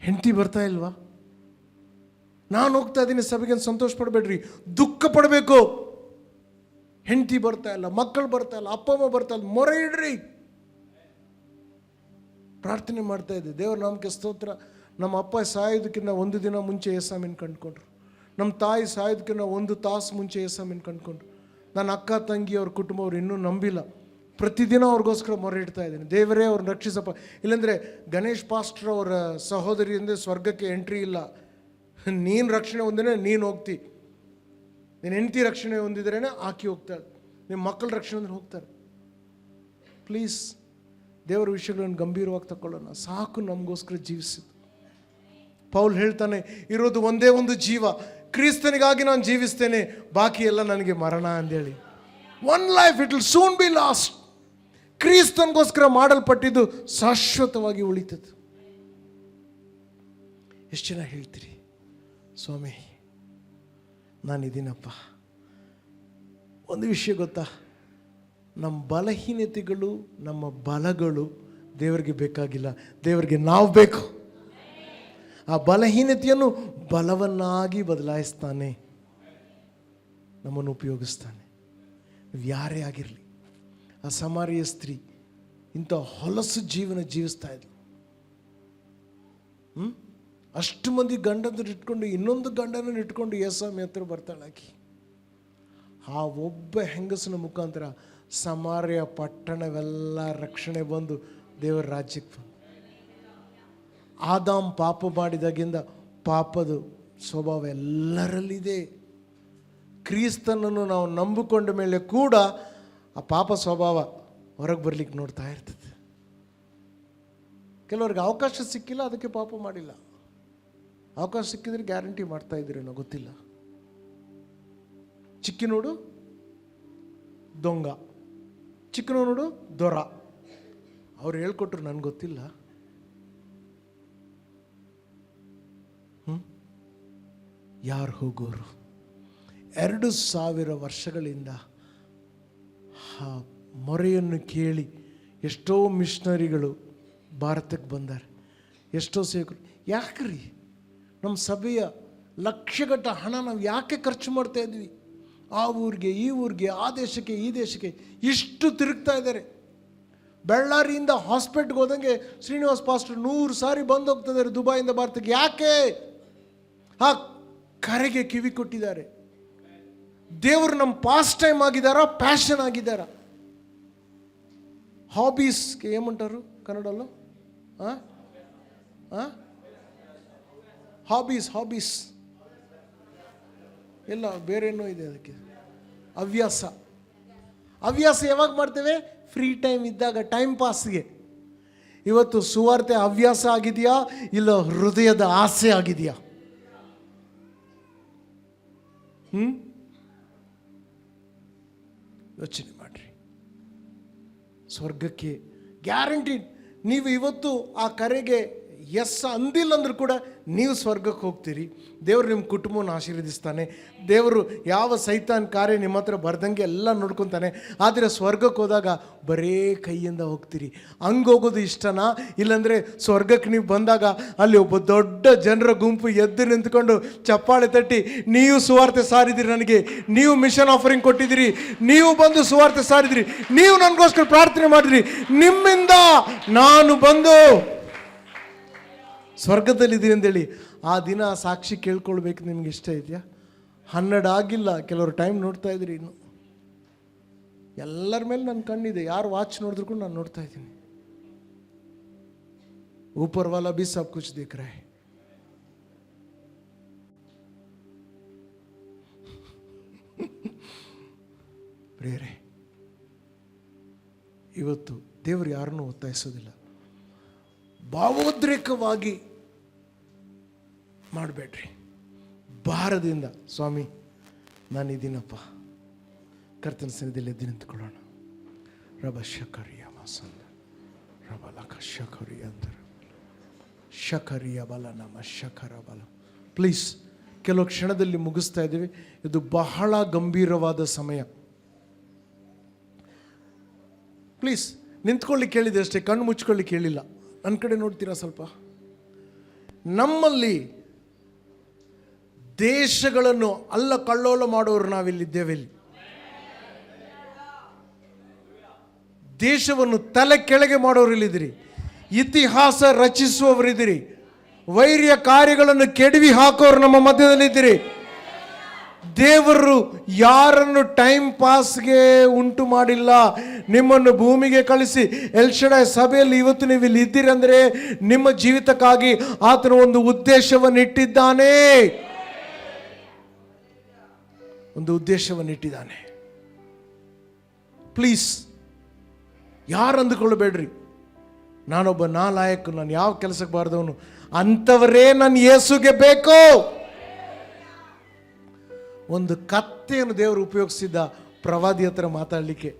ಹೆಂಡತಿ ಬರ್ತಾ ಇಲ್ವಾ? ನಾನು ಹೋಗ್ತಾ ಇದ್ದೀನಿ ಸಭೆಗೆ ಅಂತ ಸಂತೋಷ ಪಡಬೇಡ್ರಿ, ದುಃಖ ಪಡಬೇಕು. ಹೆಂಡತಿ ಬರ್ತಾ ಇಲ್ಲ, ಮಕ್ಕಳು ಬರ್ತಾ ಇಲ್ಲ, ಅಪ್ಪ ಅಮ್ಮ ಬರ್ತಾ ಇಲ್ಲ, ಮೊರೆ ಇಡ್ರಿ. ಪ್ರಾರ್ಥನೆ ಮಾಡ್ತಾ ಇದ್ದೆ. ದೇವ್ರ ನಾಮಕ್ಕೆ ಸ್ತೋತ್ರ. ನಮ್ಮ ಅಪ್ಪ ಸಾಯೋದಕ್ಕಿಂತ ಒಂದು ದಿನ ಮುಂಚೆ ಯೇಸಮ್ಮನ ಕಂಡುಕೊಂಡ್ರು. ನಮ್ಮ ತಾಯಿ ಸಾಯೋದಕ್ಕಿಂತ 1 ತಾಸು ಮುಂಚೆ ಯೇಸಮ್ಮನ ಕಂಡುಕೊಂಡ್ರು. ನನ್ನ ಅಕ್ಕ ತಂಗಿ ಅವ್ರ ಕುಟುಂಬ ಅವ್ರು ಇನ್ನೂ ನಂಬಿಲ್ಲ. ಪ್ರತಿದಿನ ಅವ್ರಿಗೋಸ್ಕರ ಮೊರೆ ಇಡ್ತಾ ಇದ್ದೀನಿ, ದೇವರೇ ಅವ್ರನ್ನ ರಕ್ಷಿಸಪ್ಪ. ಇಲ್ಲಾಂದರೆ ಗಣೇಶ್ ಪಾಸ್ಟರ್ ಅವರ ಸಹೋದರಿಯಿಂದ ಸ್ವರ್ಗಕ್ಕೆ ಎಂಟ್ರಿ ಇಲ್ಲ. ನೀನು ರಕ್ಷಣೆ ಹೊಂದಿದ್ರೆ ನೀನು ಹೋಗ್ತಿ, ನಿನ್ನ ಹೆಂಡತಿ ರಕ್ಷಣೆ ಹೊಂದಿದ್ರೇ ಆಕಿ ಹೋಗ್ತಾಳೆ, ನಿಮ್ಮ ಮಕ್ಕಳ ರಕ್ಷಣೆ ಅಂದ್ರೆ ಹೋಗ್ತಾರೆ. ಪ್ಲೀಸ್ ದೇವರ ವಿಷಯಗಳನ್ನು ಗಂಭೀರವಾಗಿ ತಗೊಳ್ಳೋಣ. ಸಾಕು ನಮಗೋಸ್ಕರ ಜೀವಿಸಿದ್ದು. ಪೌಲ್ ಹೇಳ್ತಾನೆ, ಇರೋದು ಒಂದೇ ಒಂದು ಜೀವ, ಕ್ರಿಸ್ತನಿಗಾಗಿ ನಾನು ಜೀವಿಸ್ತೇನೆ, ಬಾಕಿ ಎಲ್ಲ ನನಗೆ ಮರಣ ಅಂದೇಳಿ. One life it will soon be lost. ಕ್ರಿಸ್ತನಿಗೋಸ್ಕರ ಮಾಡಲ್ಪಟ್ಟಿದ್ದು ಶಾಶ್ವತವಾಗಿ ಉಳಿತದ್ದು. ಎಷ್ಟು ಜನ ಹೇಳ್ತೀರಿ, ಸ್ವಾಮಿ ನಾನಿದ್ದೀನಪ್ಪ. ಒಂದು ವಿಷಯ ಗೊತ್ತಾ, ನಮ್ಮ ಬಲಹೀನತೆಗಳು ನಮ್ಮ ಬಲಗಳು ದೇವರಿಗೆ ಬೇಕಾಗಿಲ್ಲ, ದೇವರಿಗೆ ನಾವು ಬೇಕು. ಆ ಬಲಹೀನತೆಯನ್ನು ಬಲವನ್ನಾಗಿ ಬದಲಾಯಿಸ್ತಾನೆ, ನಮ್ಮನ್ನು ಉಪಯೋಗಿಸ್ತಾನೆ. ನೀವು ಯಾರೇ ಆಗಿರಲಿ. ಆ ಸಮಾರಿಯ ಸ್ತ್ರೀ ಇಂಥ ಹೊಲಸು ಜೀವನ ಜೀವಿಸ್ತಾ ಇದ್ಲು. ಅಷ್ಟು ಮಂದಿ ಗಂಡಂದ್ರು ಇಟ್ಕೊಂಡು ಇನ್ನೊಂದು ಗಂಡನನ್ನು ಇಟ್ಕೊಂಡು ಯೇಸಮ್ಮ ಹತ್ರ ಬರ್ತಾಳಾಕಿ. ಆ ಒಬ್ಬ ಹೆಂಗಸನ ಮುಖಾಂತರ ಸಮಾರ್ಯ ಪಟ್ಟಣವೆಲ್ಲ ರಕ್ಷಣೆ ಬಂದು ದೇವರ ರಾಜ್ಯಕ್ಕೆ ಬಂದು. ಆದಾಮ್ ಪಾಪ ಮಾಡಿದಾಗಿಂದ ಪಾಪದ ಸ್ವಭಾವ ಎಲ್ಲರಲ್ಲಿದೆ. ಕ್ರಿಸ್ತನನ್ನು ನಾವು ನಂಬಿಕೊಂಡ ಮೇಲೆ ಕೂಡ ಆ ಪಾಪ ಸ್ವಭಾವ ಹೊರಗೆ ಬರ್ಲಿಕ್ಕೆ ನೋಡ್ತಾ ಇರ್ತದೆ. ಕೆಲವ್ರಿಗೆ ಅವಕಾಶ ಸಿಕ್ಕಿಲ್ಲ, ಅದಕ್ಕೆ ಪಾಪ ಮಾಡಿಲ್ಲ. ಅವಕಾಶ ಸಿಕ್ಕಿದ್ರೆ ಗ್ಯಾರಂಟಿ ಮಾಡ್ತಾ ಇದ್ದೀರೇನೋ ಗೊತ್ತಿಲ್ಲ. ಚಿಕ್ಕಿ ನೋಡು ದೊಂಗ, ಚಿಕ್ಕನ ನೋಡು ದೊರ. ಅವ್ರು ಹೇಳ್ಕೊಟ್ರು, ನನಗೆ ಗೊತ್ತಿಲ್ಲ. ಯಾರು ಹೋಗೋರು? 2000 ವರ್ಷಗಳಿಂದ ಆ ಮೊರೆಯನ್ನು ಕೇಳಿ ಎಷ್ಟೋ ಮಿಷನರಿಗಳು ಭಾರತಕ್ಕೆ ಬಂದಾರೆ, ಎಷ್ಟೋ ಸೇವಕರು. ಯಾಕ್ರಿ ನಮ್ಮ ಸಭೆಯ ಲಕ್ಷಗಟ್ಟ ಹಣ ನಾವು ಯಾಕೆ ಖರ್ಚು ಮಾಡ್ತಾ ಇದ್ವಿ? ಆ ಊರಿಗೆ ಈ ಊರಿಗೆ, ಆ ದೇಶಕ್ಕೆ ಈ ದೇಶಕ್ಕೆ ಇಷ್ಟು ತಿರುಗ್ತಾ ಇದ್ದಾರೆ. ಬೆಳ್ಳಾರಿಯಿಂದ ಹಾಸ್ಪಿಟ್ಲ್ಗೆ ಹೋದಂಗೆ ಶ್ರೀನಿವಾಸ್ ಪಾಸ್ಟರ್ 100 ಸಾರಿ ಬಂದು ಹೋಗ್ತಿದ್ದಾರೆ ದುಬೈಯಿಂದ ಭಾರತಕ್ಕೆ. ಯಾಕೆ? ಆ ಕರೆಗೆ ಕಿವಿ ಕೊಟ್ಟಿದ್ದಾರೆ. ದೇವರು ನಮ್ಮ ಪಾಸ್ಟ್ ಟೈಮ್ ಆಗಿದ್ದಾರಾ, ಪ್ಯಾಷನ್ ಆಗಿದ್ದಾರಾ? ಹಾಬೀಸ್ಗೆ ಏమంటారు ಕನ್ನಡಲ್ಲೂ? ಹಾಬೀಸ್ ಎಲ್ಲ ಬೇರೇನೋ ಇದೆ ಅದಕ್ಕೆ. ಹವ್ಯಾಸ ಯಾವಾಗ ಮಾಡ್ತೇವೆ? ಫ್ರೀ ಟೈಮ್ ಇದ್ದಾಗ, ಟೈಮ್ ಪಾಸ್ಗೆ. ಇವತ್ತು ಸುವಾರ್ತೆ ಹವ್ಯಾಸ ಆಗಿದೆಯಾ ಇಲ್ಲ ಹೃದಯದ ಆಸೆ ಆಗಿದೆಯಾ? ಯೋಚನೆ ಮಾಡಿರಿ. ಸ್ವರ್ಗಕ್ಕೆ ಗ್ಯಾರಂಟಿಡ್. ನೀವು ಇವತ್ತು ಆ ಕರೆಗೆ ಎಸ್ ಅಂದಿಲ್ಲ ಅಂದ್ರೂ ಕೂಡ ನೀವು ಸ್ವರ್ಗಕ್ಕೆ ಹೋಗ್ತೀರಿ. ದೇವರು ನಿಮ್ಮ ಕುಟುಂಬವನ್ನು ಆಶೀರ್ವದಿಸ್ತಾನೆ. ದೇವರು ಯಾವ ಸೈತಾನ್ ಕಾರ್ಯ ನಿಮ್ಮ ಹತ್ರ ಬರ್ದಂಗೆ ಎಲ್ಲ ನೋಡ್ಕೊತಾನೆ. ಆದರೆ ಸ್ವರ್ಗಕ್ಕೆ ಹೋದಾಗ ಬರೇ ಕೈಯಿಂದ ಹೋಗ್ತೀರಿ. ಹಂಗೆ ಹೋಗೋದು ಇಷ್ಟನಾ? ಇಲ್ಲಾಂದರೆ ಸ್ವರ್ಗಕ್ಕೆ ನೀವು ಬಂದಾಗ ಅಲ್ಲಿ ಒಬ್ಬ ದೊಡ್ಡ ಜನರ ಗುಂಪು ಎದ್ದು ನಿಂತ್ಕೊಂಡು ಚಪ್ಪಾಳೆ ತಟ್ಟಿ, ನೀವು ಸುವಾರ್ತೆ ಸಾರಿದಿರಿ, ನನಗೆ ನೀವು ಮಿಷನ್ ಆಫರಿಂಗ್ ಕೊಟ್ಟಿದ್ದೀರಿ, ನೀವು ಬಂದು ಸುವಾರ್ತೆ ಸಾರಿದಿರಿ, ನೀವು ನನಗೋಸ್ಕರ ಪ್ರಾರ್ಥನೆ ಮಾಡಿದ್ರಿ, ನಿಮ್ಮಿಂದ ನಾನು ಬಂದು ಸ್ವರ್ಗದಲ್ಲಿದ್ದೀರಿ ಅಂತೇಳಿ ಆ ದಿನ ಸಾಕ್ಷಿ ಕೇಳ್ಕೊಳ್ಬೇಕು. ನಿಮ್ಗೆ ಇಷ್ಟ ಇದೆಯಾ? 12 ಆಗಿಲ್ಲ, ಕೆಲವರು ಟೈಮ್ ನೋಡ್ತಾ ಇದ್ರಿ. ಇನ್ನು ಎಲ್ಲರ ಮೇಲೆ ನನ್ನ ಕಣ್ಣಿದೆ. ಯಾರು ವಾಚ್ ನೋಡಿದ್ರು ಕೂಡ ನಾನು ನೋಡ್ತಾ ಇದ್ದೀನಿ. ऊपर वाला भी सब कुछ देख रहा है. ಪ್ರಿಯರೇ, ಇವತ್ತು ದೇವರು ಯಾರನ್ನೂ ಒತ್ತಾಯಿಸೋದಿಲ್ಲ. ಭಾವೋದ್ರೇಕವಾಗಿ ಮಾಡಬೇಡ್ರಿ. ಭಾರದಿಂದ, ಸ್ವಾಮಿ ನಾನಿದ್ದೀನಪ್ಪ, ಕರ್ತನ ಸನ್ನಿಧಿಯಲ್ಲಿ ಎದ್ದು ನಿಂತ್ಕೊಳ್ಳೋಣ. ರಬ ಶಕರಿಯ ಮಾಸಂದ ರಬ ಲಕ ಶಕರಿಯ ಅಂತರ ಶಕರಿಯ ಬಲ ನಮ ಶಕರ ಬಲ. ಪ್ಲೀಸ್, ಕೆಲವು ಕ್ಷಣದಲ್ಲಿ ಮುಗಿಸ್ತಾ ಇದ್ದೀವಿ. ಇದು ಬಹಳ ಗಂಭೀರವಾದ ಸಮಯ. ಪ್ಲೀಸ್ ನಿಂತ್ಕೊಳ್ಳಿ ಕೇಳಿದೆ ಅಷ್ಟೇ, ಕಣ್ಣು ಮುಚ್ಕೊಳ್ಳಿ ಕೇಳಿಲ್ಲ. ನನ್ನ ಕಡೆ ನೋಡ್ತೀರಾ ಸ್ವಲ್ಪ? ನಮ್ಮಲ್ಲಿ ದೇಶಗಳನ್ನು ಅಲ್ಲ ಕಳ್ಳೋಲ ಮಾಡೋರು ನಾವಿಲ್ಲಿದ್ದೇವೆ. ಇಲ್ಲಿ ದೇಶವನ್ನು ತಲೆ ಕೆಳಗೆ ಮಾಡೋರು ಇಲ್ಲಿದ್ದೀರಿ. ಇತಿಹಾಸ ರಚಿಸುವವರಿದ್ದೀರಿ. ವೈರ್ಯ ಕಾರ್ಯಗಳನ್ನು ಕೆಡವಿ ಹಾಕೋರು ನಮ್ಮ ಮಧ್ಯದಲ್ಲಿದ್ದೀರಿ. ದೇವರು ಯಾರನ್ನು ಟೈಮ್ ಪಾಸ್ಗೆ ಉಂಟು ಮಾಡಿಲ್ಲ. ನಿಮ್ಮನ್ನು ಭೂಮಿಗೆ ಕಳಿಸಿ ಎಲ್ಶಡಾಯ್ ಸಭೆಯಲ್ಲಿ ಇವತ್ತು ನೀವು ಇಲ್ಲಿ ಇದ್ದೀರಿ ಅಂದರೆ ನಿಮ್ಮ ಜೀವಿತಕ್ಕಾಗಿ ಆತನು ಒಂದು ಉದ್ದೇಶವನ್ನು ಇಟ್ಟಿದ್ದಾನೆ. ಒಂದು ಉದ್ದೇಶವನ್ನು ಇಟ್ಟಿದ್ದಾನೆ. ಪ್ಲೀಸ್, ಯಾರು ಅಂದುಕೊಳ್ಳಬೇಡ್ರಿ ನಾನೊಬ್ಬ ನಾಲಾಯಕ, ನಾನು ಯಾವ ಕೆಲಸಕ್ಕೆ ಬಾರದವನು. ಅಂಥವರೇ ನನ್ನ ಯೇಸುಗೆ ಬೇಕು. ಒಂದು ಕತ್ತೆಯನ್ನು ದೇವರು ಉಪಯೋಗಿಸಿದ್ದ ಪ್ರವಾದಿ ಹತ್ರ ಮಾತಾಡಲಿಕ್ಕೆ.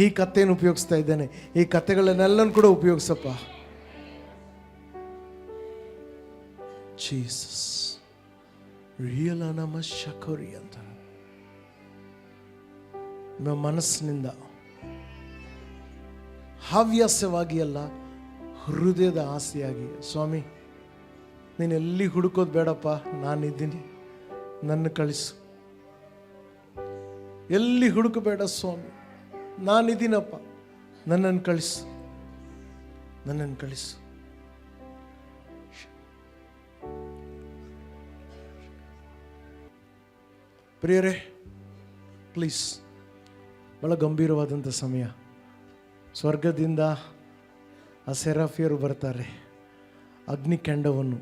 ಈ ಕತ್ತೆಯನ್ನು ಉಪಯೋಗಿಸ್ತಾ ಇದ್ದಾನೆ. ಈ ಕತ್ತೆಗಳನ್ನೆಲ್ಲನೂ ಕೂಡ ಉಪಯೋಗಿಸಪ್ಪ. ಜೀಸಸ್ ರಿಯಲ್ ನಮ ಶಕರಿ ಅಂತ ನಿಮ್ಮ ಮನಸ್ಸಿನಿಂದ ಹವ್ಯಾಸವಾಗಿ ಅಲ್ಲ, ಹೃದಯದ ಆಸೆಯಾಗಿ, ಸ್ವಾಮಿ ನೀನು ಎಲ್ಲಿ ಹುಡುಕೋದು ಬೇಡಪ್ಪ, ನಾನಿದ್ದೀನಿ, ನನ್ನ ಕಳಿಸು. ಎಲ್ಲಿ ಹುಡುಕಬೇಡ ಸ್ವಾಮಿ, ನಾನಿದ್ದೀನಪ್ಪ, ನನ್ನನ್ನು ಕಳಿಸು, ನನ್ನನ್ನು ಕಳಿಸು. ಪ್ರಿಯರೇ, ಪ್ಲೀಸ್, ಬಹಳ ಗಂಭೀರವಾದಂಥ ಸಮಯ. ಸ್ವರ್ಗದಿಂದ ಆ ಸೆರಾಫಿಯರು ಬರ್ತಾರೆ. ಅಗ್ನಿಕೆಂಡವನ್ನು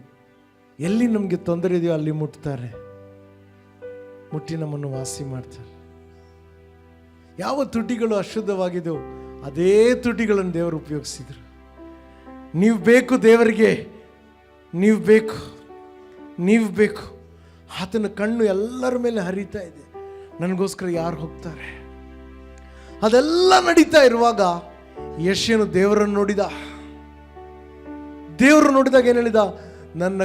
ಎಲ್ಲಿ ನಮಗೆ ತೊಂದರೆ ಇದೆಯೋ ಅಲ್ಲಿ ಮುಟ್ತಾರೆ, ಮುಟ್ಟಿ ನಮ್ಮನ್ನು ವಾಸಿ ಮಾಡ್ತಾರೆ. ಯಾವ ತುಟಿಗಳು ಅಶುದ್ಧವಾಗಿದೆಯೋ ಅದೇ ತುಟಿಗಳನ್ನು ದೇವರು ಉಪಯೋಗಿಸಿದ್ರು. ನೀವು ಬೇಕು ದೇವರಿಗೆ, ನೀವು ಬೇಕು, ನೀವು ಬೇಕು. ಆತನ ಕಣ್ಣು ಎಲ್ಲರ ಮೇಲೆ ಹರಿತಾ ಇದೆ. ನನಗೋಸ್ಕರ ಯಾರು ಹೋಗ್ತಾರೆ? ಅದೆಲ್ಲ ನಡೀತಾ ಇರುವಾಗ ಯೆಶಾಯನು ದೇವರನ್ನು ನೋಡಿದ. ದೇವರು ನೋಡಿದಾಗ ಏನು ಹೇಳಿದ? ನನ್ನ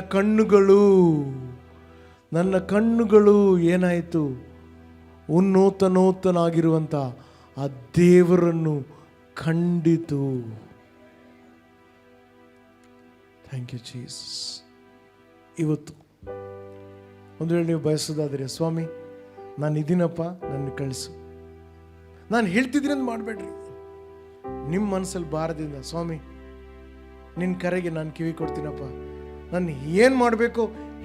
ಕಣ್ಣುಗಳು ಏನಾಯಿತು? ಉನ್ನತನಾಗಿರುವಂಥ ಆ ದೇವರನ್ನು ಕಂಡಿತು. Thank you Jesus. ಇವತ್ತು ಒಂದು ವೇಳೆ ನೀವು ಬಯಸೋದಾದರೆ, ಸ್ವಾಮಿ ನಾನು ಇದೀನಪ್ಪ, ನನ್ನ ಕಳಿಸು, ನಾನು ಹೇಳ್ತಿದ್ದೀನಿ ಅಂತ ಮಾಡಬೇಡ್ರಿ. ನಿಮ್ಮ ಮನಸ್ಸಲ್ಲಿ ಭಾರದಿಂದ, ಸ್ವಾಮಿ ನಿನ್ನ ಕರೆಗೆ ನಾನು ಕಿವಿ ಕೊಡ್ತೀನಪ್ಪ, ನಾನು ಏನು ಮಾಡಬೇಕು,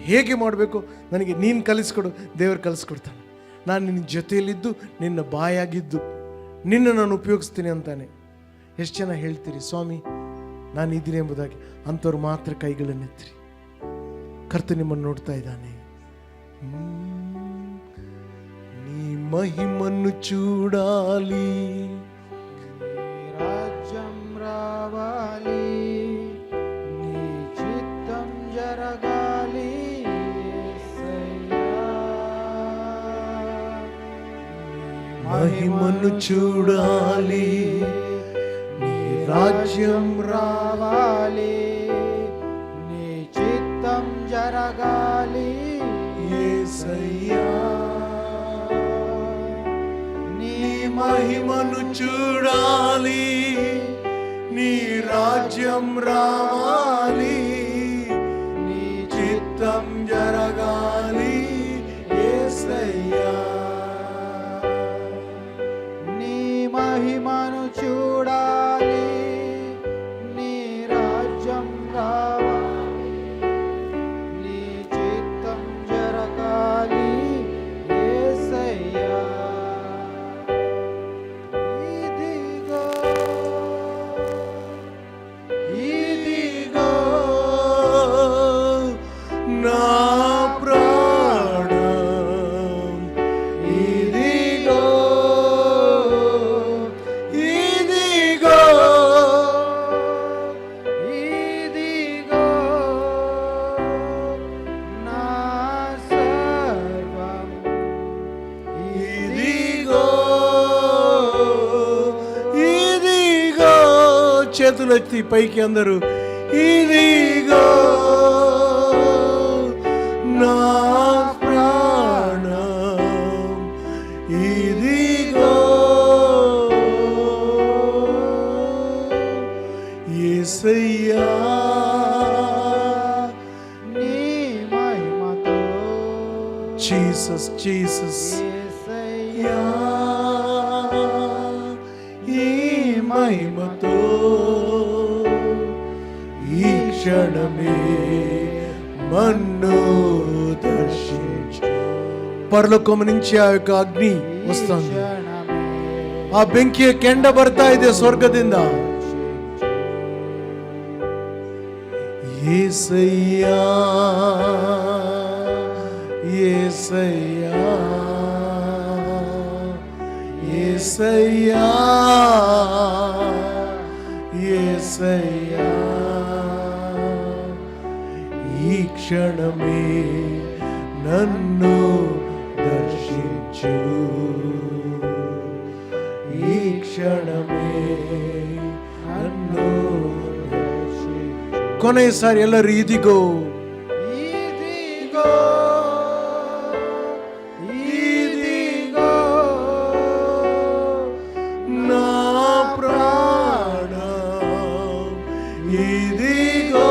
ಹೇಗೆ ಮಾಡಬೇಕು ನನಗೆ ನೀನು ಕಲಿಸ್ಕೊಡು. ದೇವರು ಕಲಿಸ್ಕೊಡ್ತಾನೆ. ನಾನು ನಿನ್ನ ಜೊತೆಯಲ್ಲಿದ್ದು, ನಿನ್ನ ಬಾಯಾಗಿದ್ದು, ನಿನ್ನ ನಾನು ಉಪಯೋಗಿಸ್ತೀನಿ ಅಂತಾನೆ. ಎಷ್ಟು ಜನ ಹೇಳ್ತೀರಿ ಸ್ವಾಮಿ ನಾನು ಇದ್ದೀನಿ ಎಂಬುದಾಗಿ? ಅಂಥವ್ರು ಮಾತ್ರ ಕೈಗಳನ್ನೆತ್ತಿರಿ. ಕರ್ತ ನಿಮ್ಮನ್ನು ನೋಡ್ತಾ ಇದ್ದಾನೆ. నీ మహిమను చూడాలి, రాజ్యం రావాలి, నీ చిత్తం జరగాలి యేసయ్యా. నీ మహిమను చూడాలి, నీ రాజ్యం రావాలి, నీ చిత్తం జరగాలి యేసయ్యా. నీ మహిమను చూడాలి, నీ రాజ్యం రావాలి, నీ చిత్తం జరగాలి యేసయ్యా. నీ మహిమను చూడాలి, నీ రాజ్యం రావాలి, నీ చిత్తం జరగాలి యేసయ్యా. ఇదిగో ఇదిగో నా ప్రాణం, ఇదిగో ఇదిగో ఇదిగో నా సర్వం, ఇదిగో ఇదిగో. చేతులెత్తి పైకి అందరూ, ఇదిగో నా ప్రాణం, ఇదిగో యేసయ్యా. నీ మహిమతో జీసస్ జీసస్ యేసయ్యా. ఈ మహిమతో ఈ క్షణమే మన్ను దర్శించు. పరలోకం నుంచి ఆ యొక్క అగ్ని వస్తుంది, ಆ ಬೆಂಕಿಯ ಕೆಂಡ ಬರ್ತಾ ಇದೆ ಸ್ವರ್ಗದಿಂದ. యేసయ్యಾ యేసయ్యా యేసయ్యా యేసయ్యా. ఈ క్షణమే నన్ను దర్శించు, ఈ క్షణమే నన్ను దర్శించు. కొನೆసారి ಎಲ್ಲರೂ ఇదిగో ఇదిగో ఇదిగో నా ప్రాణం, ఇదిగో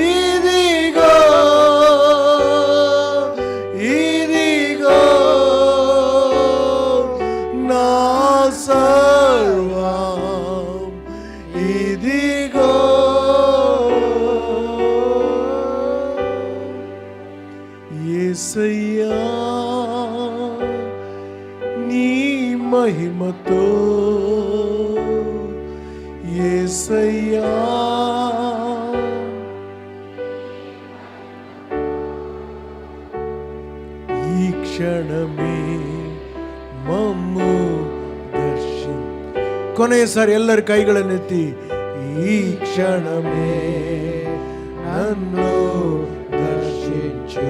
ఇదిగో ఇదిగో నా సర్వం, ఇదిగో యేసయ్యా. నీ మహిమతో యేసయ్యా. ఈ క్షణమే మమ్ము దర్శి. ಕೊನೆಯಸಾರಿ ಎಲ್ಲರ ಕೈಗಳನ್ನೆತ್ತಿ, ಈ ಕ್ಷಣమే ನನ್ನು ದರ್ಶಿಂಚು,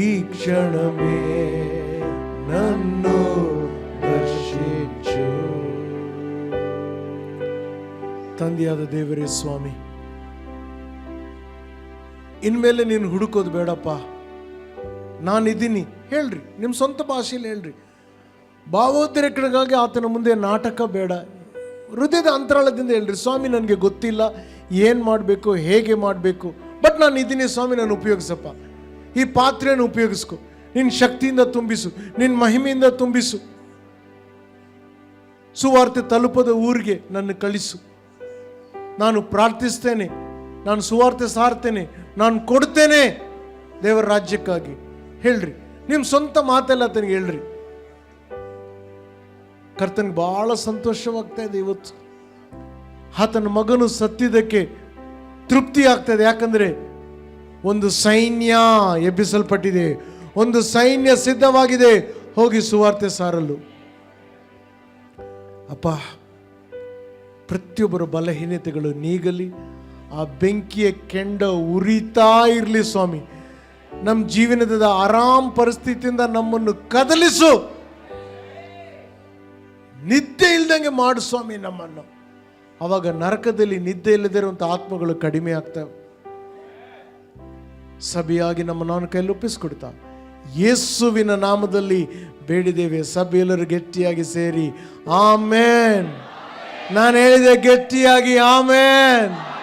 ಈ ಕ್ಷಣమే ನನ್ನು ದರ್ಶಿಂಚು. ತಂದೆಯಾದ ದೇವರೇ ಸ್ವಾಮಿ, ಇನ್ಮೇಲೆ ನೀನು ಹುಡುಕೋದು ಬೇಡಪ್ಪ, ನಾನಿದ್ದೀನಿ ಹೇಳ್ರಿ, ನಿಮ್ಮ ಸ್ವಂತ ಭಾಷೆಯಲ್ಲಿ ಹೇಳ್ರಿ. ಭಾವೋದ್ರೇಕಗಳಿಗಾಗಿ ಆತನ ಮುಂದೆ ನಾಟಕ ಬೇಡ, ಹೃದಯದ ಅಂತರಾಳದಿಂದ ಹೇಳ್ರಿ, ಸ್ವಾಮಿ ನನಗೆ ಗೊತ್ತಿಲ್ಲ ಏನು ಮಾಡಬೇಕು, ಹೇಗೆ ಮಾಡಬೇಕು, ಬಟ್ ನಾನು ಇದ್ದೀನಿ ಸ್ವಾಮಿ, ನಾನು ಉಪಯೋಗಿಸಪ್ಪ. ಈ ಪಾತ್ರೆಯನ್ನು ಉಪಯೋಗಿಸ್ಕೊ, ನಿನ್ನ ಶಕ್ತಿಯಿಂದ ತುಂಬಿಸು, ನಿನ್ನ ಮಹಿಮೆಯಿಂದ ತುಂಬಿಸು. ಸುವಾರ್ತೆ ತಲುಪದ ಊರಿಗೆ ನನ್ನ ಕಳಿಸು. ನಾನು ಪ್ರಾರ್ಥಿಸ್ತೇನೆ, ನಾನು ಸುವಾರ್ತೆ ಸಾರ್ತೇನೆ, ನಾನು ಕೊಡ್ತೇನೆ ದೇವರ ರಾಜ್ಯಕ್ಕಾಗಿ ಹೇಳ್ರಿ. ನಿಮ್ಮ ಸ್ವಂತ ಮಾತೆಲ್ಲ ಆತನಿಗೆ ಹೇಳ್ರಿ. ಕರ್ತನಿಗೆ ಬಹಳ ಸಂತೋಷವಾಗ್ತಾ ಇದೆ ಇವತ್ತು. ಆತನ ಮಗನು ಸತ್ತಿದ್ದಕ್ಕೆ ತೃಪ್ತಿ ಆಗ್ತಾ ಇದೆ. ಯಾಕಂದ್ರೆ ಒಂದು ಸೈನ್ಯ ಎಬ್ಬಿಸಲ್ಪಟ್ಟಿದೆ, ಒಂದು ಸೈನ್ಯ ಸಿದ್ಧವಾಗಿದೆ ಹೋಗಿ ಸುವಾರ್ತೆ ಸಾರಲು. ಅಪ್ಪ, ಪ್ರತಿಯೊಬ್ಬರ ಬಲಹೀನತೆಗಳು ನೀಗಲಿ, ಆ ಬೆಂಕಿಯ ಕೆಂಡ ಉರಿತಾ ಇರಲಿ ಸ್ವಾಮಿ. ನಮ್ಮ ಜೀವನದ ಆರಾಮ್ ಪರಿಸ್ಥಿತಿಯಿಂದ ನಮ್ಮನ್ನು ಕದಲಿಸು. ನಿದ್ದೆ ಇಲ್ದಂಗೆ ಮಾಡು ಸ್ವಾಮಿ ನಮ್ಮನ್ನು. ಅವಾಗ ನರಕದಲ್ಲಿ ನಿದ್ದೆ ಇಲ್ಲದಿರುವಂಥ ಆತ್ಮಗಳು ಕಡಿಮೆ ಆಗ್ತವೆ. ಸಭೆಯಾಗಿ ನಮ್ಮನ್ನು ಕೈಯಲ್ಲಿ ಒಪ್ಪಿಸ್ಕೊಡ್ತಾ ಯೇಸುವಿನ ನಾಮದಲ್ಲಿ ಬೇಡಿದ್ದೇವೆ. ಸಭೆಯಲ್ಲರೂ ಗಟ್ಟಿಯಾಗಿ ಸೇರಿ ಆಮೇನ್. ನಾನು ಹೇಳಿದೆ ಗಟ್ಟಿಯಾಗಿ ಆಮೇನ್.